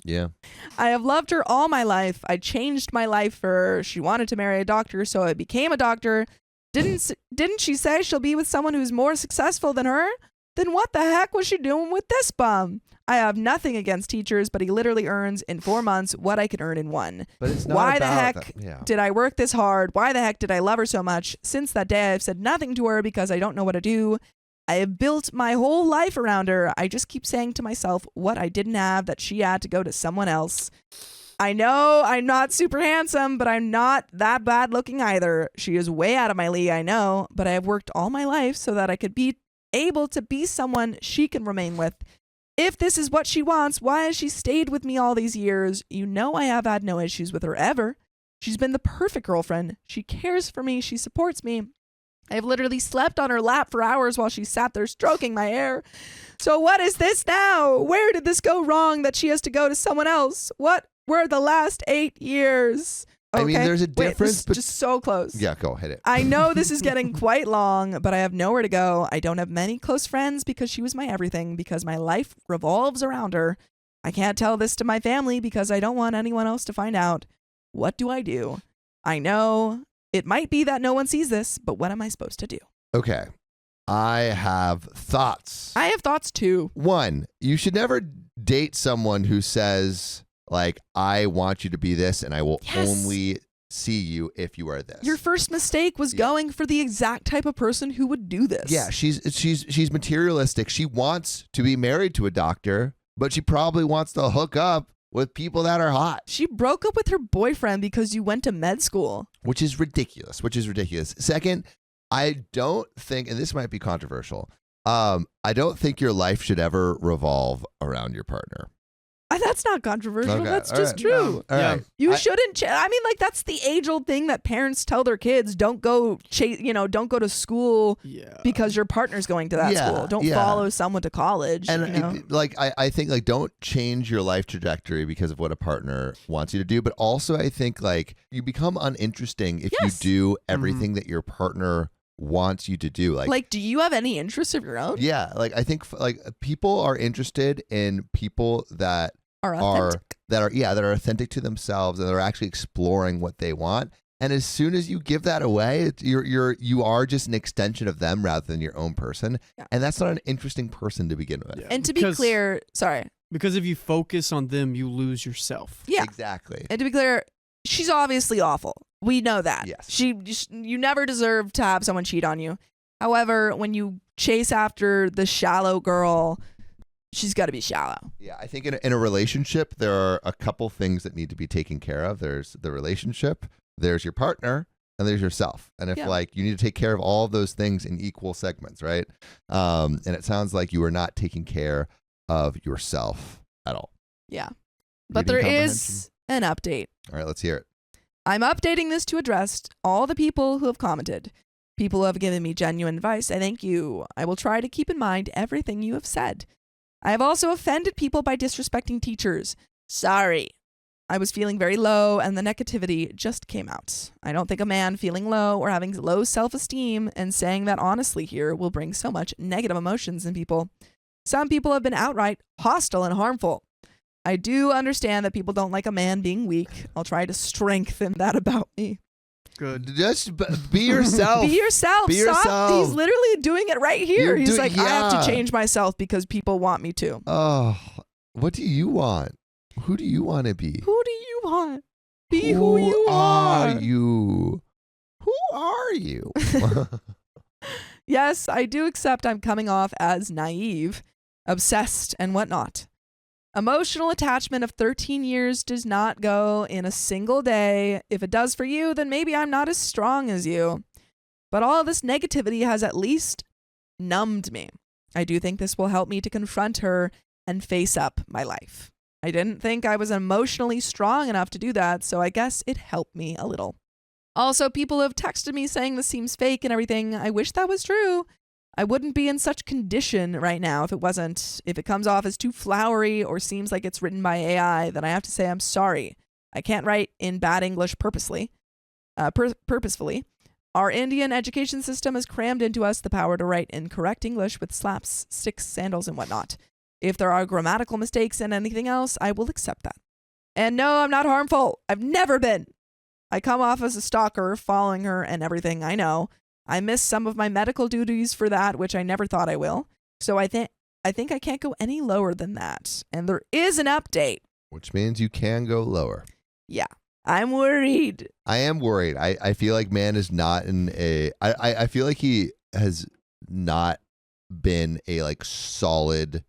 Speaker 5: Yeah.
Speaker 2: I have loved her all my life. I changed my life for her. She wanted to marry a doctor, so I became a doctor. Didn't she say she'll be with someone who's more successful than her? Then what the heck was she doing with this bum? I have nothing against teachers, but he literally earns in 4 months what I can earn in 1.
Speaker 5: But it's not
Speaker 2: Why
Speaker 5: about
Speaker 2: the heck did I work this hard? Why the heck did I love her so much? Since that day, I've said nothing to her because I don't know what to do. I have built my whole life around her. I just keep saying to myself what I didn't have that she had to go to someone else. I know I'm not super handsome, but I'm not that bad looking either. She is way out of my league, I know, but I have worked all my life so that I could be able to be someone she can remain with. If this is what she wants, why has she stayed with me all these years? You know I have had no issues with her ever. She's been the perfect girlfriend. She cares for me. She supports me. I have literally slept on her lap for hours while she sat there stroking my hair. So what is this now? Where did this go wrong that she has to go to someone else? What were the last 8 years? Okay.
Speaker 5: I mean, there's a difference.
Speaker 2: But just so close.
Speaker 5: Yeah, go hit it.
Speaker 2: I know this is getting quite long, but I have nowhere to go. I don't have many close friends because she was my everything, because my life revolves around her. I can't tell this to my family because I don't want anyone else to find out. What do I do? I know it might be that no one sees this, but what am I supposed to do?
Speaker 5: Okay. I have thoughts.
Speaker 2: I have thoughts too.
Speaker 5: 1, you should never date someone who says, like, I want you to be this and I will only see you if you are this.
Speaker 2: Your first mistake was going for the exact type of person who would do this.
Speaker 5: Yeah, she's materialistic. She wants to be married to a doctor, but she probably wants to hook up with people that are hot.
Speaker 2: She broke up with her boyfriend because you went to med school.
Speaker 5: Which is ridiculous. Second, I don't think, and this might be controversial, I don't think your life should ever revolve around your partner.
Speaker 2: That's not controversial.
Speaker 5: Okay,
Speaker 2: That's
Speaker 5: all
Speaker 2: just
Speaker 5: right.
Speaker 2: true.
Speaker 5: All
Speaker 1: Yeah.
Speaker 5: right.
Speaker 2: You shouldn't. I mean, like that's the age-old thing that parents tell their kids: don't go don't go to school
Speaker 1: Yeah.
Speaker 2: because your partner's going to that
Speaker 5: Yeah,
Speaker 2: school. Don't
Speaker 5: yeah.
Speaker 2: follow someone to college.
Speaker 5: And
Speaker 2: you know?
Speaker 5: I think like don't change your life trajectory because of what a partner wants you to do. But also I think like you become uninteresting if
Speaker 2: Yes.
Speaker 5: you do everything that your partner wants you to do.
Speaker 2: Like, do you have any interests of your own?
Speaker 5: Yeah, like I think like people are interested in people that
Speaker 2: Are authentic.
Speaker 5: that are authentic to themselves and are actually exploring what they want. And as soon as you give that away, you are just an extension of them rather than your own person.
Speaker 2: Yeah.
Speaker 5: And that's not an interesting person to begin with.
Speaker 1: Yeah.
Speaker 2: And to be
Speaker 1: Because-
Speaker 2: clear, sorry.
Speaker 1: Because if you focus on them, you lose yourself.
Speaker 2: Yeah.
Speaker 5: Exactly.
Speaker 2: And to be clear, she's obviously awful. We know that.
Speaker 5: Yes.
Speaker 2: You never deserve to have someone cheat on you. However, when you chase after the shallow girl, she's got to be shallow.
Speaker 5: Yeah, I think in a relationship, there are a couple things that need to be taken care of. There's the relationship, there's your partner, and there's yourself. And if
Speaker 2: Yeah.
Speaker 5: like you need to take care of all of those things in equal segments, right? And it sounds like you are not taking care of yourself at all.
Speaker 2: Yeah. But
Speaker 5: Reading
Speaker 2: there is an update.
Speaker 5: All right, let's hear it.
Speaker 2: I'm updating this to address all the people who have commented. People who have given me genuine advice. I thank you. I will try to keep in mind everything you have said. I have also offended people by disrespecting teachers. Sorry. I was feeling very low and the negativity just came out. I don't think a man feeling low or having low self-esteem and saying that honestly here will bring so much negative emotions in people. Some people have been outright hostile and harmful. I do understand that people don't like a man being weak. I'll try to strengthen that about me.
Speaker 1: Good.
Speaker 5: Just be yourself.
Speaker 2: Be yourself.
Speaker 5: Be
Speaker 2: Stop.
Speaker 5: yourself.
Speaker 2: He's literally doing it right here.
Speaker 5: You're
Speaker 2: He's
Speaker 5: doing-
Speaker 2: like, I have
Speaker 5: yeah.
Speaker 2: to change myself because people want me to.
Speaker 5: Oh, what do you want? Who do you want to be?
Speaker 2: Who do you want? Be who you are.
Speaker 5: are you? Who are you?
Speaker 2: Yes, I do accept I'm coming off as naive, obsessed, and whatnot. Emotional attachment of 13 years does not go in a single day. If it does for you, then maybe I'm not as strong as you. But all of this negativity has at least numbed me. I do think this will help me to confront her and face up my life. I didn't think I was emotionally strong enough to do that, so I guess it helped me a little. Also, people have texted me saying this seems fake and everything. I wish that was true. I wouldn't be in such condition right now if it wasn't. If it comes off as too flowery or seems like it's written by AI, then I have to say I'm sorry. I can't write in bad English purposefully. Our Indian education system has crammed into us the power to write in correct English with slaps, sticks, sandals, and whatnot. If there are grammatical mistakes and anything else, I will accept that. And no, I'm not harmful. I've never been. I come off as a stalker, following her and everything, I know. I miss some of my medical duties for that, which I never thought I will. So I think I can't go any lower than that. And there is an update.
Speaker 5: Which means you can go lower.
Speaker 2: Yeah. I'm worried.
Speaker 5: I am worried. I feel like man is not in a. I feel like he has not been a like solid.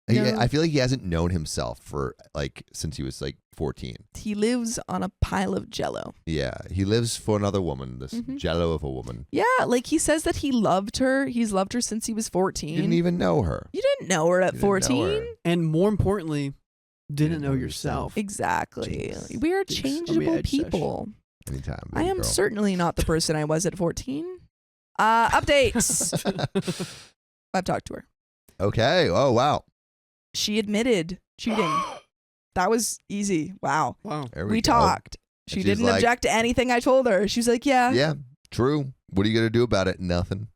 Speaker 2: No.
Speaker 5: I feel like he hasn't known himself for like since he was like 14.
Speaker 2: He lives on a pile of jello.
Speaker 5: Yeah, he lives for another woman. This
Speaker 2: Mhm.
Speaker 5: jello of a woman.
Speaker 2: Yeah, like he says that he loved her. He's loved her since he was 14.
Speaker 5: You didn't even know her.
Speaker 2: You didn't know her at
Speaker 5: You didn't know
Speaker 2: 14.
Speaker 5: her.
Speaker 1: And more importantly, didn't know yourself.
Speaker 2: Exactly.
Speaker 5: Jeez.
Speaker 2: We are
Speaker 1: Thanks. On the
Speaker 2: changeable
Speaker 1: edge session.
Speaker 2: people.
Speaker 5: Anytime.
Speaker 2: I
Speaker 5: baby
Speaker 2: am
Speaker 5: girl.
Speaker 2: certainly not the person I was at 14. Updates. I've talked to her.
Speaker 5: Okay. Oh wow.
Speaker 2: She admitted cheating. That was easy. Wow.
Speaker 1: Wow.
Speaker 5: There
Speaker 2: We
Speaker 5: go.
Speaker 2: talked.
Speaker 5: And
Speaker 2: She
Speaker 5: she's
Speaker 2: didn't
Speaker 5: like-
Speaker 2: object to anything I told her. She's like, yeah.
Speaker 5: Yeah. True. What are you gonna do about it? Nothing.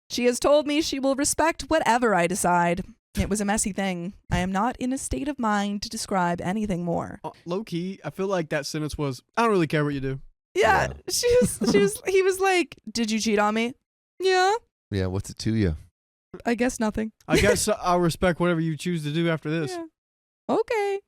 Speaker 2: She has told me she will respect whatever I decide. It was a messy thing. I am not in a state of mind to describe anything more.
Speaker 1: Low key, I feel like that sentence was, I don't really care what you do.
Speaker 2: Yeah, he was like, did you cheat on me? Yeah,
Speaker 5: Yeah. What's it to you?
Speaker 2: I guess nothing.
Speaker 1: I guess I'll respect whatever you choose to do after this.
Speaker 2: Yeah. Okay.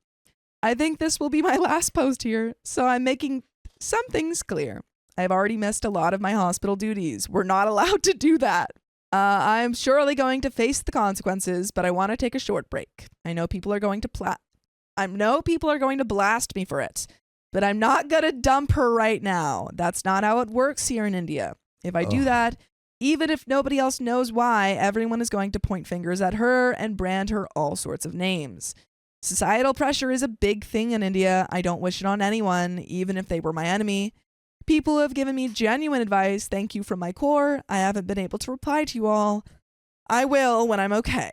Speaker 2: I think this will be my last post here, so I'm making some things clear. I've already missed a lot of my hospital duties. We're not allowed to do that. I'm surely going to face the consequences, but I want to take a short break. I know people are going to blast me for it, but I'm not going to dump her right now. That's not how it works here in India. If I do
Speaker 5: Ugh.
Speaker 2: that, even if nobody else knows why, everyone is going to point fingers at her and brand her all sorts of names. Societal pressure is a big thing in India. I don't wish it on anyone, even if they were my enemy. People have given me genuine advice. Thank you from my core. I haven't been able to reply to you all. I will when I'm okay.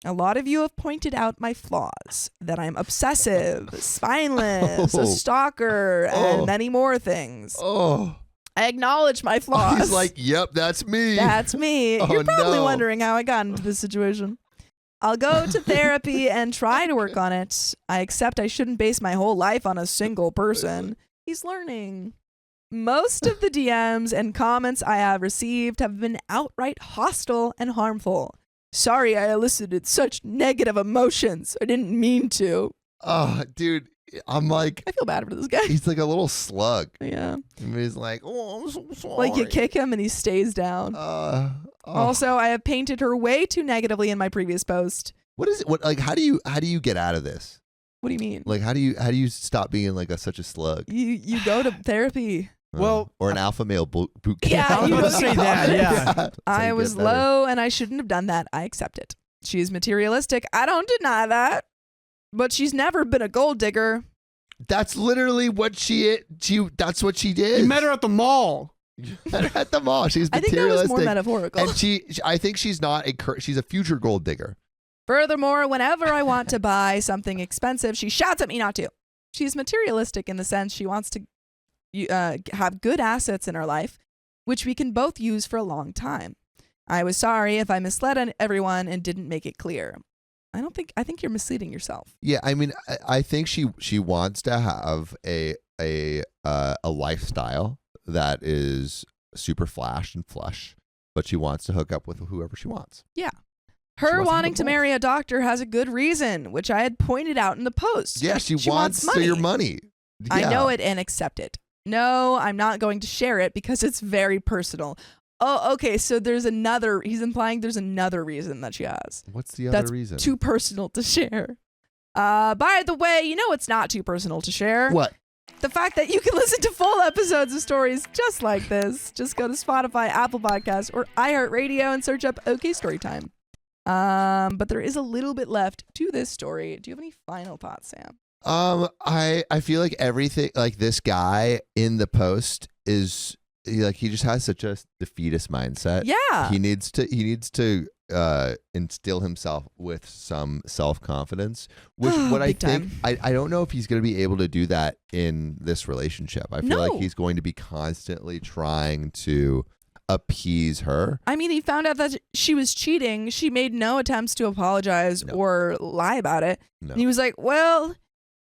Speaker 2: A lot of you have pointed out my flaws, that I'm obsessive, spineless, a stalker, and many more things.
Speaker 5: Oh.
Speaker 2: I acknowledge my flaws.
Speaker 5: He's like, yep, that's me.
Speaker 2: That's me.
Speaker 5: Oh,
Speaker 2: You're probably
Speaker 5: no.
Speaker 2: wondering how I got into this situation. I'll go to therapy and try to work on it. I accept I shouldn't base my whole life on a single person. He's learning. Most of the DMs and comments I have received have been outright hostile and harmful. Sorry I elicited such negative emotions. I didn't mean to.
Speaker 5: Oh, dude, I'm like,
Speaker 2: I feel bad for this guy.
Speaker 5: he's like a little slug.
Speaker 2: Yeah.
Speaker 5: And he's like, oh, I'm so sorry.
Speaker 2: Like you kick him and he stays down. Also, I have painted her way too negatively in my previous post.
Speaker 5: What is it? What, like, how do you get out of this?
Speaker 2: What do you mean?
Speaker 5: Like, how do you stop being like such a slug?
Speaker 2: You go to therapy.
Speaker 1: Well,
Speaker 5: or an alpha male boot camp.
Speaker 2: Yeah,
Speaker 1: I was
Speaker 2: you
Speaker 1: about to say that, yeah.
Speaker 5: That's how
Speaker 2: I
Speaker 5: you
Speaker 2: was
Speaker 5: get better.
Speaker 2: low and I shouldn't have done that. I accept it. She is materialistic. I don't deny that. But she's never been a gold digger.
Speaker 5: That's literally what she that's what she did.
Speaker 1: You met her at the mall.
Speaker 5: At the mall. She's
Speaker 2: I think that was
Speaker 5: materialistic.
Speaker 2: more metaphorical.
Speaker 5: And I think she's not she's a future gold digger.
Speaker 2: Furthermore, whenever I want to buy something expensive, she shouts at me not to. She's materialistic in the sense she wants to have good assets in her life, which we can both use for a long time. I was sorry if I misled everyone and didn't make it clear. I think you're misleading yourself.
Speaker 5: Yeah, I mean, I think she wants to have a lifestyle that is super flash and flush, but she wants to hook up with whoever she wants.
Speaker 2: Yeah.
Speaker 5: She
Speaker 2: Her
Speaker 5: wants to
Speaker 2: wanting
Speaker 5: have
Speaker 2: to
Speaker 5: both.
Speaker 2: marry a doctor has a good reason, which I had pointed out in the post.
Speaker 5: Yeah, she wants your money.
Speaker 2: I
Speaker 5: Yeah.
Speaker 2: know it and accept it. No, I'm not going to share it because it's very personal. Oh, okay. So he's implying there's another reason that she has.
Speaker 5: What's the other
Speaker 2: That's
Speaker 5: reason?
Speaker 2: too personal to share. By the way, it's not too personal to share.
Speaker 5: What?
Speaker 2: The fact that you can listen to full episodes of stories just like this. Just go to Spotify, Apple Podcasts, or iHeartRadio and search up OK Storytime. But there is a little bit left to this story. Do you have any final thoughts, Sam?
Speaker 5: I feel like everything, like this guy in the post is he just has such a defeatist mindset.
Speaker 2: Yeah.
Speaker 5: He needs to instill himself with some self-confidence, which what I
Speaker 2: Big
Speaker 5: think
Speaker 2: time.
Speaker 5: I don't know if he's going to be able to do that in this relationship. I feel like
Speaker 2: No.
Speaker 5: he's going to be constantly trying to appease her.
Speaker 2: I mean, he found out that she was cheating. She made no attempts to apologize or lie about it.
Speaker 5: No.
Speaker 2: And he was like, well,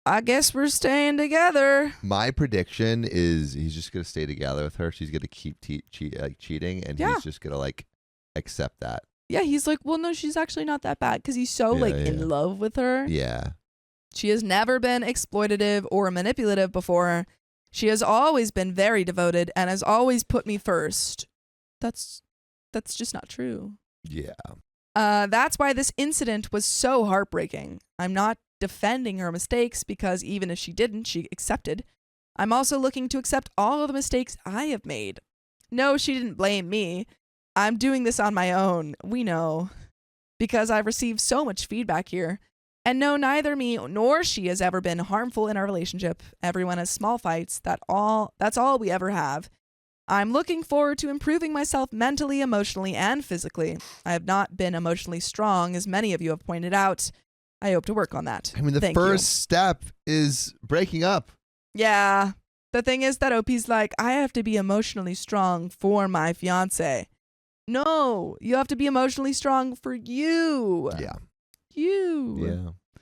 Speaker 2: I guess we're staying together.
Speaker 5: My prediction is he's just going to stay together with her. She's going to keep cheating, and
Speaker 2: Yeah.
Speaker 5: he's just going to like accept that.
Speaker 2: Yeah, he's like, well, no, she's actually not that bad because he's so
Speaker 5: Yeah,
Speaker 2: in
Speaker 5: yeah.
Speaker 2: love with her.
Speaker 5: Yeah.
Speaker 2: She has never been exploitative or manipulative before. She has always been very devoted and has always put me first. That's just not true.
Speaker 5: Yeah.
Speaker 2: That's why this incident was so heartbreaking. I'm not defending her mistakes because even if she didn't, she accepted. I'm also looking to accept all of the mistakes I have made. No, she didn't blame me. I'm doing this on my own. We know. Because I've received so much feedback here. And no, neither me nor she has ever been harmful in our relationship. Everyone has small fights. That's all we ever have. I'm looking forward to improving myself mentally, emotionally, and physically. I have not been emotionally strong, as many of you have pointed out. I hope to work on that.
Speaker 5: I mean, the
Speaker 2: Thank you.
Speaker 5: first step is breaking up.
Speaker 2: Yeah. The thing is that OP's like, I have to be emotionally strong for my fiance. No, you have to be emotionally strong for you.
Speaker 5: Yeah.
Speaker 2: You.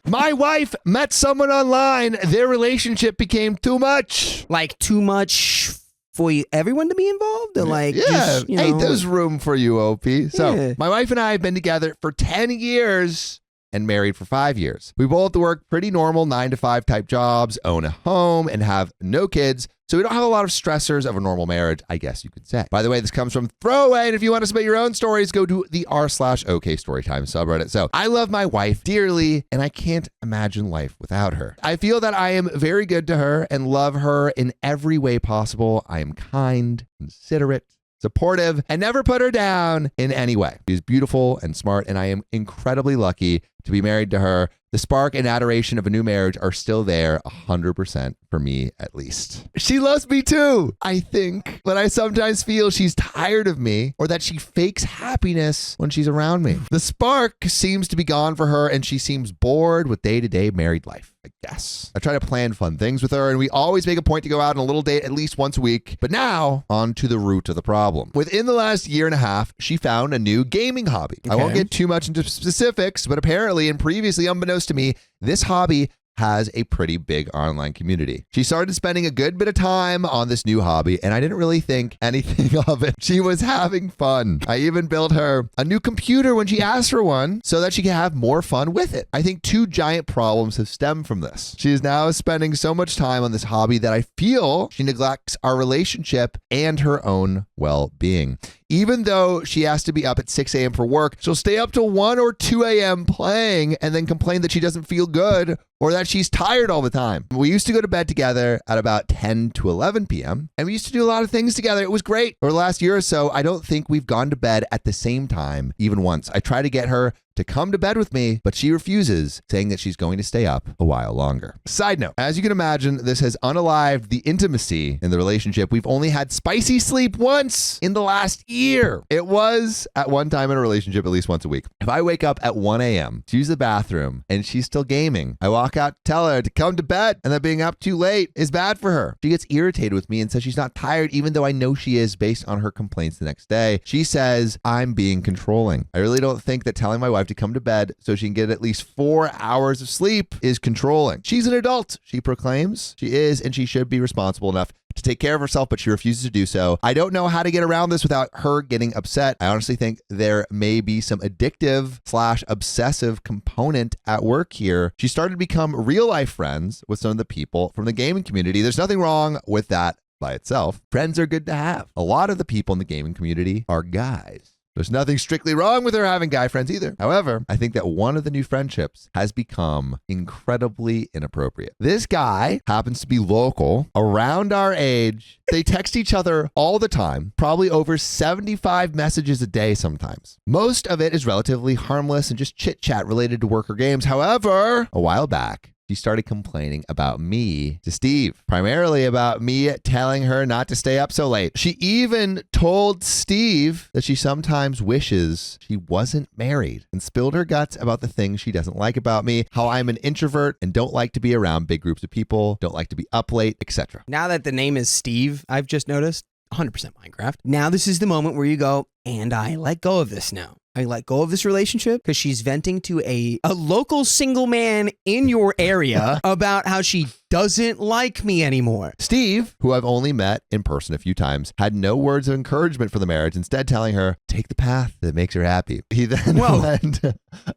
Speaker 5: Yeah. My wife met someone online. Their relationship became too much.
Speaker 8: Like too much for everyone to be involved? Or like,
Speaker 5: Yeah.
Speaker 8: just, you
Speaker 5: Hey,
Speaker 8: know,
Speaker 5: there's room for you, OP. So,
Speaker 8: Yeah.
Speaker 5: my wife and I have been together for 10 years and married for 5 years. We both work pretty normal 9-to-5 type jobs, own a home, and have no kids. So we don't have a lot of stressors of a normal marriage, I guess you could say. By the way, this comes from Throwaway, and if you want to submit your own stories, go to the r/OK Storytime subreddit. So I love my wife dearly, and I can't imagine life without her. I feel that I am very good to her and love her in every way possible. I am kind, considerate, supportive, and never put her down in any way. She's beautiful and smart, and I am incredibly lucky to be married to her. The spark and adoration of a new marriage are still there, 100% for me at least. She loves me too, I think, but I sometimes feel she's tired of me or that she fakes happiness when she's around me. The spark seems to be gone for her and she seems bored with day-to-day married life, I guess. I try to plan fun things with her and we always make a point to go out on a little date at least once a week. But now, on to the root of the problem. Within the last year and a half, she found a new gaming hobby. I won't get too much into specifics, but apparently and previously unbeknownst to me, this hobby has a pretty big online community. She started spending a good bit of time on this new hobby, and I didn't really think anything of it. She was having fun. I even built her a new computer when she asked for one so that she could have more fun with it. I think two giant problems have stemmed from this. She is now spending so much time on this hobby that I feel she neglects our relationship and her own well-being. Even though she has to be up at 6 a.m. for work, she'll stay up till 1 or 2 a.m. playing and then complain that she doesn't feel good or that she's tired all the time. We used to go to bed together at about 10 to 11 p.m. and we used to do a lot of things together. It was great. Over the last year or so, I don't think we've gone to bed at the same time even once. I try to get her to come to bed with me, but she refuses, saying that she's going to stay up a while longer. Side note, as you can imagine, this has unalived the intimacy in the relationship. We've only had spicy sleep once in the last year. It was at one time in a relationship at least once a week. If I wake up at 1 a.m. to use the bathroom and she's still gaming, I walk out to tell her to come to bed and that being up too late is bad for her. She gets irritated with me and says she's not tired even though I know she is based on her complaints the next day. She says I'm being controlling. I really don't think that telling my wife to come to bed so she can get at least 4 hours of sleep is controlling. She's an adult, she proclaims. She is, and she should be responsible enough to take care of herself, but she refuses to do so. I don't know how to get around this without her getting upset. I honestly think there may be some addictive/obsessive component at work here. She started to become real life friends with some of the people from the gaming community. There's nothing wrong with that by itself. Friends are good to have. A lot of the people in the gaming community are guys. There's nothing strictly wrong with her having guy friends either. However, I think that one of the new friendships has become incredibly inappropriate. This guy happens to be local, around our age. They text each other all the time, probably over 75 messages a day sometimes. Most of it is relatively harmless and just chit chat related to work or games. However, a while back, she started complaining about me to Steve, primarily about me telling her not to stay up so late. She even told Steve that she sometimes wishes she wasn't married and spilled her guts about the things she doesn't like about me, how I'm an introvert and don't like to be around big groups of people, don't like to be up late, etc.
Speaker 8: Now that the name is Steve, I've just noticed 100% Minecraft. Now this is the moment where you go, and I let go of this now. I let go of this relationship because she's venting to a local single man in your area about how she doesn't like me anymore.
Speaker 5: Steve, who I've only met in person a few times, had no words of encouragement for the marriage, instead telling her, take the path that makes her happy. He then went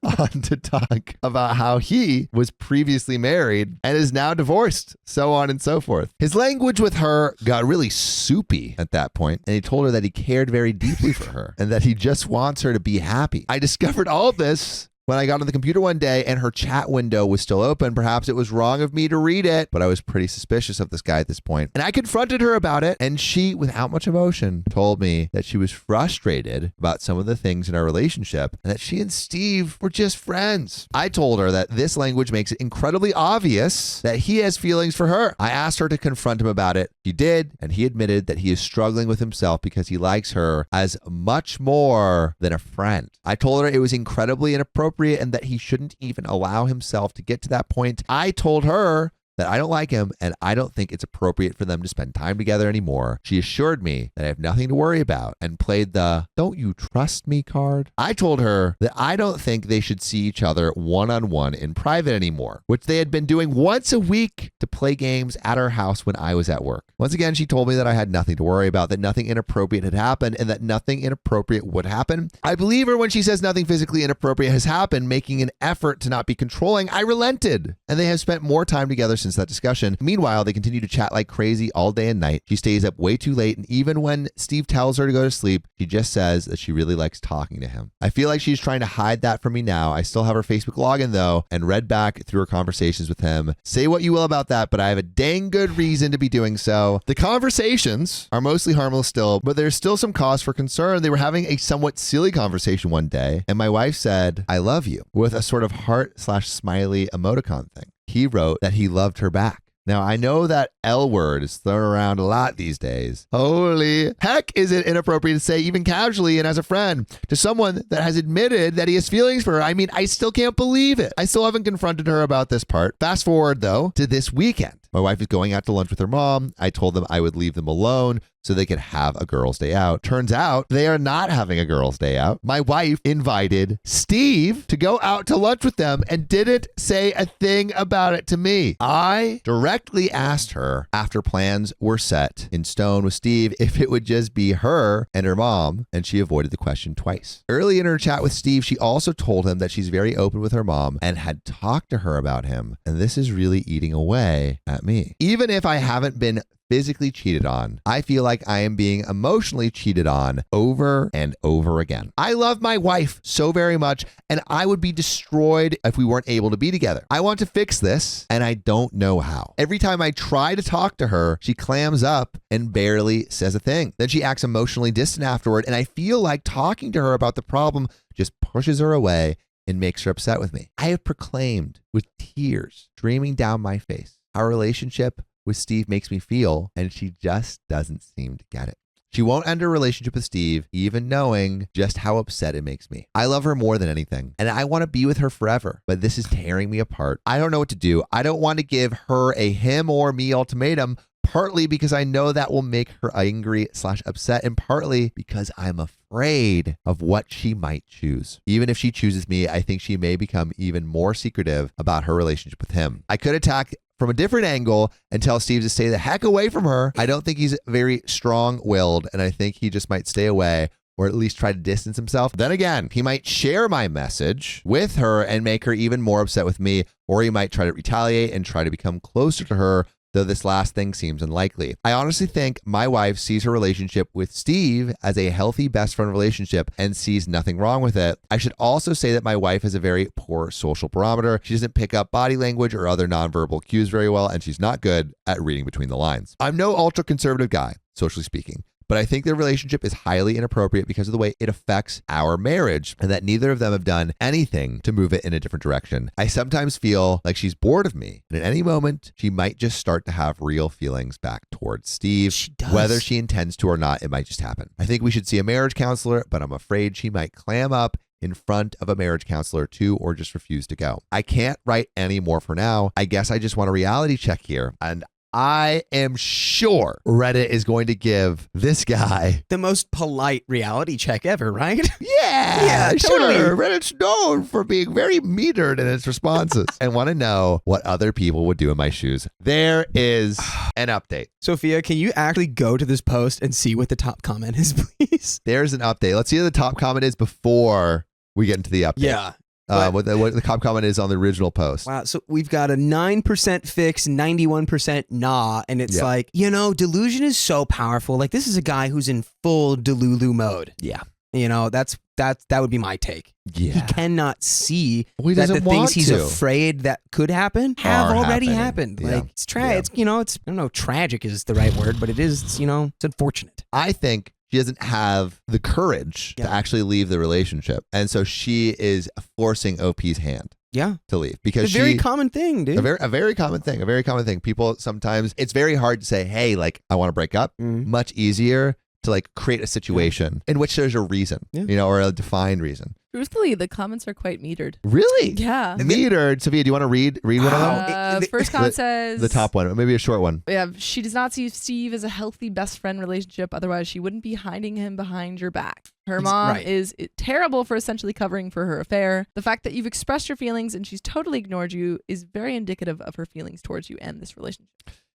Speaker 5: on to talk about how he was previously married and is now divorced, so on and so forth. His language with her got really soupy at that point, and he told her that he cared very deeply for her and that he just wants her to be happy. I discovered all this when I got on the computer one day and her chat window was still open. Perhaps it was wrong of me to read it, but I was pretty suspicious of this guy at this point. And I confronted her about it, and she, without much emotion, told me that she was frustrated about some of the things in our relationship and that she and Steve were just friends. I told her that this language makes it incredibly obvious that he has feelings for her. I asked her to confront him about it. She did, and he admitted that he is struggling with himself because he likes her as much more than a friend. I told her it was incredibly inappropriate and that he shouldn't even allow himself to get to that point. I told her that I don't like him and I don't think it's appropriate for them to spend time together anymore. She assured me that I have nothing to worry about and played the "don't you trust me" card. I told her that I don't think they should see each other one-on-one in private anymore, which they had been doing once a week to play games at our house when I was at work. Once again, she told me that I had nothing to worry about, that nothing inappropriate had happened, and that nothing inappropriate would happen. I believe her when she says nothing physically inappropriate has happened, making an effort to not be controlling. I relented, and they have spent more time together since that discussion. Meanwhile, they continue to chat like crazy all day and night. She stays up way too late, and even when Steve tells her to go to sleep, she just says that she really likes talking to him. I feel like she's trying to hide that from me now. I still have her Facebook login though, and read back through her conversations with him. Say what you will about that, but I have a dang good reason to be doing so. The conversations are mostly harmless still, but there's still some cause for concern. They were having a somewhat silly conversation one day, and my wife said, "I love you," with a sort of heart/smiley emoticon thing. He wrote that he loved her back. Now, I know that L word is thrown around a lot these days. Holy heck, is it inappropriate to say, even casually and as a friend, to someone that has admitted that he has feelings for her? I mean, I still can't believe it. I still haven't confronted her about this part. Fast forward, though, to this weekend. My wife is going out to lunch with her mom. I told them I would leave them alone so they could have a girls' day out. Turns out they are not having a girls' day out. My wife invited Steve to go out to lunch with them and didn't say a thing about it to me. I directly asked her after plans were set in stone with Steve if it would just be her and her mom, and she avoided the question twice. Early in her chat with Steve, she also told him that she's very open with her mom and had talked to her about him, and this is really eating away at me. Even if I haven't been physically cheated on, I feel like I am being emotionally cheated on over and over again. I love my wife so very much, and I would be destroyed if we weren't able to be together. I want to fix this, and I don't know how. Every time I try to talk to her, she clams up and barely says a thing. Then she acts emotionally distant afterward, and I feel like talking to her about the problem just pushes her away and makes her upset with me. I have proclaimed with tears streaming down my face our relationship with Steve makes me feel, and she just doesn't seem to get it. She won't end her relationship with Steve, even knowing just how upset it makes me. I love her more than anything, and I want to be with her forever, but this is tearing me apart. I don't know what to do. I don't want to give her a him or me ultimatum, partly because I know that will make her angry/upset, and partly because I'm afraid of what she might choose. Even if she chooses me, I think she may become even more secretive about her relationship with him. I could attack from a different angle and tell Steve to stay the heck away from her. I don't think he's very strong-willed, and I think he just might stay away or at least try to distance himself. Then again, he might share my message with her and make her even more upset with me, or he might try to retaliate and try to become closer to her, though this last thing seems unlikely. I honestly think my wife sees her relationship with Steve as a healthy best friend relationship and sees nothing wrong with it. I should also say that my wife has a very poor social barometer. She doesn't pick up body language or other nonverbal cues very well, and she's not good at reading between the lines. I'm no ultra-conservative guy, socially speaking, but I think their relationship is highly inappropriate because of the way it affects our marriage, and that neither of them have done anything to move it in a different direction. I sometimes feel like she's bored of me, and at any moment, she might just start to have real feelings back towards Steve.
Speaker 8: She does.
Speaker 5: Whether she intends to or not, it might just happen. I think we should see a marriage counselor, but I'm afraid she might clam up in front of a marriage counselor too, or just refuse to go. I can't write any more for now. I guess I just want a reality check here, and I am sure Reddit is going to give this guy
Speaker 8: The most polite reality check ever, right?
Speaker 5: yeah,
Speaker 8: totally.
Speaker 5: sure. Reddit's known for being very metered in its responses and want to know what other people would do in my shoes. There is an update.
Speaker 8: Sophia, can you actually go to this post and see what the top comment is, please?
Speaker 5: There's an update. Let's see what the top comment is before we get into the update.
Speaker 8: Yeah.
Speaker 5: What the top comment is on the original post.
Speaker 8: Wow. So we've got a 9% fix, 91% nah. And it's
Speaker 5: Yeah.
Speaker 8: like, delusion is so powerful. Like, this is a guy who's in full Delulu mode.
Speaker 5: Yeah.
Speaker 8: That would be my take.
Speaker 5: Yeah.
Speaker 8: He cannot see
Speaker 5: Well, he
Speaker 8: that the
Speaker 5: doesn't
Speaker 8: things
Speaker 5: want
Speaker 8: he's
Speaker 5: to.
Speaker 8: afraid that could happen have
Speaker 5: Are
Speaker 8: already
Speaker 5: happening.
Speaker 8: happened.
Speaker 5: Yeah.
Speaker 8: Like, it's
Speaker 5: Yeah.
Speaker 8: it's I don't know, tragic is the right word, but it is, it's unfortunate.
Speaker 5: I think she doesn't have the courage to
Speaker 8: Yeah.
Speaker 5: actually leave the relationship. And so she is forcing OP's hand
Speaker 8: Yeah.
Speaker 5: to leave because
Speaker 8: It's a very common thing, dude.
Speaker 5: a very common thing. People sometimes, it's very hard to say, hey, like, I want to break up.
Speaker 8: Mhm.
Speaker 5: Much easier to like create a situation in which there's a reason,
Speaker 8: Yeah.
Speaker 5: or a defined reason.
Speaker 9: Truthfully, the comments are quite metered.
Speaker 5: Really?
Speaker 9: Yeah.
Speaker 5: Metered. Sophia, do you want to read one of them?
Speaker 9: First comment says
Speaker 5: The top one, maybe a short one.
Speaker 9: Yeah, she does not see Steve as a healthy best friend relationship. Otherwise, she wouldn't be hiding him behind your back. Her mom
Speaker 8: right.
Speaker 9: is terrible for essentially covering for her affair. The fact that you've expressed your feelings and she's totally ignored you is very indicative of her feelings towards you and this relationship.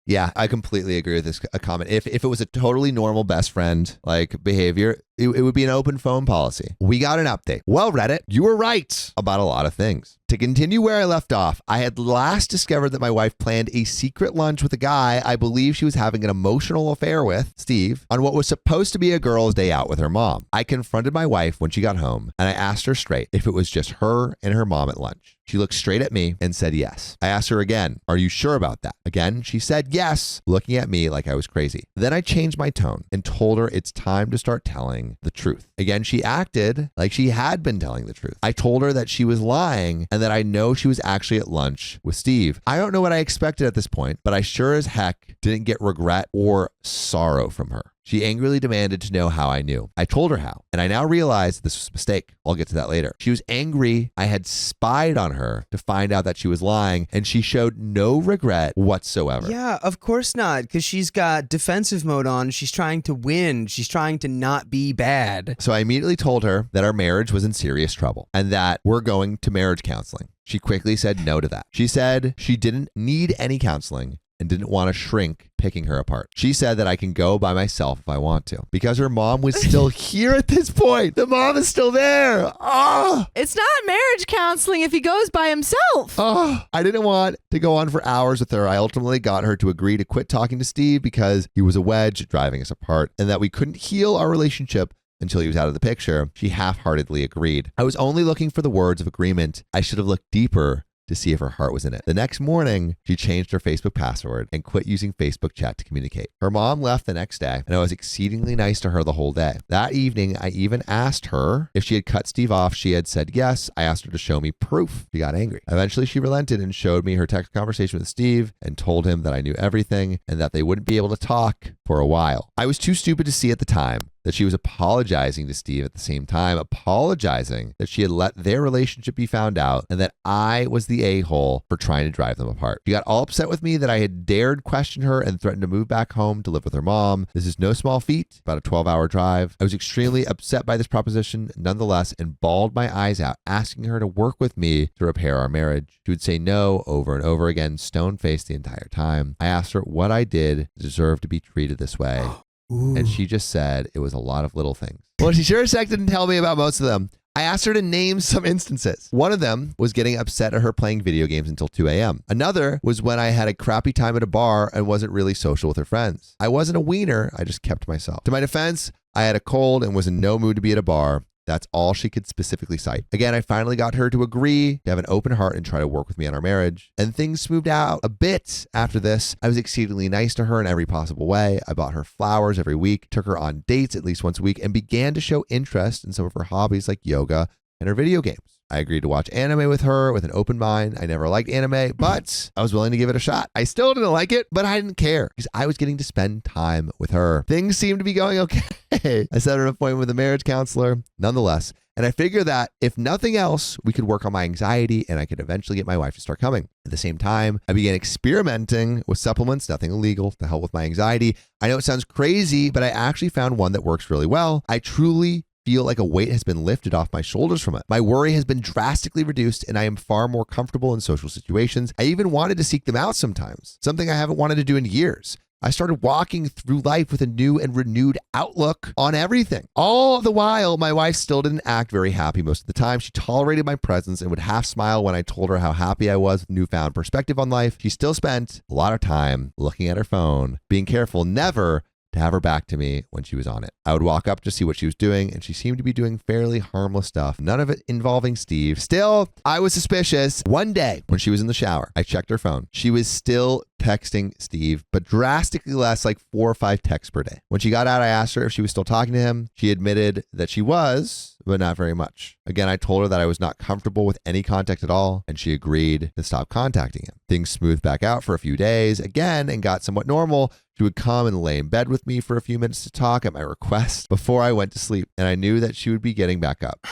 Speaker 5: Yeah, I completely agree with this comment. If it was a totally normal best friend like behavior, It would be an open phone policy. We got an update. Well, Reddit, you were right about a lot of things. To continue where I left off, I had last discovered that my wife planned a secret lunch with a guy I believe she was having an emotional affair with, Steve, on what was supposed to be a girl's day out with her mom. I confronted my wife when she got home, and I asked her straight if it was just her and her mom at lunch. She looked straight at me and said yes. I asked her again, are you sure about that? Again, she said yes, looking at me like I was crazy. Then I changed my tone and told her it's time to start telling the truth. Again, she acted like she had been telling the truth. I told her that she was lying and that I know she was actually at lunch with Steve. I don't know what I expected at this point, but I sure as heck didn't get regret or sorrow from her. She angrily demanded to know how I knew. I told her how, and I now realize this was a mistake. I'll get to that later. She was angry I had spied on her to find out that she was lying, and she showed no regret whatsoever.
Speaker 8: Yeah, of course not, because she's got defensive mode on. She's trying to win. She's trying to not be bad.
Speaker 5: So I immediately told her that our marriage was in serious trouble and that we're going to marriage counseling. She quickly said no to that. She said she didn't need any counseling and didn't want to shrink picking her apart. She said that I can go by myself if I want to because her mom was still here at this point. The mom is still there. Oh,
Speaker 9: It's not marriage counseling if he goes by himself.
Speaker 5: oh. I didn't want to go on for hours with her. I ultimately got her to agree to quit talking to Steve because he was a wedge driving us apart and that we couldn't heal our relationship until he was out of the picture. She half-heartedly agreed. I was only looking for the words of agreement. I should have looked deeper to see if her heart was in it. The next morning, she changed her Facebook password and quit using Facebook chat to communicate. Her mom left the next day, and I was exceedingly nice to her the whole day. That evening, I even asked her if she had cut Steve off. She had said yes. I asked her to show me proof. She got angry. Eventually, she relented and showed me her text conversation with Steve and told him that I knew everything and that they wouldn't be able to talk for a while. I was too stupid to see at the time that she was apologizing to Steve at the same time, apologizing that she had let their relationship be found out and that I was the a-hole for trying to drive them apart. She got all upset with me that I had dared question her and threatened to move back home to live with her mom. This is no small feat, about a 12-hour drive. I was extremely upset by this proposition nonetheless and bawled my eyes out, asking her to work with me to repair our marriage. She would say no over and over again, stone-faced the entire time. I asked her what I did to deserve to be treated this way. And she just said it was a lot of little things. Well, she sure as heck didn't tell me about most of them. I asked her to name some instances. One of them was getting upset at her playing video games until 2 a.m. Another was when I had a crappy time at a bar and wasn't really social with her friends. I wasn't a wiener. I just kept myself. To my defense, I had a cold and was in no mood to be at a bar. That's all she could specifically cite. Again, I finally got her to agree to have an open heart and try to work with me on our marriage. And things smoothed out a bit after this. I was exceedingly nice to her in every possible way. I bought her flowers every week, took her on dates at least once a week, and began to show interest in some of her hobbies like yoga and her video games. I agreed to watch anime with her with an open mind. I never liked anime, but I was willing to give it a shot. I still didn't like it, but I didn't care because I was getting to spend time with her. Things seemed to be going okay. I set her an appointment with a marriage counselor nonetheless. And I figured that if nothing else, we could work on my anxiety and I could eventually get my wife to start coming. At the same time, I began experimenting with supplements, nothing illegal, to help with my anxiety. I know it sounds crazy, but I actually found one that works really well. I truly feel like a weight has been lifted off my shoulders from it. My worry has been drastically reduced and I am far more comfortable in social situations. I even wanted to seek them out sometimes, something I haven't wanted to do in years. I started walking through life with a new and renewed outlook on everything. All the while, my wife still didn't act very happy most of the time. She tolerated my presence and would half smile when I told her how happy I was with newfound perspective on life. She still spent a lot of time looking at her phone, being careful never to have her back to me when she was on it. I would walk up to see what she was doing, and she seemed to be doing fairly harmless stuff, none of it involving Steve. Still, I was suspicious. One day, when she was in the shower, I checked her phone. She was still texting Steve, but drastically less, like 4 or 5 texts per day. When she got out, I asked her if she was still talking to him. She admitted that she was, but not very much. Again, I told her that I was not comfortable with any contact at all, and she agreed to stop contacting him. Things smoothed back out for a few days again and got somewhat normal. She would come and lay in bed with me for a few minutes to talk at my request before I went to sleep, and I knew that she would be getting back up.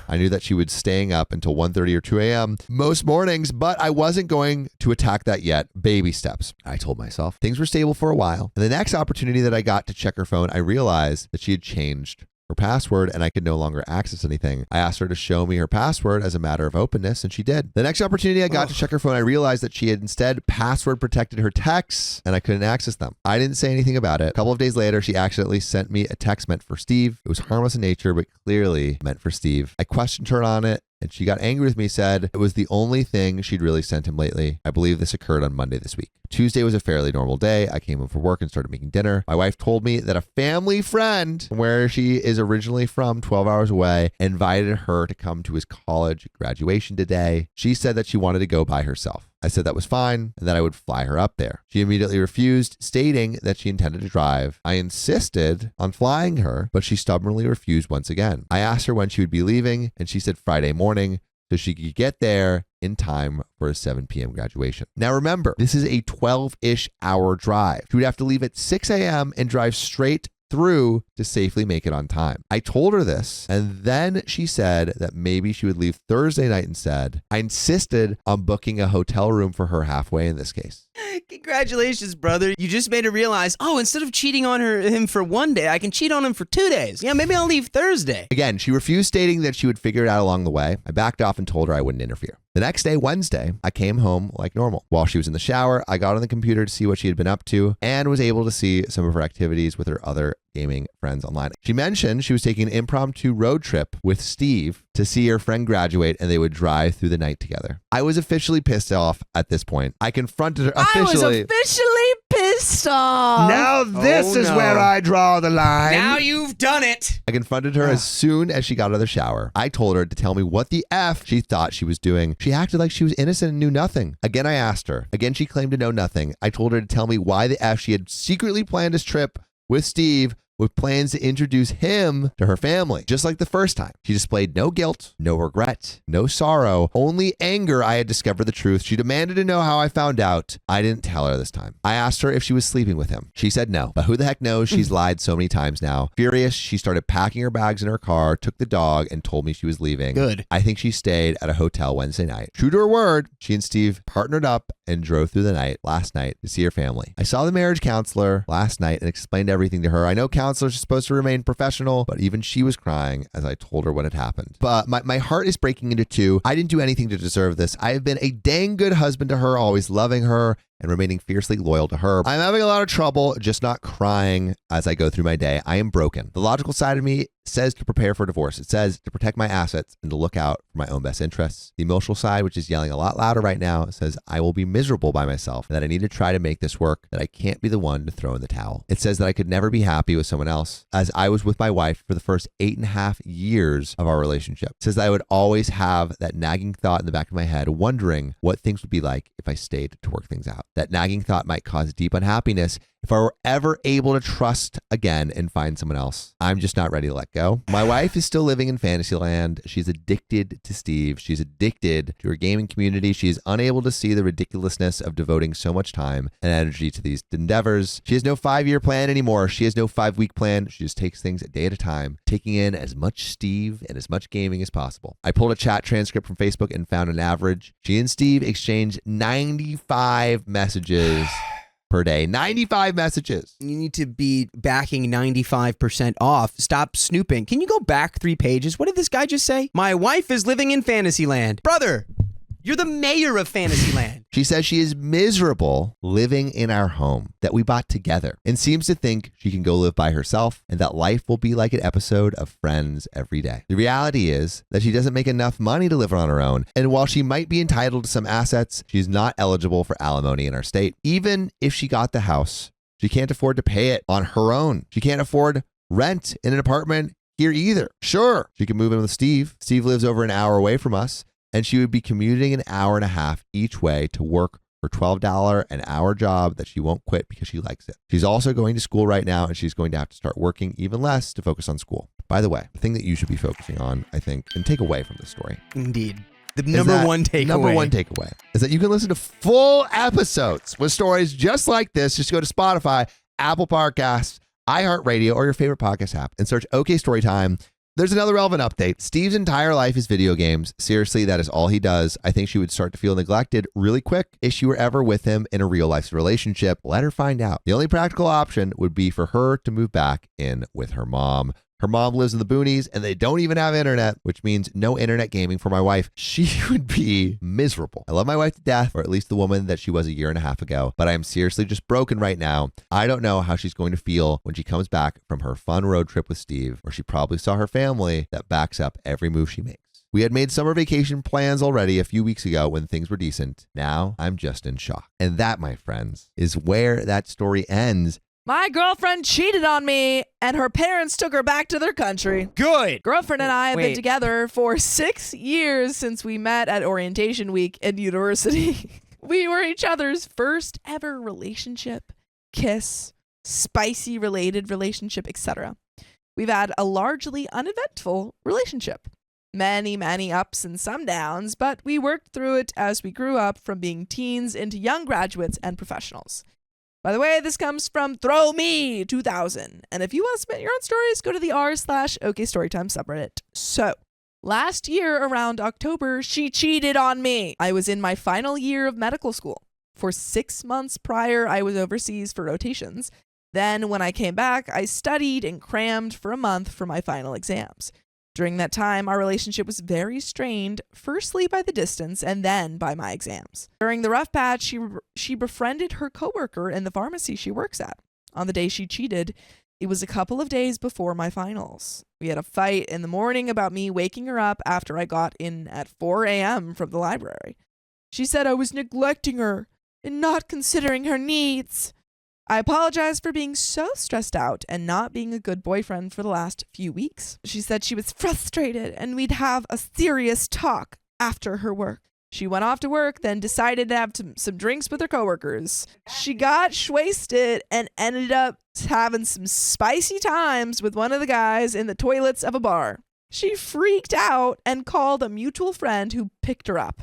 Speaker 5: I knew that she would staying up until 1:30 or 2 a.m. most mornings, but I wasn't going to attack that yet. Baby steps, I told myself. Things were stable for a while, and the next opportunity that I got to check her phone, I realized that she had changed her password and I could no longer access anything. I asked her to show me her password as a matter of openness, and she did. The next opportunity I got to check her phone, I realized that she had instead password protected her texts and I couldn't access them. I didn't say anything about it. A couple of days later, she accidentally sent me a text meant for Steve. It was harmless in nature, but clearly meant for Steve. I questioned her on it, and she got angry with me, said it was the only thing she'd really sent him lately. I believe this occurred on Monday this week. Tuesday was a fairly normal day. I came home from work and started making dinner. My wife told me that a family friend from where she is originally from, 12 hours away, invited her to come to his college graduation today. She said that she wanted to go by herself. I said that was fine and that I would fly her up there. She immediately refused, stating that she intended to drive. I insisted on flying her, but she stubbornly refused once again. I asked her when she would be leaving, and she said Friday morning, so she could get there in time for a 7 p.m. graduation. Now remember, this is a 12-ish hour drive. She would have to leave at 6 a.m. and drive straight through to safely make it on time. I told her this, and then she said that maybe she would leave Thursday night instead. I insisted on booking a hotel room for her halfway in this case.
Speaker 8: Congratulations, brother. You just made her realize, oh, instead of cheating on him for 1 day, I can cheat on him for 2 days. Yeah, maybe I'll leave Thursday.
Speaker 5: Again, she refused, stating that she would figure it out along the way. I backed off and told her I wouldn't interfere. The next day, Wednesday, I came home like normal. While she was in the shower, I got on the computer to see what she had been up to and was able to see some of her activities with her other gaming friends online. She mentioned she was taking an impromptu road trip with Steve to see her friend graduate, and they would drive through the night together. I was officially pissed off at this point. I confronted her
Speaker 2: I was officially pissed off.
Speaker 5: Now this is where I draw the line.
Speaker 8: Now you've done it.
Speaker 5: I confronted her as soon as she got out of the shower. I told her to tell me what the F she thought she was doing. She acted like she was innocent and knew nothing. Again, I asked her. Again, she claimed to know nothing. I told her to tell me why the F she had secretly planned this trip with Steve with plans to introduce him to her family. Just like the first time, she displayed no guilt, no regret, no sorrow, only anger. I had discovered the truth. She demanded to know how I found out. I didn't tell her this time. I asked her if she was sleeping with him. She said no, but who the heck knows? She's lied so many times now. Furious, she started packing her bags in her car, took the dog, and told me she was leaving.
Speaker 8: Good.
Speaker 5: I think she stayed at a hotel Wednesday night. True to her word, she and Steve partnered up and drove through the night last night to see her family. I saw the marriage counselor last night and explained everything to her. I know counselors are supposed to remain professional, but even she was crying as I told her what had happened. But my heart is breaking into two. I didn't do anything to deserve this. I have been a dang good husband to her, always loving her and remaining fiercely loyal to her. I'm having a lot of trouble just not crying as I go through my day. I am broken. The logical side of me says to prepare for divorce. It says to protect my assets and to look out for my own best interests. The emotional side, which is yelling a lot louder right now, says I will be miserable by myself and that I need to try to make this work, that I can't be the one to throw in the towel. It says that I could never be happy with someone else, as I was with my wife for the first 8.5 years of our relationship. It says that I would always have that nagging thought in the back of my head, wondering what things would be like if I stayed to work things out. That nagging thought might cause deep unhappiness if I were ever able to trust again and find someone else. I'm just not ready to let go. My wife is still living in Fantasyland. She's addicted to Steve. She's addicted to her gaming community. She is unable to see the ridiculousness of devoting so much time and energy to these endeavors. She has no 5-year plan anymore. She has no 5-week plan. She just takes things a day at a time, taking in as much Steve and as much gaming as possible. I pulled a chat transcript from Facebook and found an average. She and Steve exchanged 95 messages per day. 95 messages.
Speaker 8: You need to be backing 95% off. Stop snooping. Can you go back 3 pages? What did this guy just say? My wife is living in Fantasyland. Brother, you're the mayor of Fantasyland.
Speaker 5: She says she is miserable living in our home that we bought together and seems to think she can go live by herself and that life will be like an episode of Friends every day. The reality is that she doesn't make enough money to live on her own. And while she might be entitled to some assets, she's not eligible for alimony in our state. Even if she got the house, she can't afford to pay it on her own. She can't afford rent in an apartment here either. Sure, she can move in with Steve. Steve lives over an hour away from us, and she would be commuting an hour and a half each way to work her $12 an hour job that she won't quit because she likes it. She's also going to school right now, and she's going to have to start working even less to focus on school. By the way, the thing that you should be focusing on, I think, and take away from this story.
Speaker 8: Indeed. The number one takeaway
Speaker 5: is that you can listen to full episodes with stories just like this. Just go to Spotify, Apple Podcasts, iHeartRadio, or your favorite podcast app and search OK Storytime. There's another relevant update. Steve's entire life is video games. Seriously, that is all he does. I think she would start to feel neglected really quick if she were ever with him in a real life relationship. Let her find out. The only practical option would be for her to move back in with her mom. Her mom lives in the boonies and they don't even have internet, which means no internet gaming for my wife. She would be miserable. I love my wife to death, or at least the woman that she was a year and a half ago, but I am seriously just broken right now. I don't know how she's going to feel when she comes back from her fun road trip with Steve, where she probably saw her family that backs up every move she makes. We had made summer vacation plans already a few weeks ago when things were decent. Now I'm just in shock. And that, my friends, is where that story ends.
Speaker 2: My girlfriend cheated on me, and her parents took her back to their country.
Speaker 8: Good.
Speaker 2: Girlfriend and I have been
Speaker 8: Wait.
Speaker 2: together for 6 years since we met at orientation week in university. We were each other's first ever relationship, kiss, spicy related relationship, etc. We've had a largely uneventful relationship. Many, many ups and some downs, but we worked through it as we grew up from being teens into young graduates and professionals. By the way, this comes from Throw Me 2000. And if you want to submit your own stories, go to the r/OKStorytime subreddit. So, last year around October, she cheated on me. I was in my final year of medical school. For 6 months prior, I was overseas for rotations. Then, when I came back, I studied and crammed for a month for my final exams. During that time, our relationship was very strained, firstly by the distance and then by my exams. During the rough patch, she befriended her coworker in the pharmacy she works at. On the day she cheated, it was a couple of days before my finals. We had a fight in the morning about me waking her up after I got in at 4 a.m. from the library. She said I was neglecting her and not considering her needs. I apologized for being so stressed out and not being a good boyfriend for the last few weeks. She said she was frustrated and we'd have a serious talk after her work. She went off to work, then decided to have some drinks with her coworkers. She got wasted and ended up having some spicy times with one of the guys in the toilets of a bar. She freaked out and called a mutual friend who picked her up.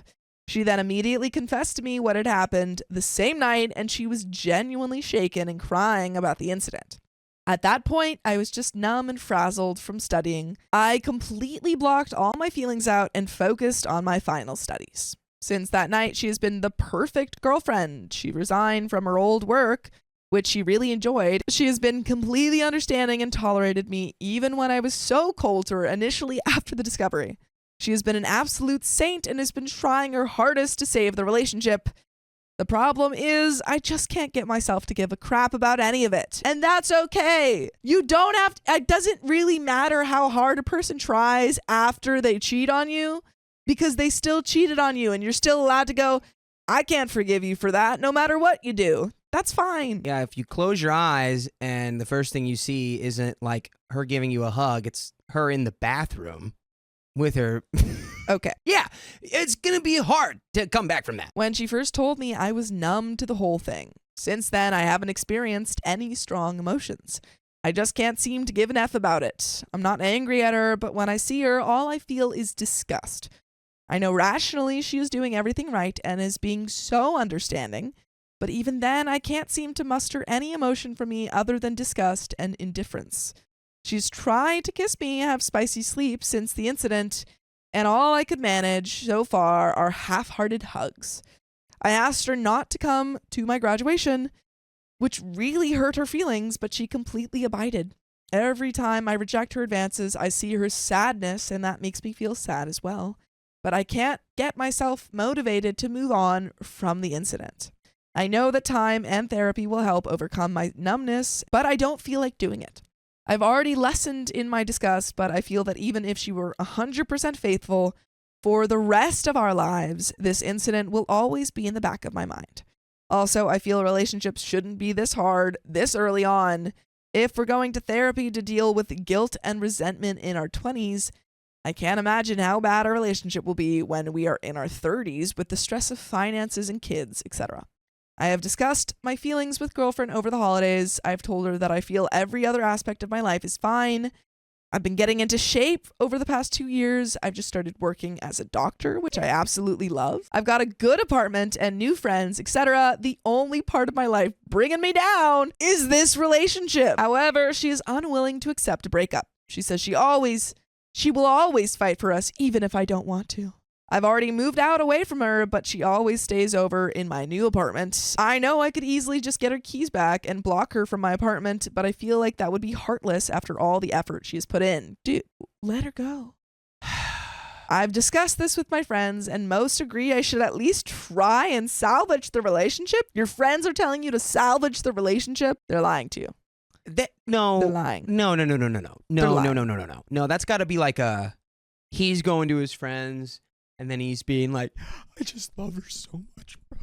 Speaker 2: She then immediately confessed to me what had happened the same night, and she was genuinely shaken and crying about the incident. At that point, I was just numb and frazzled from studying. I completely blocked all my feelings out and focused on my final studies. Since that night, she has been the perfect girlfriend. She resigned from her old work, which she really enjoyed. She has been completely understanding and tolerated me even when I was so cold to her initially after the discovery. She has been an absolute saint and has been trying her hardest to save the relationship. The problem is, I just can't get myself to give a crap about any of it. And that's okay. You don't have to, it doesn't really matter how hard a person tries after they cheat on you, because they still cheated on you and you're still allowed to go, I can't forgive you for that no matter what you do. That's fine.
Speaker 8: Yeah, if you close your eyes and the first thing you see isn't like her giving you a hug, it's her in the bathroom with her.
Speaker 2: Okay.
Speaker 8: Yeah, it's gonna be hard to come back from that.
Speaker 2: When she first told me, I was numb to the whole thing. Since then, I haven't experienced any strong emotions. I just can't seem to give an F about it. I'm not angry at her, but when I see her, all I feel is disgust. I know rationally she is doing everything right and is being so understanding, but even then, I can't seem to muster any emotion from me other than disgust and indifference. She's tried to kiss me and have spicy sleep since the incident, and all I could manage so far are half-hearted hugs. I asked her not to come to my graduation, which really hurt her feelings, but she completely abided. Every time I reject her advances, I see her sadness, and that makes me feel sad as well. But I can't get myself motivated to move on from the incident. I know that time and therapy will help overcome my numbness, but I don't feel like doing it. I've already lessened in my disgust, but I feel that even if she were 100% faithful, for the rest of our lives, this incident will always be in the back of my mind. Also, I feel relationships shouldn't be this hard, this early on. If we're going to therapy to deal with guilt and resentment in our 20s, I can't imagine how bad a relationship will be when we are in our 30s with the stress of finances and kids, etc. I have discussed my feelings with girlfriend over the holidays. I've told her that I feel every other aspect of my life is fine. I've been getting into shape over the past 2 years. I've just started working as a doctor, which I absolutely love. I've got a good apartment and new friends, etc. The only part of my life bringing me down is this relationship. However, she is unwilling to accept a breakup. She says she will always fight for us, even if I don't want to. I've already moved out away from her, but she always stays over in my new apartment. I know I could easily just get her keys back and block her from my apartment, but I feel like that would be heartless after all the effort she has put in. Dude, let her go. I've discussed this with my friends, and most agree I should at least try and salvage the relationship. Your friends are telling you to salvage the relationship. They're lying to you.
Speaker 8: No.
Speaker 2: They're lying.
Speaker 8: No.
Speaker 2: They're lying.
Speaker 8: No, that's got to be like he's going to his friends and then he's being like, I just love her so much, bro.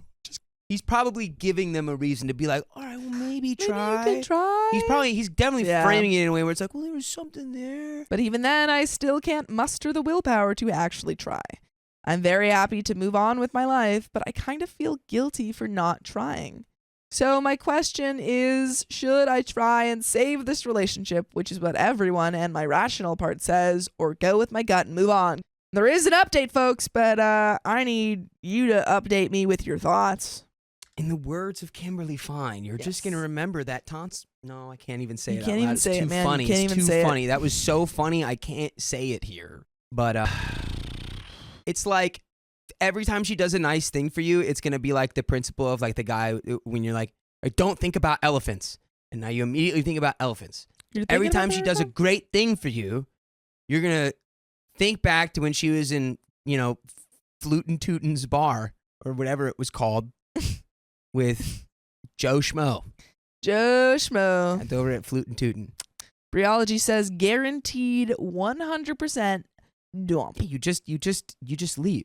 Speaker 8: He's probably giving them a reason to be like, all right, well, maybe try.
Speaker 2: Maybe you could try.
Speaker 8: He's definitely framing it in a way where it's like, well, there was something there.
Speaker 2: But even then, I still can't muster the willpower to actually try. I'm very happy to move on with my life, but I kind of feel guilty for not trying. So my question is, should I try and save this relationship, which is what everyone and my rational part says, or go with my gut and move on? There is an update, folks, but I need you to update me with your thoughts.
Speaker 8: In the words of Kimberly Fine, you're just going to remember that taunts. No, I can't even say it.
Speaker 2: You can't even say it, man.
Speaker 8: Funny.
Speaker 2: You can't even
Speaker 8: too
Speaker 2: say
Speaker 8: funny.
Speaker 2: it.
Speaker 8: That was so funny. I can't say it here. But it's like every time she does a nice thing for you, it's going to be like the principle of like the guy when you're like, don't think about elephants. And now you immediately think about elephants. Every time she does a great thing for you, you're going to think back to when she was in, Flutin' Tootin's bar or whatever it was called with Joe Schmo. And over at Flutin' Tootin'.
Speaker 2: Briology says guaranteed 100% dump.
Speaker 8: You just leave.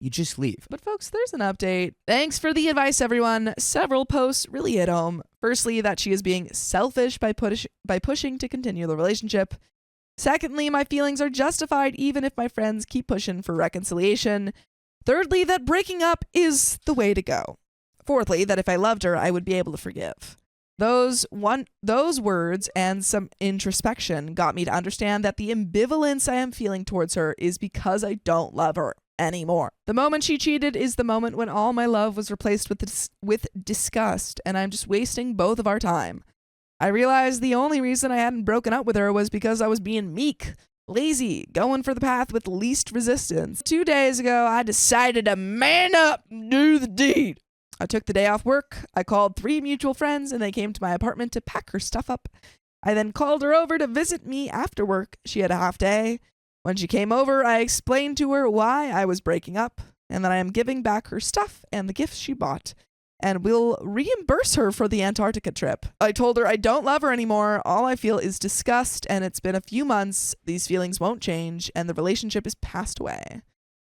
Speaker 8: You just leave.
Speaker 2: But folks, there's an update. Thanks for the advice, everyone. Several posts really hit home. Firstly, that she is being selfish by pushing to continue the relationship. Secondly, my feelings are justified even if my friends keep pushing for reconciliation. Thirdly, that breaking up is the way to go. Fourthly, that if I loved her, I would be able to forgive. Those words and some introspection got me to understand that the ambivalence I am feeling towards her is because I don't love her anymore. The moment she cheated is the moment when all my love was replaced with disgust, and I'm just wasting both of our time. I realized the only reason I hadn't broken up with her was because I was being meek, lazy, going for the path with least resistance. 2 days ago, I decided to man up and do the deed. I took the day off work. I called 3 mutual friends, and they came to my apartment to pack her stuff up. I then called her over to visit me after work. She had a half day. When she came over, I explained to her why I was breaking up, and that I am giving back her stuff and the gifts she bought, and will reimburse her for the Antarctica trip. I told her I don't love her anymore. All I feel is disgust, and it's been a few months. These feelings won't change, and the relationship is passed away.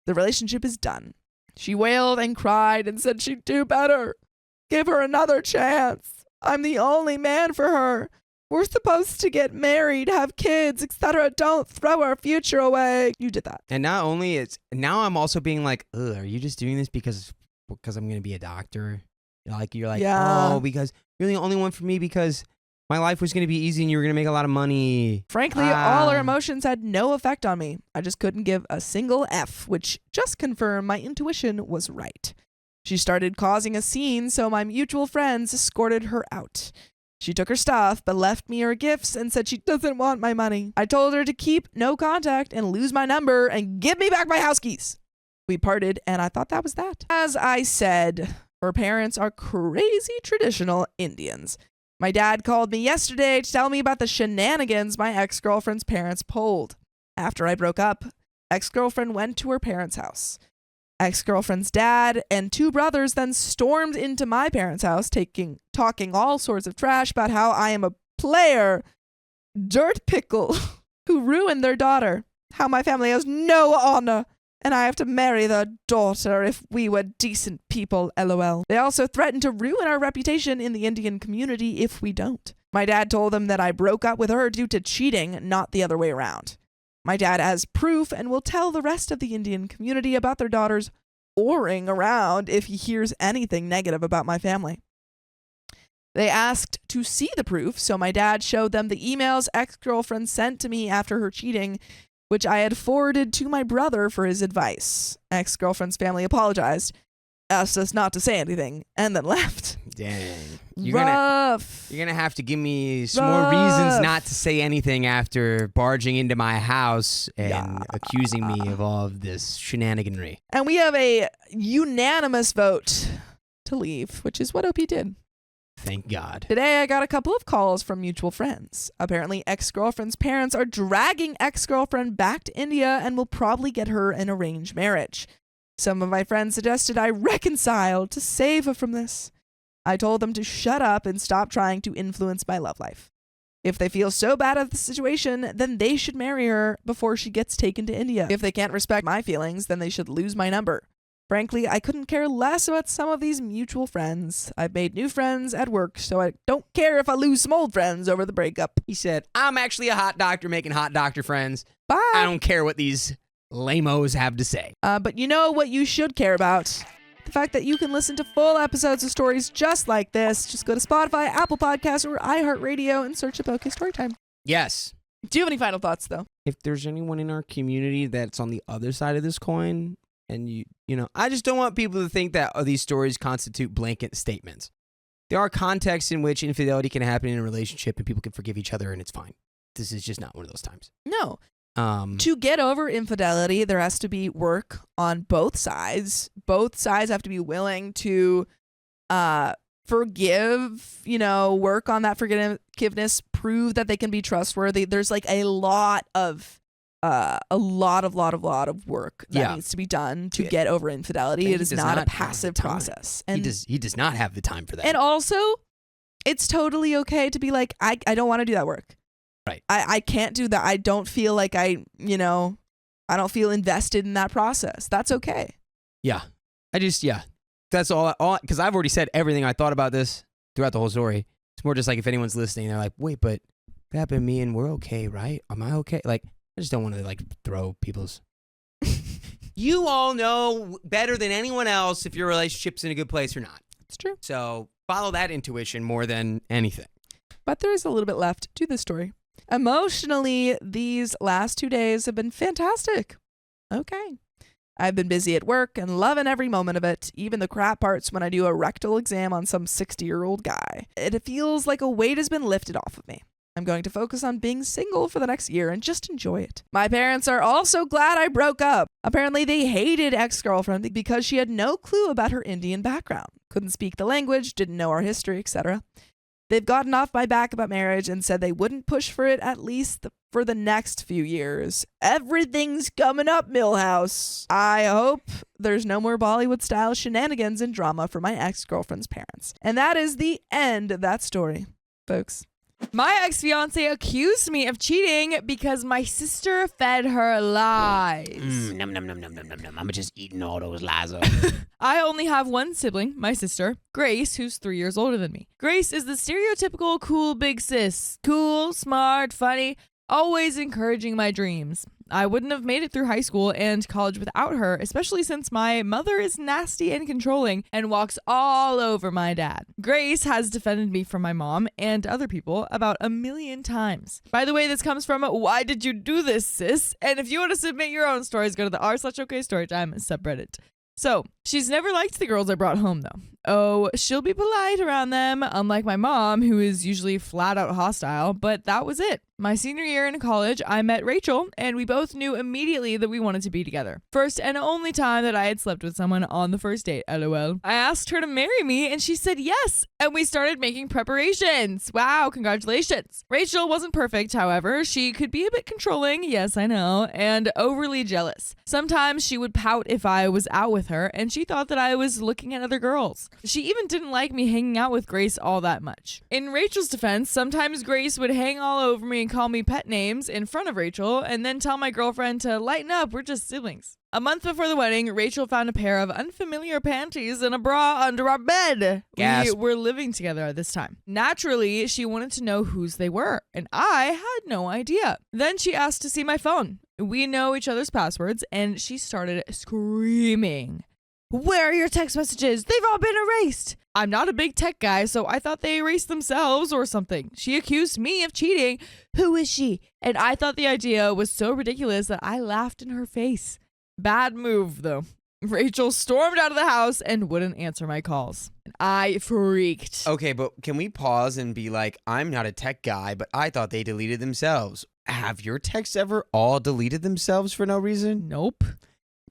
Speaker 2: The relationship is done. She wailed and cried and said she'd do better. Give her another chance. I'm the only man for her. We're supposed to get married, have kids, etc. Don't throw our future away. You did that.
Speaker 8: And not only now I'm also being like, ugh, are you just doing this because I'm going to be a doctor? You're like,
Speaker 2: yeah.
Speaker 8: Oh, because you're the only one for me because my life was going to be easy and you were going to make a lot of money.
Speaker 2: Frankly, all her emotions had no effect on me. I just couldn't give a single F, which just confirmed my intuition was right. She started causing a scene, so my mutual friends escorted her out. She took her stuff, but left me her gifts and said she doesn't want my money. I told her to keep no contact and lose my number and give me back my house keys. We parted, and I thought that was that. As I said, her parents are crazy traditional Indians. My dad called me yesterday to tell me about the shenanigans my ex-girlfriend's parents pulled. After I broke up, ex-girlfriend went to her parents' house. Ex-girlfriend's dad and 2 brothers then stormed into my parents' house, talking all sorts of trash about how I am a player, dirt pickle, who ruined their daughter, how my family has no honor, and I have to marry their daughter if we were decent people, LOL. They also threatened to ruin our reputation in the Indian community if we don't. My dad told them that I broke up with her due to cheating, not the other way around. My dad has proof and will tell the rest of the Indian community about their daughters whoring around if he hears anything negative about my family. They asked to see the proof, so my dad showed them the emails ex-girlfriend sent to me after her cheating, which I had forwarded to my brother for his advice. Ex-girlfriend's family apologized. asked us not to say anything, and then left.
Speaker 8: Dang.
Speaker 2: Rough.
Speaker 8: You're gonna have to give me some more reasons not to say anything after barging into my house and accusing me of all of this shenaniganry.
Speaker 2: And we have a unanimous vote to leave, which is what OP did.
Speaker 8: Thank God.
Speaker 2: Today, I got a couple of calls from mutual friends. Apparently, ex-girlfriend's parents are dragging ex-girlfriend back to India and will probably get her an arranged marriage. Some of my friends suggested I reconcile to save her from this. I told them to shut up and stop trying to influence my love life. If they feel so bad at the situation, then they should marry her before she gets taken to India. If they can't respect my feelings, then they should lose my number. Frankly, I couldn't care less about some of these mutual friends. I've made new friends at work, so I don't care if I lose some old friends over the breakup.
Speaker 8: He said, I'm actually a hot doctor making hot doctor friends.
Speaker 2: Bye.
Speaker 8: I don't care what these lame-os have to say.
Speaker 2: But you know what you should care about? The fact that you can listen to full episodes of stories just like this. Just go to Spotify, Apple Podcasts, or iHeartRadio and search up OK Storytime.
Speaker 8: Yes.
Speaker 2: Do you have any final thoughts, though?
Speaker 8: If there's anyone in our community that's on the other side of this coin, and you know, I just don't want people to think that these stories constitute blanket statements. There are contexts in which infidelity can happen in a relationship and people can forgive each other and it's fine. This is just not one of those times.
Speaker 2: No. To get over infidelity, there has to be work on both sides. Both sides have to be willing to forgive, work on that forgiveness, prove that they can be trustworthy. There's like a lot of work that needs to be done to get over infidelity.
Speaker 8: And
Speaker 2: it is not a passive process. And
Speaker 8: he does not have the time for that.
Speaker 2: And also, it's totally okay to be like, I don't want to do that work.
Speaker 8: Right.
Speaker 2: I can't do that. I don't feel like I don't feel invested in that process. That's okay.
Speaker 8: Yeah. That's all, because I've already said everything I thought about this throughout the whole story. It's more just like if anyone's listening, they're like, wait, but that happened to me and we're okay, right? Am I okay? Like, I just don't want to like throw people's... You all know better than anyone else if your relationship's in a good place or not.
Speaker 2: It's true.
Speaker 8: So follow that intuition more than anything.
Speaker 2: But there is a little bit left to this story. Emotionally, these last 2 days have been fantastic. Okay. I've been busy at work and loving every moment of it, even the crap parts when I do a rectal exam on some 60-year-old guy. It feels like a weight has been lifted off of me. I'm going to focus on being single for the next year and just enjoy it. My parents are also glad I broke up. Apparently, they hated ex-girlfriend because she had no clue about her Indian background, couldn't speak the language, didn't know our history, etc. They've gotten off my back about marriage and said they wouldn't push for it at least for the next few years. Everything's coming up, Millhouse. I hope there's no more Bollywood-style shenanigans and drama for my ex-girlfriend's parents. And that is the end of that story, folks.
Speaker 9: My ex-fiance accused me of cheating because my sister fed her lies.
Speaker 8: Num, num, num, num, num, num, num. I'm just eating all those lies up.
Speaker 9: I only have one sibling, my sister, Grace, who's 3 years older than me. Grace is the stereotypical cool big sis. Cool, smart, funny, always encouraging my dreams. I wouldn't have made it through high school and college without her, especially since my mother is nasty and controlling and walks all over my dad. Grace has defended me from my mom and other people about 1,000,000 times. By the way, this comes from Why Did You Do This, Sis? And if you want to submit your own stories, go to the r/OKStorytime subreddit. So, she's never liked the girls I brought home, though. Oh, she'll be polite around them, unlike my mom, who is usually flat out hostile, but that was it. My senior year in college, I met Rachel, and we both knew immediately that we wanted to be together. First and only time that I had slept with someone on the first date, lol. I asked her to marry me, and she said yes, and we started making preparations. Wow, congratulations. Rachel wasn't perfect, however. She could be a bit controlling, yes, I know, and overly jealous. Sometimes she would pout if I was out with her, and she thought that I was looking at other girls. She even didn't like me hanging out with Grace all that much. In Rachel's defense, sometimes Grace would hang all over me and call me pet names in front of Rachel and then tell my girlfriend to lighten up, we're just siblings. A month before the wedding, Rachel found a pair of unfamiliar panties and a bra under our bed.
Speaker 8: Gasp.
Speaker 9: We were living together at this time. Naturally, she wanted to know whose they were, and I had no idea. Then she asked to see my phone. We know each other's passwords, and she started screaming. Where are your text messages? They've all been erased. I'm not a big tech guy, so I thought they erased themselves or something. She accused me of cheating. Who is she? And I thought the idea was so ridiculous that I laughed in her face. Bad move, though. Rachel stormed out of the house and wouldn't answer my calls. And I freaked.
Speaker 8: Okay, but can we pause and be like, I'm not a tech guy, but I thought they deleted themselves. Have your texts ever all deleted themselves for no reason?
Speaker 9: Nope.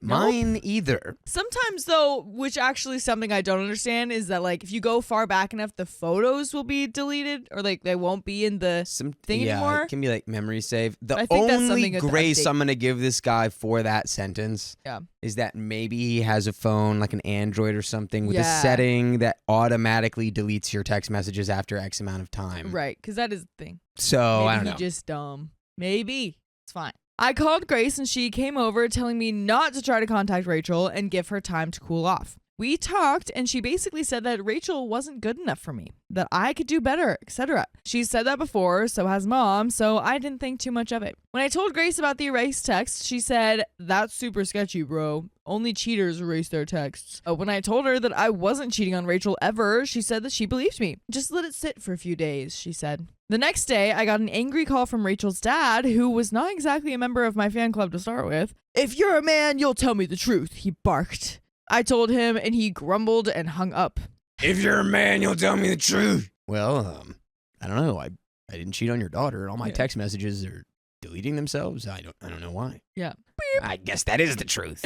Speaker 8: Mine either.
Speaker 9: Sometimes, though, which actually is something I don't understand, is that, like, if you go far back enough, the photos will be deleted or, like, they won't be in the thing anymore.
Speaker 8: It can be like memory save. The
Speaker 9: I think that's
Speaker 8: only
Speaker 9: something to
Speaker 8: grace
Speaker 9: update.
Speaker 8: I'm going to give this guy for that sentence is that maybe he has a phone, like an Android or something, with a setting that automatically deletes your text messages after X amount of time.
Speaker 9: Right, because that is the thing.
Speaker 8: So,
Speaker 9: Maybe
Speaker 8: I don't know.
Speaker 9: he just dumb. Maybe. It's fine. I called Grace and she came over telling me not to try to contact Rachel and give her time to cool off. We talked and she basically said that Rachel wasn't good enough for me, that I could do better, etc. She's said that before, so has Mom, so I didn't think too much of it. When I told Grace about the erased text, she said, "That's super sketchy, bro. Only cheaters erase their texts." When I told her that I wasn't cheating on Rachel ever, she said that she believed me. "Just let it sit for a few days," she said. The next day, I got an angry call from Rachel's dad, who was not exactly a member of my fan club to start with. "If you're a man, you'll tell me the truth," he barked. I told him and he grumbled and hung up.
Speaker 8: If you're a man, you'll tell me the truth. Well, I don't know. I didn't cheat on your daughter. All my text messages are deleting themselves. I don't know why.
Speaker 9: Yeah.
Speaker 8: I guess that is the truth.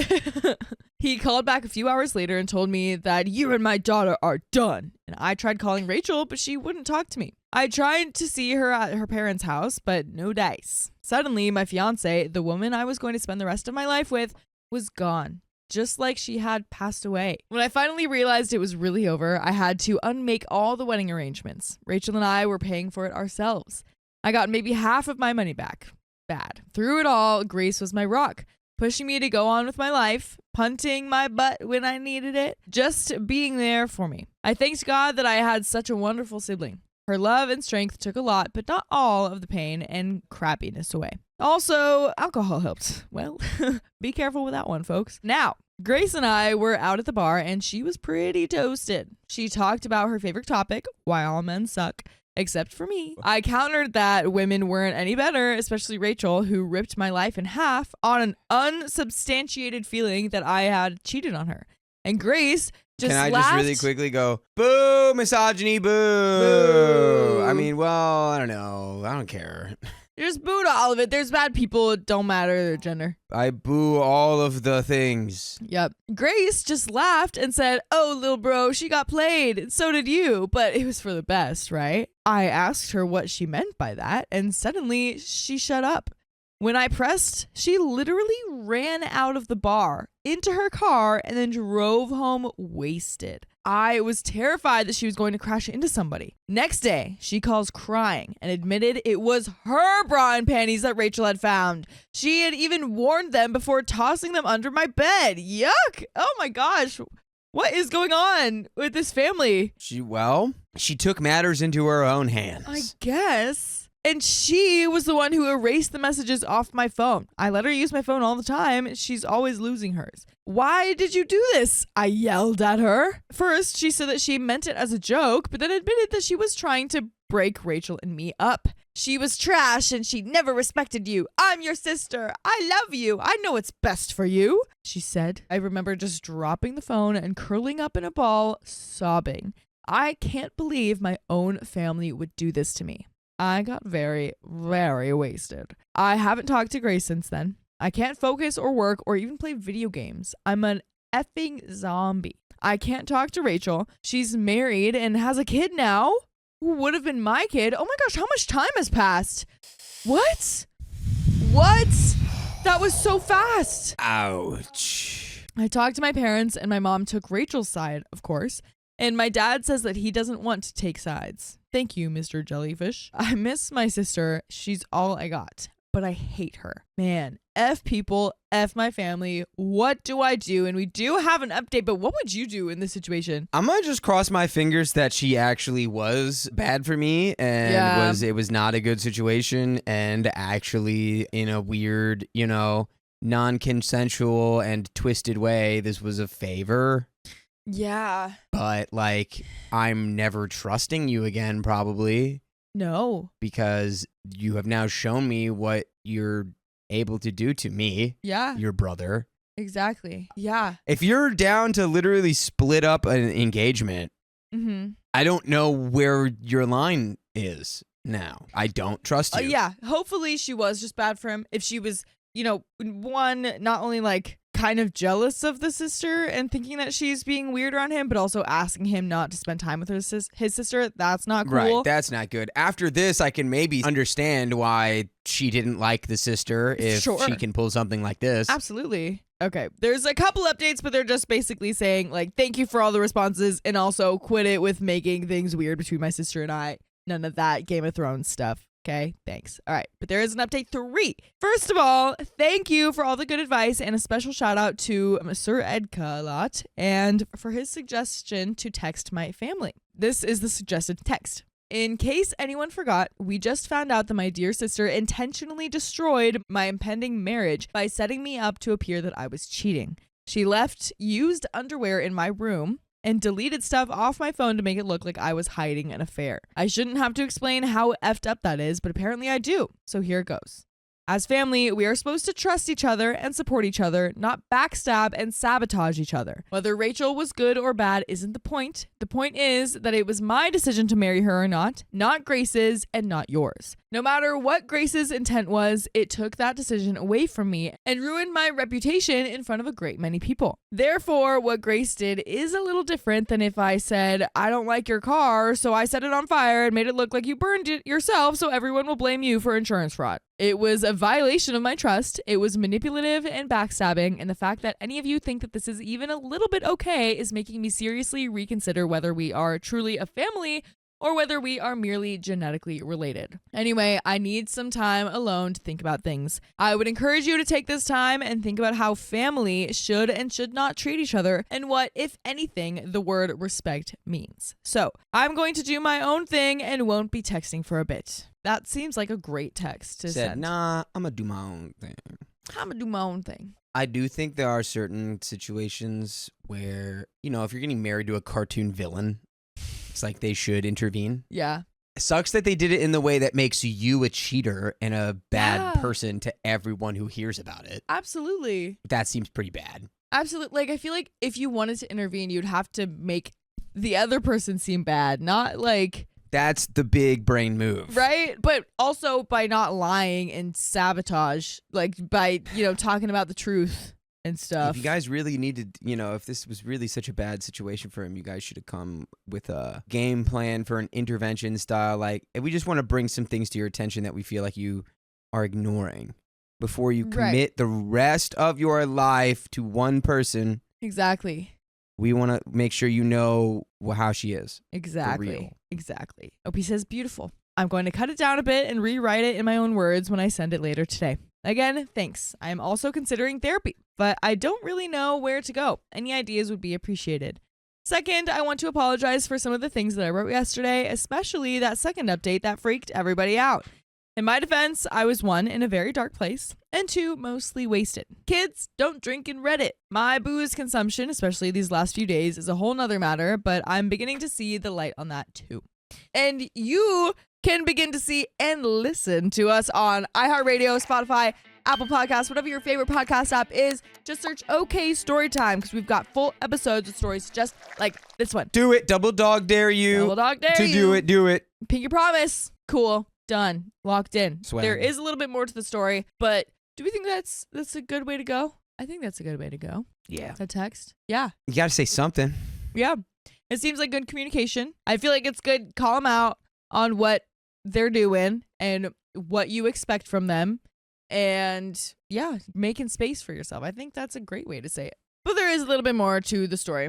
Speaker 9: He called back a few hours later and told me that "you and my daughter are done." And I tried calling Rachel, but she wouldn't talk to me. I tried to see her at her parents' house, but no dice. Suddenly, my fiance, the woman I was going to spend the rest of my life with, was gone. Just like she had passed away. When I finally realized it was really over, I had to unmake all the wedding arrangements. Rachel and I were paying for it ourselves. I got maybe half of my money back. Bad. Through it all, Grace was my rock, pushing me to go on with my life, punting my butt when I needed it, just being there for me. I thanked God that I had such a wonderful sibling. Her love and strength took a lot, but not all of the pain and crappiness away. Also, alcohol helped. Well, be careful with that one, folks. Now, Grace and I were out at the bar and she was pretty toasted. She talked about her favorite topic, why all men suck, except for me. I countered that women weren't any better, especially Rachel, who ripped my life in half on an unsubstantiated feeling that I had cheated on her. And Grace just
Speaker 8: Can I
Speaker 9: laughed.
Speaker 8: just really quickly go, boo, misogyny, boo. I mean, well, I don't know. I don't care.
Speaker 9: Just boo to all of it. There's bad people. It don't matter their gender.
Speaker 8: I boo all of the things.
Speaker 9: Yep. Grace just laughed and said, "Oh, little bro, she got played. And so did you. But it was for the best, right?" I asked her what she meant by that, and suddenly she shut up. When I pressed, she literally ran out of the bar into her car and then drove home wasted. I was terrified that she was going to crash into somebody. Next day, she calls crying and admitted it was her bra and panties that Rachel had found. She had even warned them before tossing them under my bed. Yuck! Oh my gosh. What is going on with this family?
Speaker 8: She took matters into her own hands.
Speaker 9: I guess. And she was the one who erased the messages off my phone. I let her use my phone all the time. She's always losing hers. "Why did you do this?" I yelled at her. First, she said that she meant it as a joke, but then admitted that she was trying to break Rachel and me up. "She was trash and she never respected you. I'm your sister. I love you. I know what's best for you," she said. I remember just dropping the phone and curling up in a ball, sobbing. I can't believe my own family would do this to me. I got very, very wasted. I haven't talked to Grace since then. I can't focus or work or even play video games. I'm an effing zombie. I can't talk to Rachel. She's married and has a kid now. Who would have been my kid? Oh my gosh, how much time has passed? What? That was so fast.
Speaker 8: Ouch.
Speaker 9: I talked to my parents and my mom took Rachel's side, of course. And my dad says that he doesn't want to take sides. Thank you, Mr. Jellyfish. I miss my sister. She's all I got. But I hate her. Man, F people, F my family. What do I do? And we do have an update, but what would you do in this situation?
Speaker 8: I'm gonna just cross my fingers that she actually was bad for me and it was not a good situation and actually in a weird, non-consensual and twisted way, this was a favor.
Speaker 9: Yeah.
Speaker 8: But like, I'm never trusting you again, probably.
Speaker 9: No.
Speaker 8: Because you have now shown me what you're able to do to me.
Speaker 9: Yeah.
Speaker 8: Your brother.
Speaker 9: Exactly. Yeah.
Speaker 8: If you're down to literally split up an engagement, I don't know where your line is now. I don't trust you.
Speaker 9: Yeah. Hopefully she was just bad for him. If she was, one, not only like kind of jealous of the sister and thinking that she's being weird around him, but also asking him not to spend time with his sister. That's not cool.
Speaker 8: Right, that's not good. After this, I can maybe understand why she didn't like the sister if she can pull something like this.
Speaker 9: Absolutely. Okay, there's a couple updates, but they're just basically saying, like, thank you for all the responses, and also quit it with making things weird between my sister and I. None of that Game of Thrones stuff. Okay, thanks. All right, but there is an update 3. First of all, thank you for all the good advice and a special shout out to Sir Edka a lot and for his suggestion to text my family. This is the suggested text. In case anyone forgot, we just found out that my dear sister intentionally destroyed my impending marriage by setting me up to appear that I was cheating. She left used underwear in my room and deleted stuff off my phone to make it look like I was hiding an affair. I shouldn't have to explain how effed up that is, but apparently I do. So here it goes. As family, we are supposed to trust each other and support each other, not backstab and sabotage each other. Whether Rachel was good or bad isn't the point. The point is that it was my decision to marry her or not Grace's and not yours. No matter what Grace's intent was, it took that decision away from me and ruined my reputation in front of a great many people. Therefore, what Grace did is a little different than if I said, I don't like your car, so I set it on fire and made it look like you burned it yourself so everyone will blame you for insurance fraud. It was a violation of my trust. It was manipulative and backstabbing, and the fact that any of you think that this is even a little bit okay is making me seriously reconsider whether we are truly a family or whether we are merely genetically related. Anyway, I need some time alone to think about things. I would encourage you to take this time and think about how family should and should not treat each other and what, if anything, the word respect means. So, I'm going to do my own thing and won't be texting for a bit. That seems like a great text to send.
Speaker 8: Nah, I'm going to do my own thing.
Speaker 9: I'm going to do my own thing.
Speaker 8: I do think there are certain situations where, if you're getting married to a cartoon villain, it's like they should intervene.
Speaker 9: Yeah.
Speaker 8: It sucks that they did it in the way that makes you a cheater and a bad person to everyone who hears about it.
Speaker 9: Absolutely.
Speaker 8: That seems pretty bad.
Speaker 9: Absolutely. Like, I feel like if you wanted to intervene, you'd have to make the other person seem bad, not like...
Speaker 8: That's the big brain move.
Speaker 9: Right? But also by not lying and sabotage, like by, talking about the truth and stuff.
Speaker 8: If you guys really needed, if this was really such a bad situation for him, you guys should have come with a game plan for an intervention style. Like, if we just want to bring some things to your attention that we feel like you are ignoring before you commit the rest of your life to one person.
Speaker 9: Exactly.
Speaker 8: We want to make sure you know how she is.
Speaker 9: Exactly. Exactly. OP says beautiful. I'm going to cut it down a bit and rewrite it in my own words when I send it later today. Again, thanks. I am also considering therapy, but I don't really know where to go. Any ideas would be appreciated. Second, I want to apologize for some of the things that I wrote yesterday, especially that second update that freaked everybody out. In my defense, I was 1, in a very dark place, and 2, mostly wasted. Kids, don't drink and Reddit. My booze consumption, especially these last few days, is a whole nother matter, but I'm beginning to see the light on that too. And you can begin to see and listen to us on iHeartRadio, Spotify, Apple Podcasts, whatever your favorite podcast app is. Just search OK Storytime because we've got full episodes of stories just like this one.
Speaker 8: Do it. Double dog dare you.
Speaker 9: Double dog dare
Speaker 8: to
Speaker 9: you.
Speaker 8: do it. Do it.
Speaker 9: Pinky promise. Cool. Done. Locked in.
Speaker 8: Swag.
Speaker 9: There is a little bit more to the story, but do we think that's a good way to go? I think that's a good way to go.
Speaker 8: Yeah.
Speaker 9: A text? Yeah.
Speaker 8: You got to say something.
Speaker 9: Yeah. It seems like good communication. I feel like it's good. Call them out on what they're doing and what you expect from them. And yeah, making space for yourself. I think that's a great way to say it. But there is a little bit more to the story.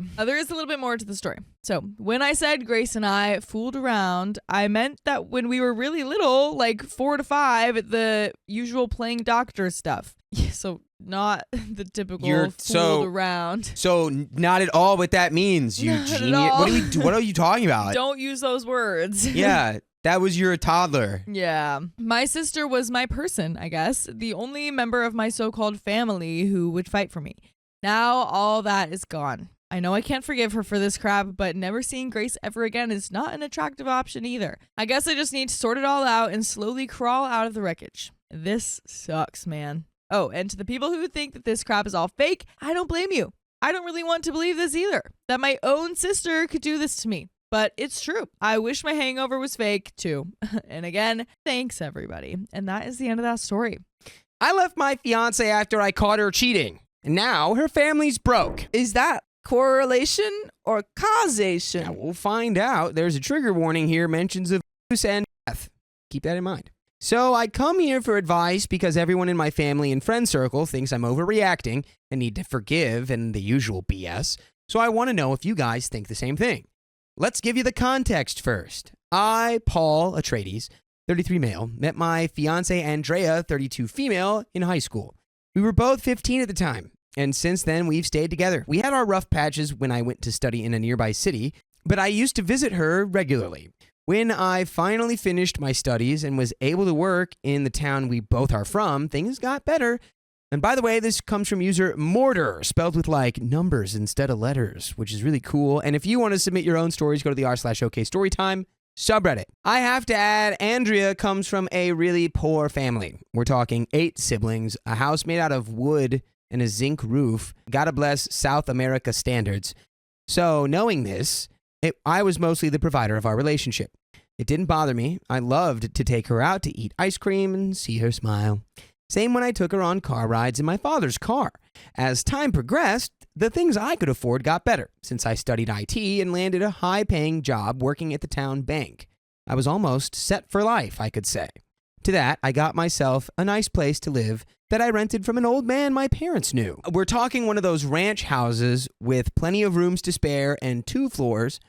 Speaker 9: So when I said Grace and I fooled around, I meant that when we were really little, like 4 to 5, the usual playing doctor stuff. Yeah, so not the typical fooled around.
Speaker 8: So not at all what that means, you
Speaker 9: Not at
Speaker 8: genius.
Speaker 9: all.
Speaker 8: What are you talking about?
Speaker 9: Don't use those words.
Speaker 8: Yeah, that was your toddler.
Speaker 9: Yeah. My sister was my person, I guess. The only member of my so-called family who would fight for me. Now all that is gone. I know I can't forgive her for this crap, but never seeing Grace ever again is not an attractive option either. I guess I just need to sort it all out and slowly crawl out of the wreckage. This sucks, man. Oh, and to the people who think that this crap is all fake, I don't blame you. I don't really want to believe this either, that my own sister could do this to me. But it's true. I wish my hangover was fake too. And again, thanks everybody. And that is the end of that story.
Speaker 8: I left my fiance after I caught her cheating. And now her family's broke.
Speaker 2: Is that correlation or causation?
Speaker 8: Now we'll find out. There's a trigger warning here, mentions of abuse and death. Keep that in mind. So I come here for advice because everyone in my family and friend circle thinks I'm overreacting and need to forgive and the usual BS. So I want to know if you guys think the same thing. Let's give you the context first. I, Paul Atreides, 33 male, met my fiance Andrea, 32 female, in high school. We were both 15 at the time, and since then we've stayed together. We had our rough patches when I went to study in a nearby city, but I used to visit her regularly. When I finally finished my studies and was able to work in the town we both are from, things got better. And by the way, this comes from user Mortar, spelled with like numbers instead of letters, which is really cool. And if you want to submit your own stories, go to the r/OKStorytime subreddit. I have to add, Andrea comes from a really poor family. We're talking 8 siblings, a house made out of wood, and a zinc roof. Gotta bless South America standards. So knowing this, I was mostly the provider of our relationship. It didn't bother me. I loved to take her out to eat ice cream and see her smile. Same when I took her on car rides in my father's car. As time progressed, the things I could afford got better, since I studied IT and landed a high-paying job working at the town bank. I was almost set for life, I could say. To that, I got myself a nice place to live that I rented from an old man my parents knew. We're talking one of those ranch houses with plenty of rooms to spare and 2 floors,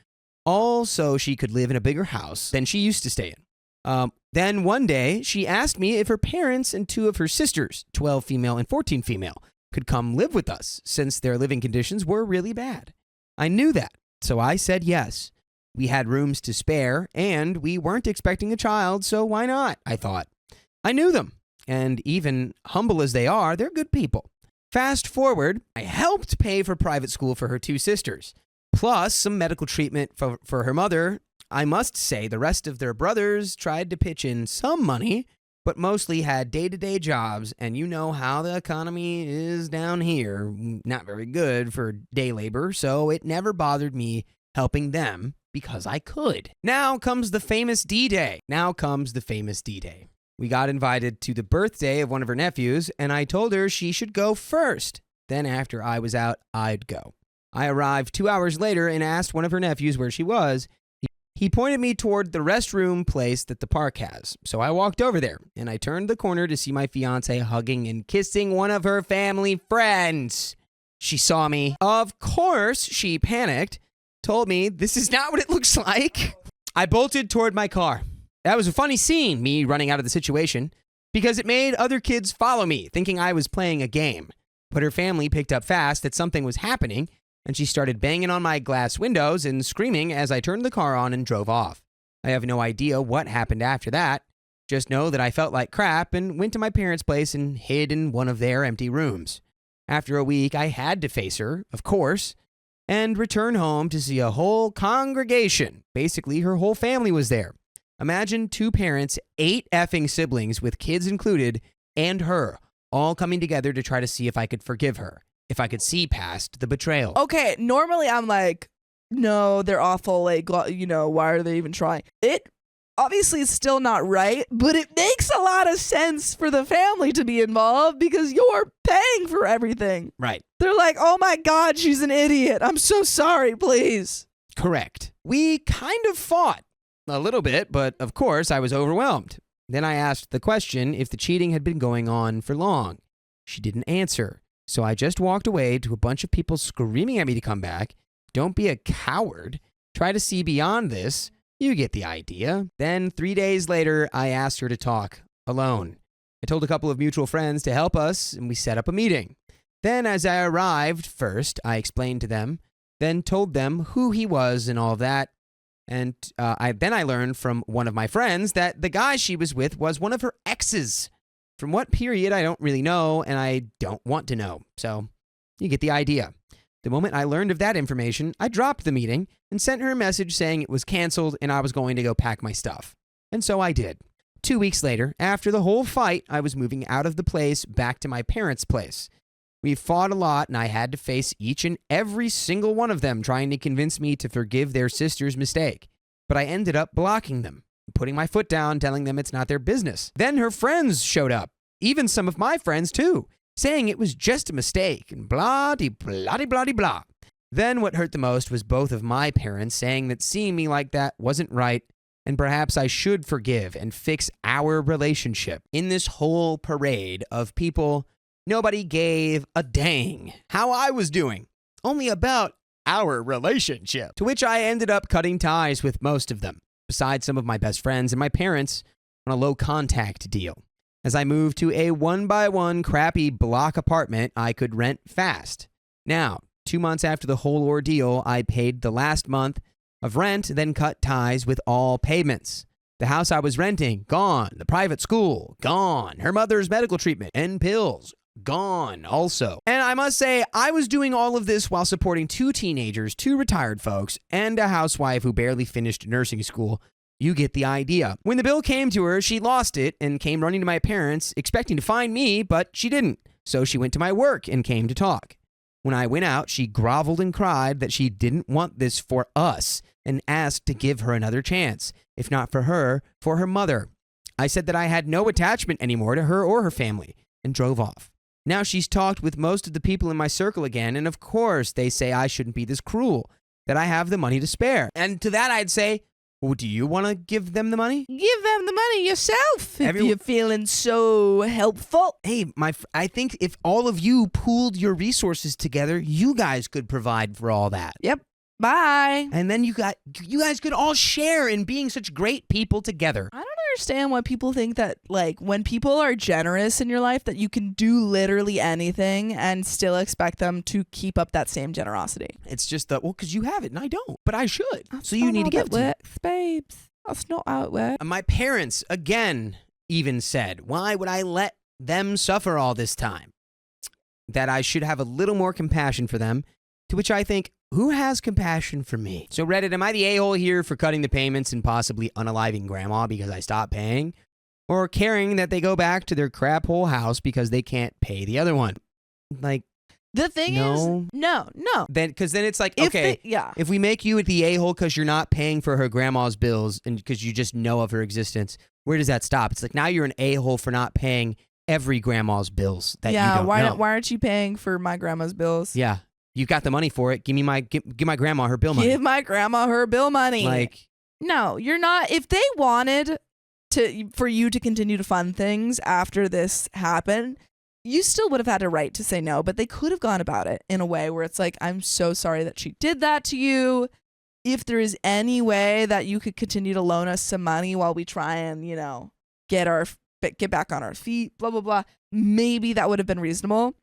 Speaker 8: all so she could live in a bigger house than she used to stay in. Then one day, she asked me if her parents and 2 of her sisters, 12 female and 14 female, could come live with us since their living conditions were really bad. I knew that, so I said yes. We had rooms to spare, and we weren't expecting a child, so why not, I thought. I knew them, and even humble as they are, they're good people. Fast forward, I helped pay for private school for her 2 sisters, plus some medical treatment for her mother. I must say the rest of their brothers tried to pitch in some money, but mostly had day-to-day jobs, and you know how the economy is down here. Not very good for day labor, so it never bothered me helping them because I could. Now comes the famous D-Day. We got invited to the birthday of one of her nephews, and I told her she should go first. Then after I was out, I'd go. I arrived 2 hours later and asked one of her nephews where she was. He pointed me toward the restroom place that the park has. So I walked over there, and I turned the corner to see my fiance hugging and kissing one of her family friends. She saw me. Of course, she panicked, told me this is not what it looks like. I bolted toward my car. That was a funny scene, me running out of the situation, because it made other kids follow me, thinking I was playing a game. But her family picked up fast that something was happening, and she started banging on my glass windows and screaming as I turned the car on and drove off. I have no idea what happened after that. Just know that I felt like crap and went to my parents' place and hid in one of their empty rooms. After a week, I had to face her, of course, and return home to see a whole congregation. Basically, her whole family was there. Imagine 2 parents, 8 effing siblings with kids included, and her, all coming together to try to see if I could forgive her. If I could see past the betrayal.
Speaker 2: Okay, normally I'm like, no, they're awful. Like, why are they even trying? It obviously is still not right, but it makes a lot of sense for the family to be involved because you're paying for everything.
Speaker 8: Right.
Speaker 2: They're like, oh my God, she's an idiot. I'm so sorry, please.
Speaker 8: Correct. We kind of fought a little bit, but of course I was overwhelmed. Then I asked the question if the cheating had been going on for long. She didn't answer. So I just walked away to a bunch of people screaming at me to come back. Don't be a coward. Try to see beyond this. You get the idea. Then 3 days later, I asked her to talk alone. I told a couple of mutual friends to help us, and we set up a meeting. Then as I arrived first, I explained to them, then told them who he was and all of that. And then I learned from one of my friends that the guy she was with was one of her exes. From what period, I don't really know, and I don't want to know. So, you get the idea. The moment I learned of that information, I dropped the meeting and sent her a message saying it was canceled and I was going to go pack my stuff. And so I did. 2 weeks later, after the whole fight, I was moving out of the place back to my parents' place. We fought a lot, and I had to face each and every single one of them trying to convince me to forgive their sister's mistake. But I ended up blocking them, putting my foot down, telling them it's not their business. Then her friends showed up, even some of my friends too, saying it was just a mistake, and blah-de-blah-de-blah-de-blah. Then what hurt the most was both of my parents saying that seeing me like that wasn't right, and perhaps I should forgive and fix our relationship. In this whole parade of people, nobody gave a dang how I was doing, only about our relationship. To which I ended up cutting ties with most of them, besides some of my best friends and my parents, on a low contact deal. As I moved to a 1-by-1 crappy block apartment I could rent fast. Now, 2 months after the whole ordeal, I paid the last month of rent, then cut ties with all payments. The house I was renting, gone. The private school, gone. Her mother's medical treatment and pills, gone also. And I must say, I was doing all of this while supporting 2 teenagers, 2 retired folks, and a housewife who barely finished nursing school. You get the idea. When the bill came to her, she lost it and came running to my parents, expecting to find me, but she didn't. So she went to my work and came to talk. When I went out, she groveled and cried that she didn't want this for us and asked to give her another chance, if not for her, for her mother. I said that I had no attachment anymore to her or her family and drove off. Now she's talked with most of the people in my circle again, and of course they say I shouldn't be this cruel, that I have the money to spare. And to that I'd say, well, do you want to give them the money?
Speaker 2: Give them the money yourself if you're feeling so helpful.
Speaker 8: Hey, I think if all of you pooled your resources together, you guys could provide for all that.
Speaker 2: Yep. Bye.
Speaker 8: And then you guys could all share in being such great people together.
Speaker 2: I don't understand why people think that, like, when people are generous in your life, that you can do literally anything and still expect them to keep up that same generosity.
Speaker 8: It's just that, well, because you have it and I don't, but I should.
Speaker 2: That's
Speaker 8: so you need to give it to me.
Speaker 2: Babes. That's not how it works.
Speaker 8: My parents, again, even said, why would I let them suffer all this time? That I should have a little more compassion for them, to which I think, who has compassion for me? So Reddit, am I the a-hole here for cutting the payments and possibly unaliving grandma because I stopped paying? Or caring that they go back to their crap hole house because they can't pay the other one? Like,
Speaker 2: the thing is, no.
Speaker 8: Because then it's like, okay, if we make you the a-hole because you're not paying for her grandma's bills and because you just know of her existence, where does that stop? It's like now you're an a-hole for not paying every grandma's bills that you don't know.
Speaker 2: Why aren't you paying for my grandma's bills?
Speaker 8: Yeah. You got the money for it. Give my grandma her bill money.
Speaker 2: Give my grandma her bill money.
Speaker 8: Like,
Speaker 2: no, you're not. If they wanted for you to continue to fund things after this happened, you still would have had a right to say no, but they could have gone about it in a way where it's like, I'm so sorry that she did that to you. If there is any way that you could continue to loan us some money while we try and, get back on our feet, blah, blah, blah, maybe that would have been reasonable.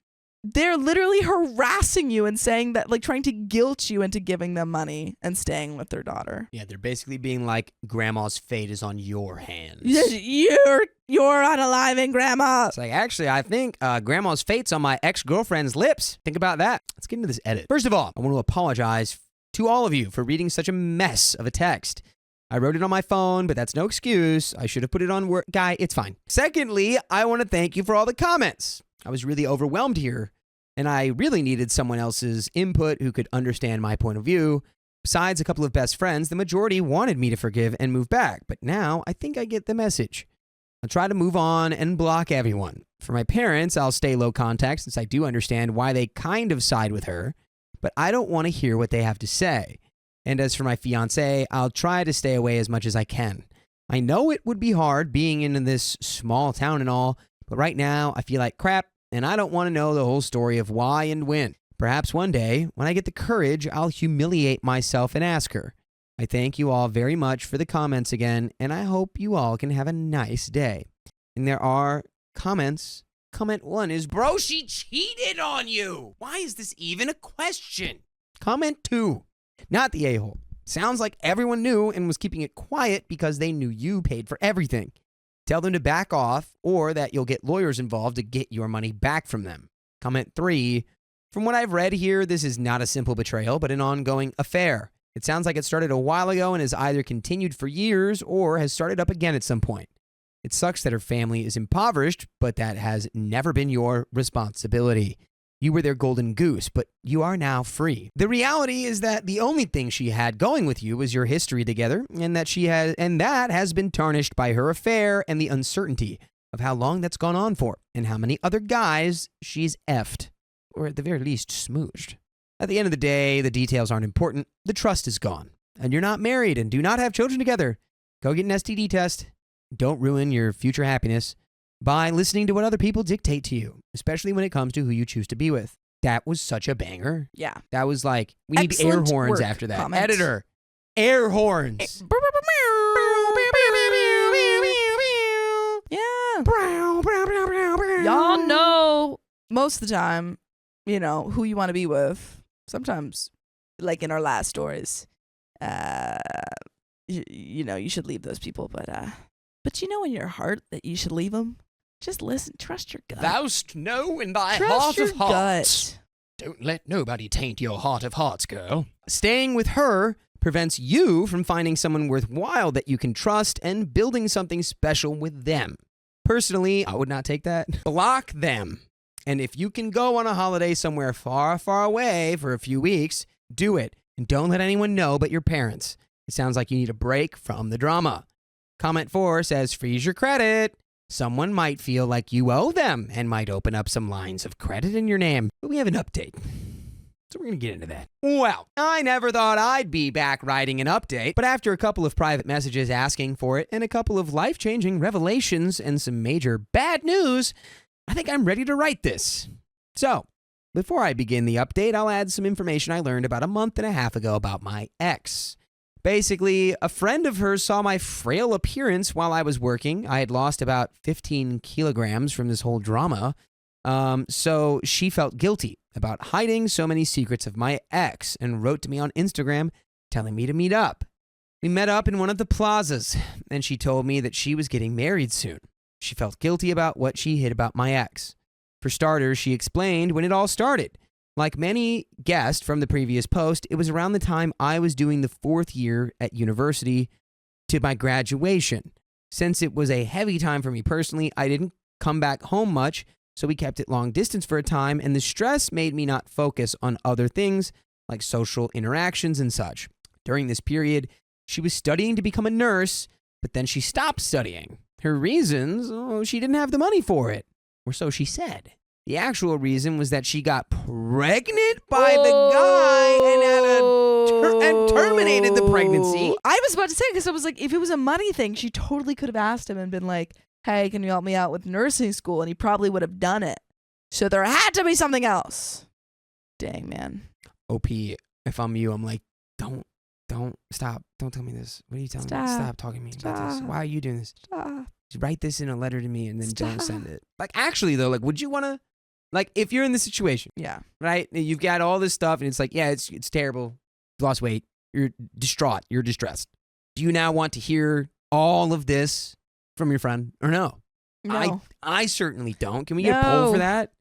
Speaker 2: They're literally harassing you and saying that, like, trying to guilt you into giving them money and staying with their daughter.
Speaker 8: Yeah, they're basically being like, grandma's fate is on your hands.
Speaker 2: You're unaliving grandma.
Speaker 8: It's like, actually, I think grandma's fate's on my ex-girlfriend's lips. Think about that. Let's get into this edit. First of all, I want to apologize to all of you for reading such a mess of a text. I wrote it on my phone, but that's no excuse. I should have put it on Word. Guy, it's fine. Secondly, I want to thank you for all the comments. I was really overwhelmed here, and I really needed someone else's input who could understand my point of view. Besides a couple of best friends, the majority wanted me to forgive and move back, but now I think I get the message. I'll try to move on and block everyone. For my parents, I'll stay low contact since I do understand why they kind of side with her, but I don't want to hear what they have to say. And as for my fiance, I'll try to stay away as much as I can. I know it would be hard being in this small town and all, but right now I feel like crap, and I don't want to know the whole story of why and when. Perhaps one day, when I get the courage, I'll humiliate myself and ask her. I thank you all very much for the comments again, and I hope you all can have a nice day. And there are comments. Comment 1 is, bro, she cheated on you. Why is this even a question? Comment 2, not the a-hole. Sounds like everyone knew and was keeping it quiet because they knew you paid for everything. Tell them to back off or that you'll get lawyers involved to get your money back from them. Comment 3, from what I've read here, this is not a simple betrayal, but an ongoing affair. It sounds like it started a while ago and has either continued for years or has started up again at some point. It sucks that her family is impoverished, but that has never been your responsibility. You were their golden goose, but you are now free. The reality is that the only thing she had going with you was your history together, and that has been tarnished by her affair and the uncertainty of how long that's gone on for, and how many other guys she's effed, or at the very least smooched. At the end of the day, the details aren't important. The trust is gone, and you're not married and do not have children together. Go get an STD test. Don't ruin your future happiness by listening to what other people dictate to you, especially when it comes to who you choose to be with. That was such a banger.
Speaker 2: Yeah.
Speaker 8: That was like, we need air
Speaker 2: Excellent
Speaker 8: horns
Speaker 2: work,
Speaker 8: after that.
Speaker 2: comment.
Speaker 8: Editor, air horns.
Speaker 2: Yeah. Y'all know most of the time, you know, who you want to be with. Sometimes, like in our last stories, you know, you should leave those people, but you know in your heart that you should leave them. Just listen, trust your gut.
Speaker 8: Thou'st know in thy
Speaker 2: Trust
Speaker 8: heart
Speaker 2: your
Speaker 8: of hearts.
Speaker 2: gut.
Speaker 8: Don't let nobody taint your heart of hearts, girl. Staying with her prevents you from finding someone worthwhile that you can trust and building something special with them. Personally, I would not take that. Block them. And if you can go on a holiday somewhere far, far away for a few weeks, do it. And don't let anyone know but your parents. It sounds like you need a break from the drama. Comment 4 says, freeze your credit. Someone might feel like you owe them and might open up some lines of credit in your name. But we have an update. So we're going to get into that. Well, I never thought I'd be back writing an update, but after a couple of private messages asking for it and a couple of life-changing revelations and some major bad news, I think I'm ready to write this. So, before I begin the update, I'll add some information I learned about a month and a half ago about my ex. Basically, a friend of hers saw my frail appearance while I was working. I had lost about 15 kilograms from this whole drama. So she felt guilty about hiding so many secrets of my ex and wrote to me on Instagram telling me to meet up. We met up in one of the plazas, and she told me that she was getting married soon. She felt guilty about what she hid about my ex. For starters, she explained when it all started. Like many guessed from the previous post, it was around the time I was doing the 4th year at university to my graduation. Since it was a heavy time for me personally, I didn't come back home much, so we kept it long distance for a time, and the stress made me not focus on other things like social interactions and such. During this period, she was studying to become a nurse, but then she stopped studying. Her reasons, she didn't have the money for it, or so she said. The actual reason was that she got pregnant by the guy and terminated the pregnancy.
Speaker 2: I was about to say, because I was like, if it was a money thing, she totally could have asked him and been like, hey, can you help me out with nursing school? And he probably would have done it. So there had to be something else. Dang, man.
Speaker 8: OP, if I'm you, I'm like, don't, stop. Don't tell me this. What are you telling me? Stop talking to me about this. Why are you doing this?
Speaker 2: Stop.
Speaker 8: Write this in a letter to me and then don't send it. Like, actually, though, like, would you want to, like, if you're in this situation,
Speaker 2: Yeah.
Speaker 8: right? You've got all this stuff and it's like, yeah, it's terrible. You've lost weight. You're distraught. You're distressed. Do you now want to hear all of this from your friend or no?
Speaker 2: No.
Speaker 8: I certainly don't. Can we get a poll
Speaker 2: No.
Speaker 8: for that?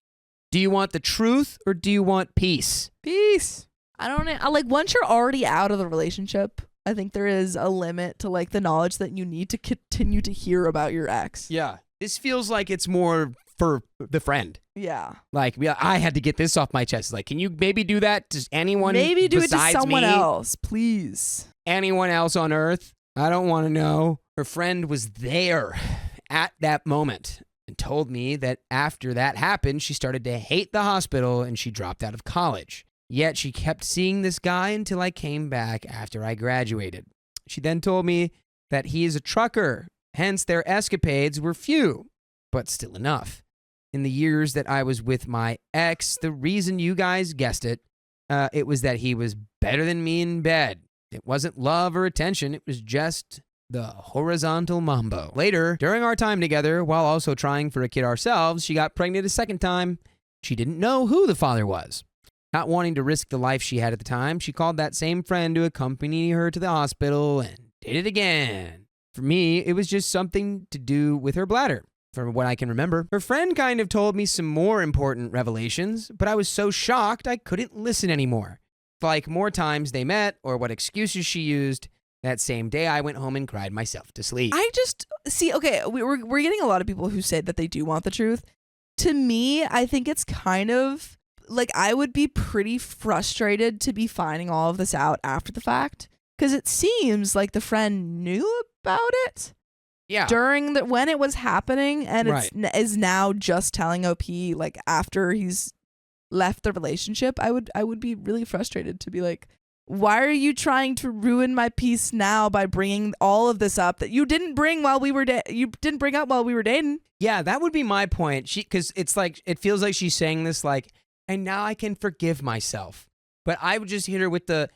Speaker 8: Do you want the truth or do you want peace?
Speaker 2: Peace. I don't know. Like, once you're already out of the relationship, I think there is a limit to, like, the knowledge that you need to continue to hear about your ex.
Speaker 8: Yeah. This feels like it's more for the friend.
Speaker 2: Yeah.
Speaker 8: Like, I had to get this off my chest. Like, can you maybe do that to anyone
Speaker 2: Maybe do it to
Speaker 8: besides
Speaker 2: someone
Speaker 8: me?
Speaker 2: else, please.
Speaker 8: Anyone else on earth? I don't want to know. Her friend was there at that moment and told me that after that happened, she started to hate the hospital and she dropped out of college. Yet she kept seeing this guy until I came back after I graduated. She then told me that he is a trucker, hence their escapades were few, but still enough. In the years that I was with my ex, the reason you guys guessed it, it was that he was better than me in bed. It wasn't love or attention, it was just the horizontal mambo. Later, during our time together, while also trying for a kid ourselves, she got pregnant a second time. She didn't know who the father was. Not wanting to risk the life she had at the time, she called that same friend to accompany her to the hospital and did it again. For me, it was just something to do with her bladder, from what I can remember. Her friend kind of told me some more important revelations, but I was so shocked I couldn't listen anymore. Like more times they met or what excuses she used, That same day, I went home and cried myself to sleep.
Speaker 2: I just see. Okay, we're getting a lot of people who say that they do want the truth. To me, I think it's kind of like I would be pretty frustrated to be finding all of this out after the fact, because it seems like the friend knew about it
Speaker 8: Yeah.
Speaker 2: during when it was happening, and
Speaker 8: Right.
Speaker 2: is now just telling OP like after he's left the relationship. I would be really frustrated to be like, why are you trying to ruin my peace now by bringing all of this up that you didn't bring while we were you didn't bring up while we were dating?
Speaker 8: Yeah, that would be my point. Because it's like, it feels like she's saying this like, and now I can forgive myself. But I would just hit her with the,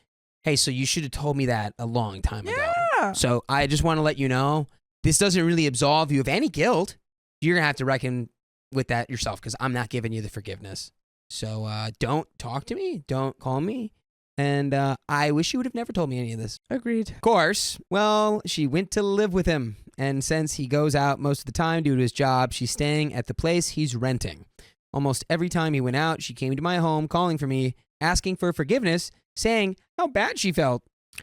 Speaker 8: hey, so you should have told me that a long time ago.
Speaker 2: Yeah.
Speaker 8: So I just want to let you know, this doesn't really absolve you of any guilt. You're going to have to reckon with that yourself, because I'm not giving you the forgiveness. So don't talk to me. Don't call me. And I wish you would have never told me any of this.
Speaker 2: Agreed.
Speaker 8: Of course, well, she went to live with him. And since he goes out most of the time due to his job, she's staying at the place he's renting. Almost every time he went out, she came to my home calling for me, asking for forgiveness, saying how bad she felt.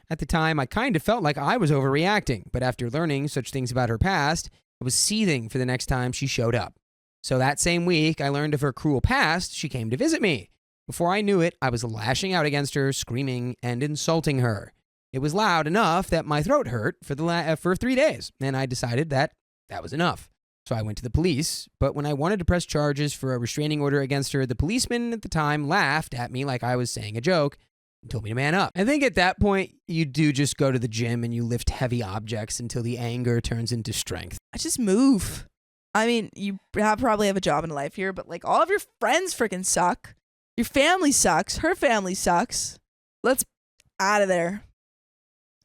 Speaker 8: At the time, I kind of felt like I was overreacting. But after learning such things about her past, I was seething for the next time she showed up. So that same week, I learned of her cruel past. She came to visit me. Before I knew it, I was lashing out against her, screaming and insulting her. It was loud enough that my throat hurt for 3 days, and I decided that was enough. So I went to the police, but when I wanted to press charges for a restraining order against her, the policeman at the time laughed at me like I was saying a joke and told me to man up. I think at that point, you do just go to the gym and you lift heavy objects until the anger turns into strength.
Speaker 2: I just move. I mean, you probably have a job in life here, but like all of your friends freaking suck. Your family sucks. Her family sucks. Let's out of there.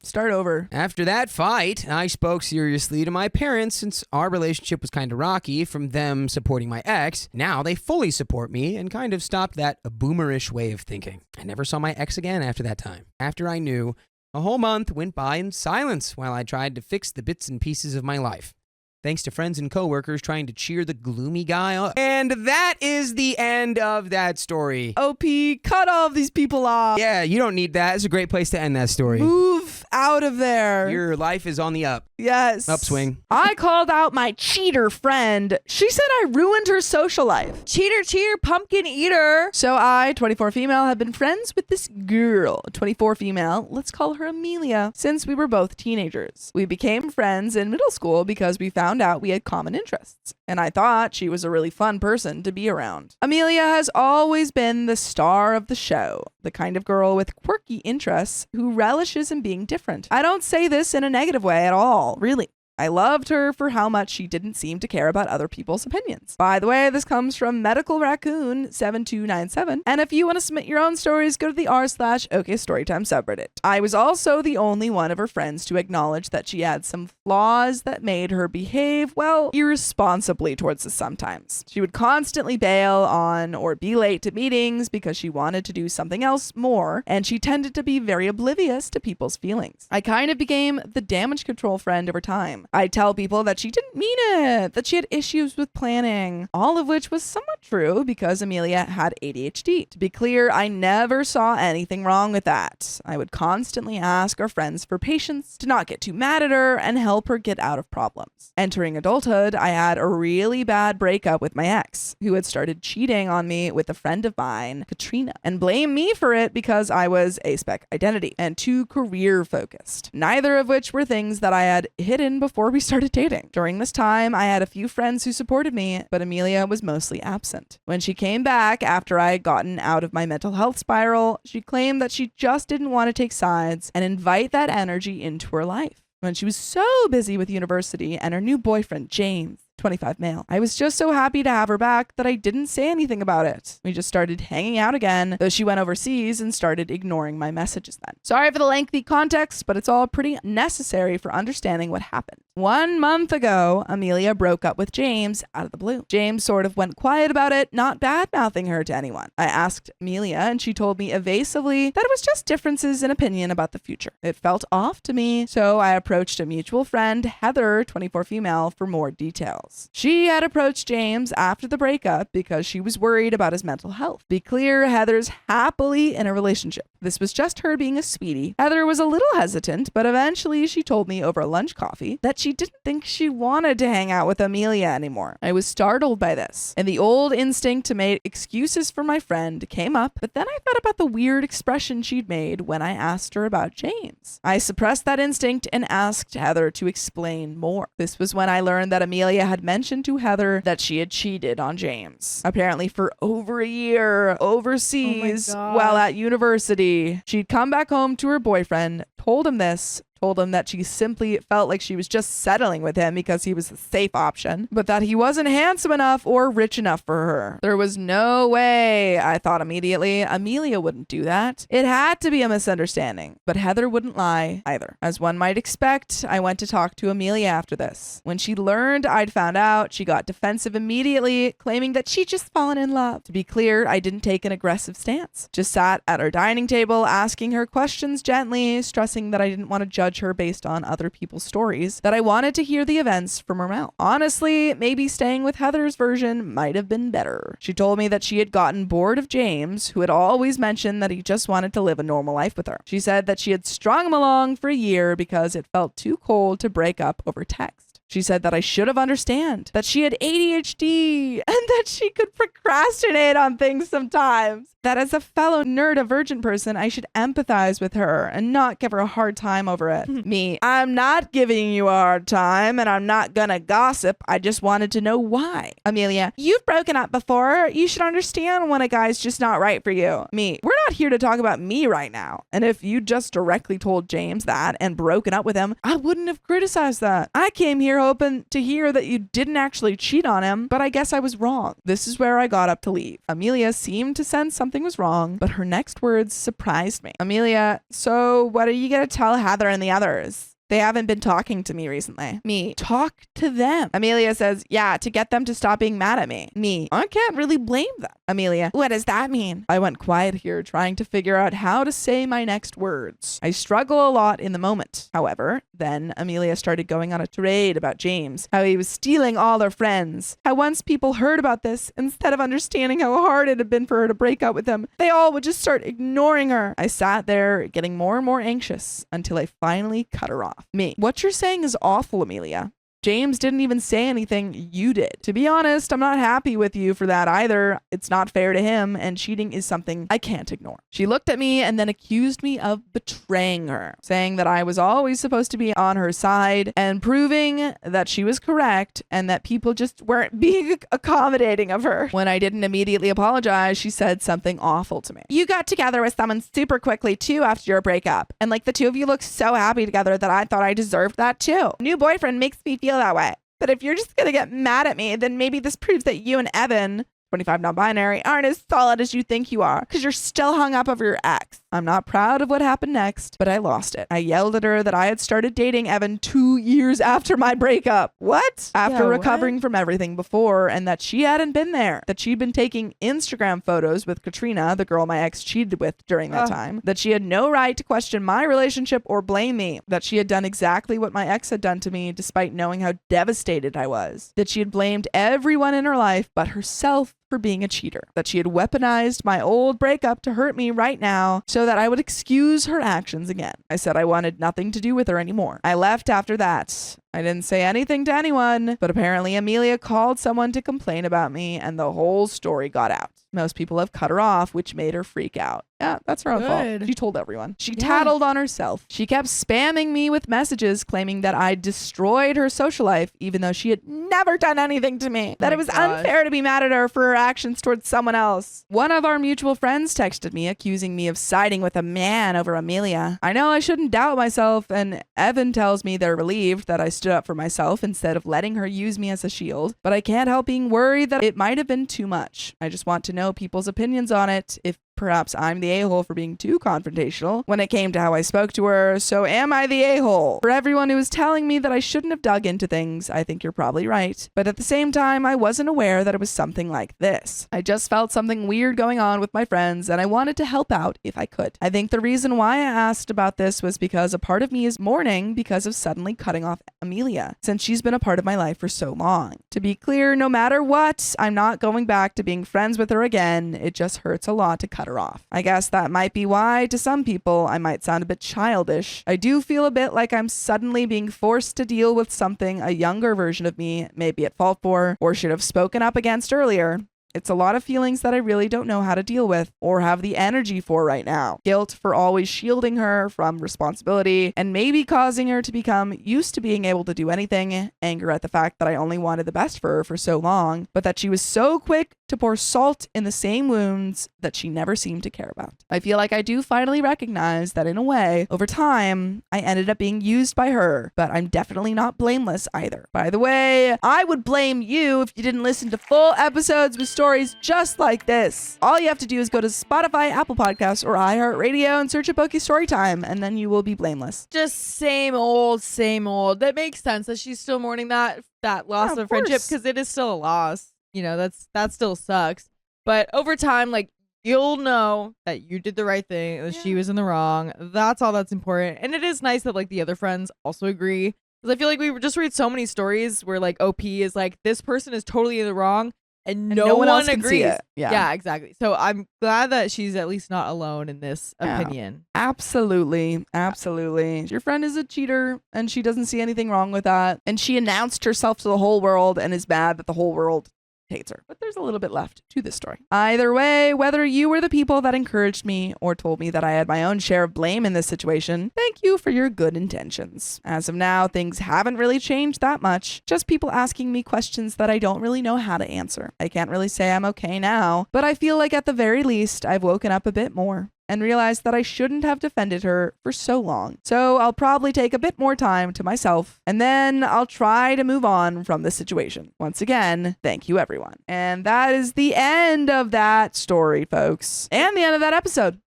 Speaker 2: Start over.
Speaker 8: After that fight, I spoke seriously to my parents since our relationship was kind of rocky from them supporting my ex. Now they fully support me and kind of stopped that boomerish way of thinking. I never saw my ex again after that time. After I knew, a whole month went by in silence while I tried to fix the bits and pieces of my life. Thanks to friends and coworkers trying to cheer the gloomy guy up. And that is the end of that story.
Speaker 2: OP, cut all of these people off.
Speaker 8: Yeah, you don't need that. It's a great place to end that story.
Speaker 2: Move out of there.
Speaker 8: Your life is on the up.
Speaker 2: Yes.
Speaker 8: Upswing.
Speaker 2: I called out my cheater friend. She said I ruined her social life.
Speaker 9: Cheater, cheater, pumpkin eater.
Speaker 2: So I, 24 female, have been friends with this girl, 24 female, let's call her Amelia, since we were both teenagers. We became friends in middle school because we found out we had common interests, and I thought she was a really fun person to be around. Amelia has always been the star of the show, the kind of girl with quirky interests who relishes in being different. I don't say this in a negative way at all, really. I loved her for how much she didn't seem to care about other people's opinions. By the way, this comes from Medical Raccoon 7297. And if you want to submit your own stories, go to the r/OK Storytime subreddit. I was also the only one of her friends to acknowledge that she had some flaws that made her behave, well, irresponsibly towards us sometimes. She would constantly bail on or be late to meetings because she wanted to do something else more, and she tended to be very oblivious to people's feelings. I kind of became the damage control friend over time. I tell people that she didn't mean it, that she had issues with planning, all of which was somewhat true because Amelia had ADHD. To be clear, I never saw anything wrong with that. I would constantly ask our friends for patience, to not get too mad at her, and help her get out of problems. Entering adulthood, I had a really bad breakup with my ex, who had started cheating on me with a friend of mine, Katrina, and blamed me for it because I was A-spec identity and too career focused, neither of which were things that I had hidden before we started dating. During this time, I had a few friends who supported me, but Amelia was mostly absent. When she came back after I had gotten out of my mental health spiral, she claimed that she just didn't want to take sides and invite that energy into her life. When she was so busy with university and her new boyfriend, James, 25 male. I was just so happy to have her back that I didn't say anything about it. We just started hanging out again, though she went overseas and started ignoring my messages then. Sorry for the lengthy context, but it's all pretty necessary for understanding what happened. 1 month ago, Amelia broke up with James out of the blue. James sort of went quiet about it, not bad-mouthing her to anyone. I asked Amelia, and she told me evasively that it was just differences in opinion about the future. It felt off to me, so I approached a mutual friend, Heather, 24 female, for more details. details. She had approached James after the breakup because she was worried about his mental health. Be clear, Heather's happily in a relationship. This was just her being a sweetie. Heather was a little hesitant, but eventually she told me over a lunch coffee that she didn't think she wanted to hang out with Amelia anymore. I was startled by this, and the old instinct to make excuses for my friend came up, but then I thought about the weird expression she'd made when I asked her about James. I suppressed that instinct and asked Heather to explain more. This was when I learned that Amelia had mentioned to Heather that she had cheated on James, apparently for over a year overseas while at university. She'd come back home to her boyfriend, told him this, told him that she simply felt like she was just settling with him because he was a safe option, but that he wasn't handsome enough or rich enough for her. There was no way, I thought immediately, Amelia wouldn't do that. It had to be a misunderstanding, but Heather wouldn't lie either. As one might expect, I went to talk to Amelia after this. When she learned I'd found out, she got defensive immediately, claiming that she'd just fallen in love. To be clear, I didn't take an aggressive stance. Just sat at our dining table, asking her questions gently, stressing that I didn't want to judge her based on other people's stories, that I wanted to hear the events from her mouth. Honestly, maybe staying with Heather's version might have been better. She told me that she had gotten bored of James, who had always mentioned that he just wanted to live a normal life with her. She said that she had strung him along for a year because it felt too cold to break up over text. She said that I should have understand that she had ADHD and that she could procrastinate on things sometimes. That as a fellow neurodivergent person, I should empathize with her and not give her a hard time over it. Me, I'm not giving you a hard time and I'm not gonna gossip. I just wanted to know why. Amelia, you've broken up before. You should understand when a guy's just not right for you. Me, we're not here to talk about me right now. And if you just directly told James that and broken up with him, I wouldn't have criticized that. I came here hoping to hear that you didn't actually cheat on him, but I guess I was wrong. This is where I got up to leave. Amelia seemed to sense something was wrong, but her next words surprised me. Amelia, so what are you gonna tell Heather and the others? They haven't been talking to me recently. Me, talk to them. Amelia says, yeah, to get them to stop being mad at me. Me, I can't really blame them. Amelia, what does that mean? I went quiet here, trying to figure out how to say my next words. I struggle a lot in the moment. However, then Amelia started going on a tirade about James, how he was stealing all their friends, how once people heard about this, instead of understanding how hard it had been for her to break up with him, they all would just start ignoring her. I sat there, getting more and more anxious, until I finally cut her off. Me, what you're saying is awful, Amelia. James didn't even say anything, you did. To be honest, I'm not happy with you for that either. It's not fair to him, and cheating is something I can't ignore. She looked at me and then accused me of betraying her, saying that I was always supposed to be on her side and proving that she was correct and that people just weren't being accommodating of her. When I didn't immediately apologize, she said something awful to me. You got together with someone super quickly too after your breakup, and like the two of you look so happy together that I thought I deserved that too. New boyfriend makes me feel that way. But if you're just gonna get mad at me, then maybe this proves that you and Evan, 25 non-binary, aren't as solid as you think you are, because you're still hung up over your ex. I'm not proud of what happened next, but I lost it. I yelled at her that I had started dating Evan 2 years after my breakup. What? After recovering from everything before, and that she hadn't been there. That she'd been taking Instagram photos with Katrina, the girl my ex cheated with during that time. That she had no right to question my relationship or blame me. That she had done exactly what my ex had done to me, despite knowing how devastated I was. That she had blamed everyone in her life but herself for being a cheater. That she had weaponized my old breakup to hurt me right now so that I would excuse her actions again. I said I wanted nothing to do with her anymore. I left after that. I didn't say anything to anyone, but apparently Amelia called someone to complain about me and the whole story got out. Most people have cut her off, which made her freak out. Yeah, that's her own fault. She told everyone. She tattled on herself. She kept spamming me with messages claiming that I destroyed her social life, even though she had never done anything to me. That it was unfair to be mad at her for her actions towards someone else. One of our mutual friends texted me, accusing me of siding with a man over Amelia. I know I shouldn't doubt myself, and Evan tells me they're relieved that I stood up for myself instead of letting her use me as a shield, but I can't help being worried that it might have been too much. I just want to know people's opinions on it, if perhaps I'm the a-hole for being too confrontational when it came to how I spoke to her. So am I the a-hole? For everyone who is telling me that I shouldn't have dug into things, I think you're probably right. But at the same time, I wasn't aware that it was something like this. I just felt something weird going on with my friends, and I wanted to help out if I could. I think the reason why I asked about this was because a part of me is mourning because of suddenly cutting off Amelia, since she's been a part of my life for so long. To be clear, no matter what, I'm not going back to being friends with her again. It just hurts a lot to cut her off. I guess that might be why, to some people, I might sound a bit childish. I do feel a bit like I'm suddenly being forced to deal with something a younger version of me may be at fault for, or should have spoken up against earlier. It's a lot of feelings that I really don't know how to deal with or have the energy for right now. Guilt for always shielding her from responsibility and maybe causing her to become used to being able to do anything. Anger at the fact that I only wanted the best for her for so long, but that she was so quick to pour salt in the same wounds that she never seemed to care about. I feel like I do finally recognize that in a way, over time, I ended up being used by her, but I'm definitely not blameless either. By the way, I would blame you if you didn't listen to full episodes with stories just like this. All you have to do is go to Spotify, Apple Podcasts, or iHeartRadio and search Aboki Storytime, and then you will be blameless.
Speaker 9: Just same old, same old. That makes sense that she's still mourning that loss of friendship, because it is still a loss. You know, that still sucks. But over time, like, you'll know that you did the right thing, that she was in the wrong. That's all that's important. And it is nice that, like, the other friends also agree. Because I feel like we just read so many stories where, like, OP is like, this person is totally in the wrong, and no one
Speaker 2: else can
Speaker 9: agrees.
Speaker 2: see it.
Speaker 9: Yeah, exactly. So I'm glad that she's at least not alone in this opinion.
Speaker 2: Absolutely. Your friend is a cheater, and she doesn't see anything wrong with that. And she announced herself to the whole world and is mad that the whole world hates her. But there's a little bit left to this story. Either way, whether you were the people that encouraged me or told me that I had my own share of blame in this situation, thank you for your good intentions. As of now, things haven't really changed that much. Just people asking me questions that I don't really know how to answer. I can't really say I'm okay now, but I feel like at the very least, I've woken up a bit more and realized that I shouldn't have defended her for so long. So I'll probably take a bit more time to myself, and then I'll try to move on from the situation. Once again, thank you everyone. And that is the end of that story, folks. And the end of that episode.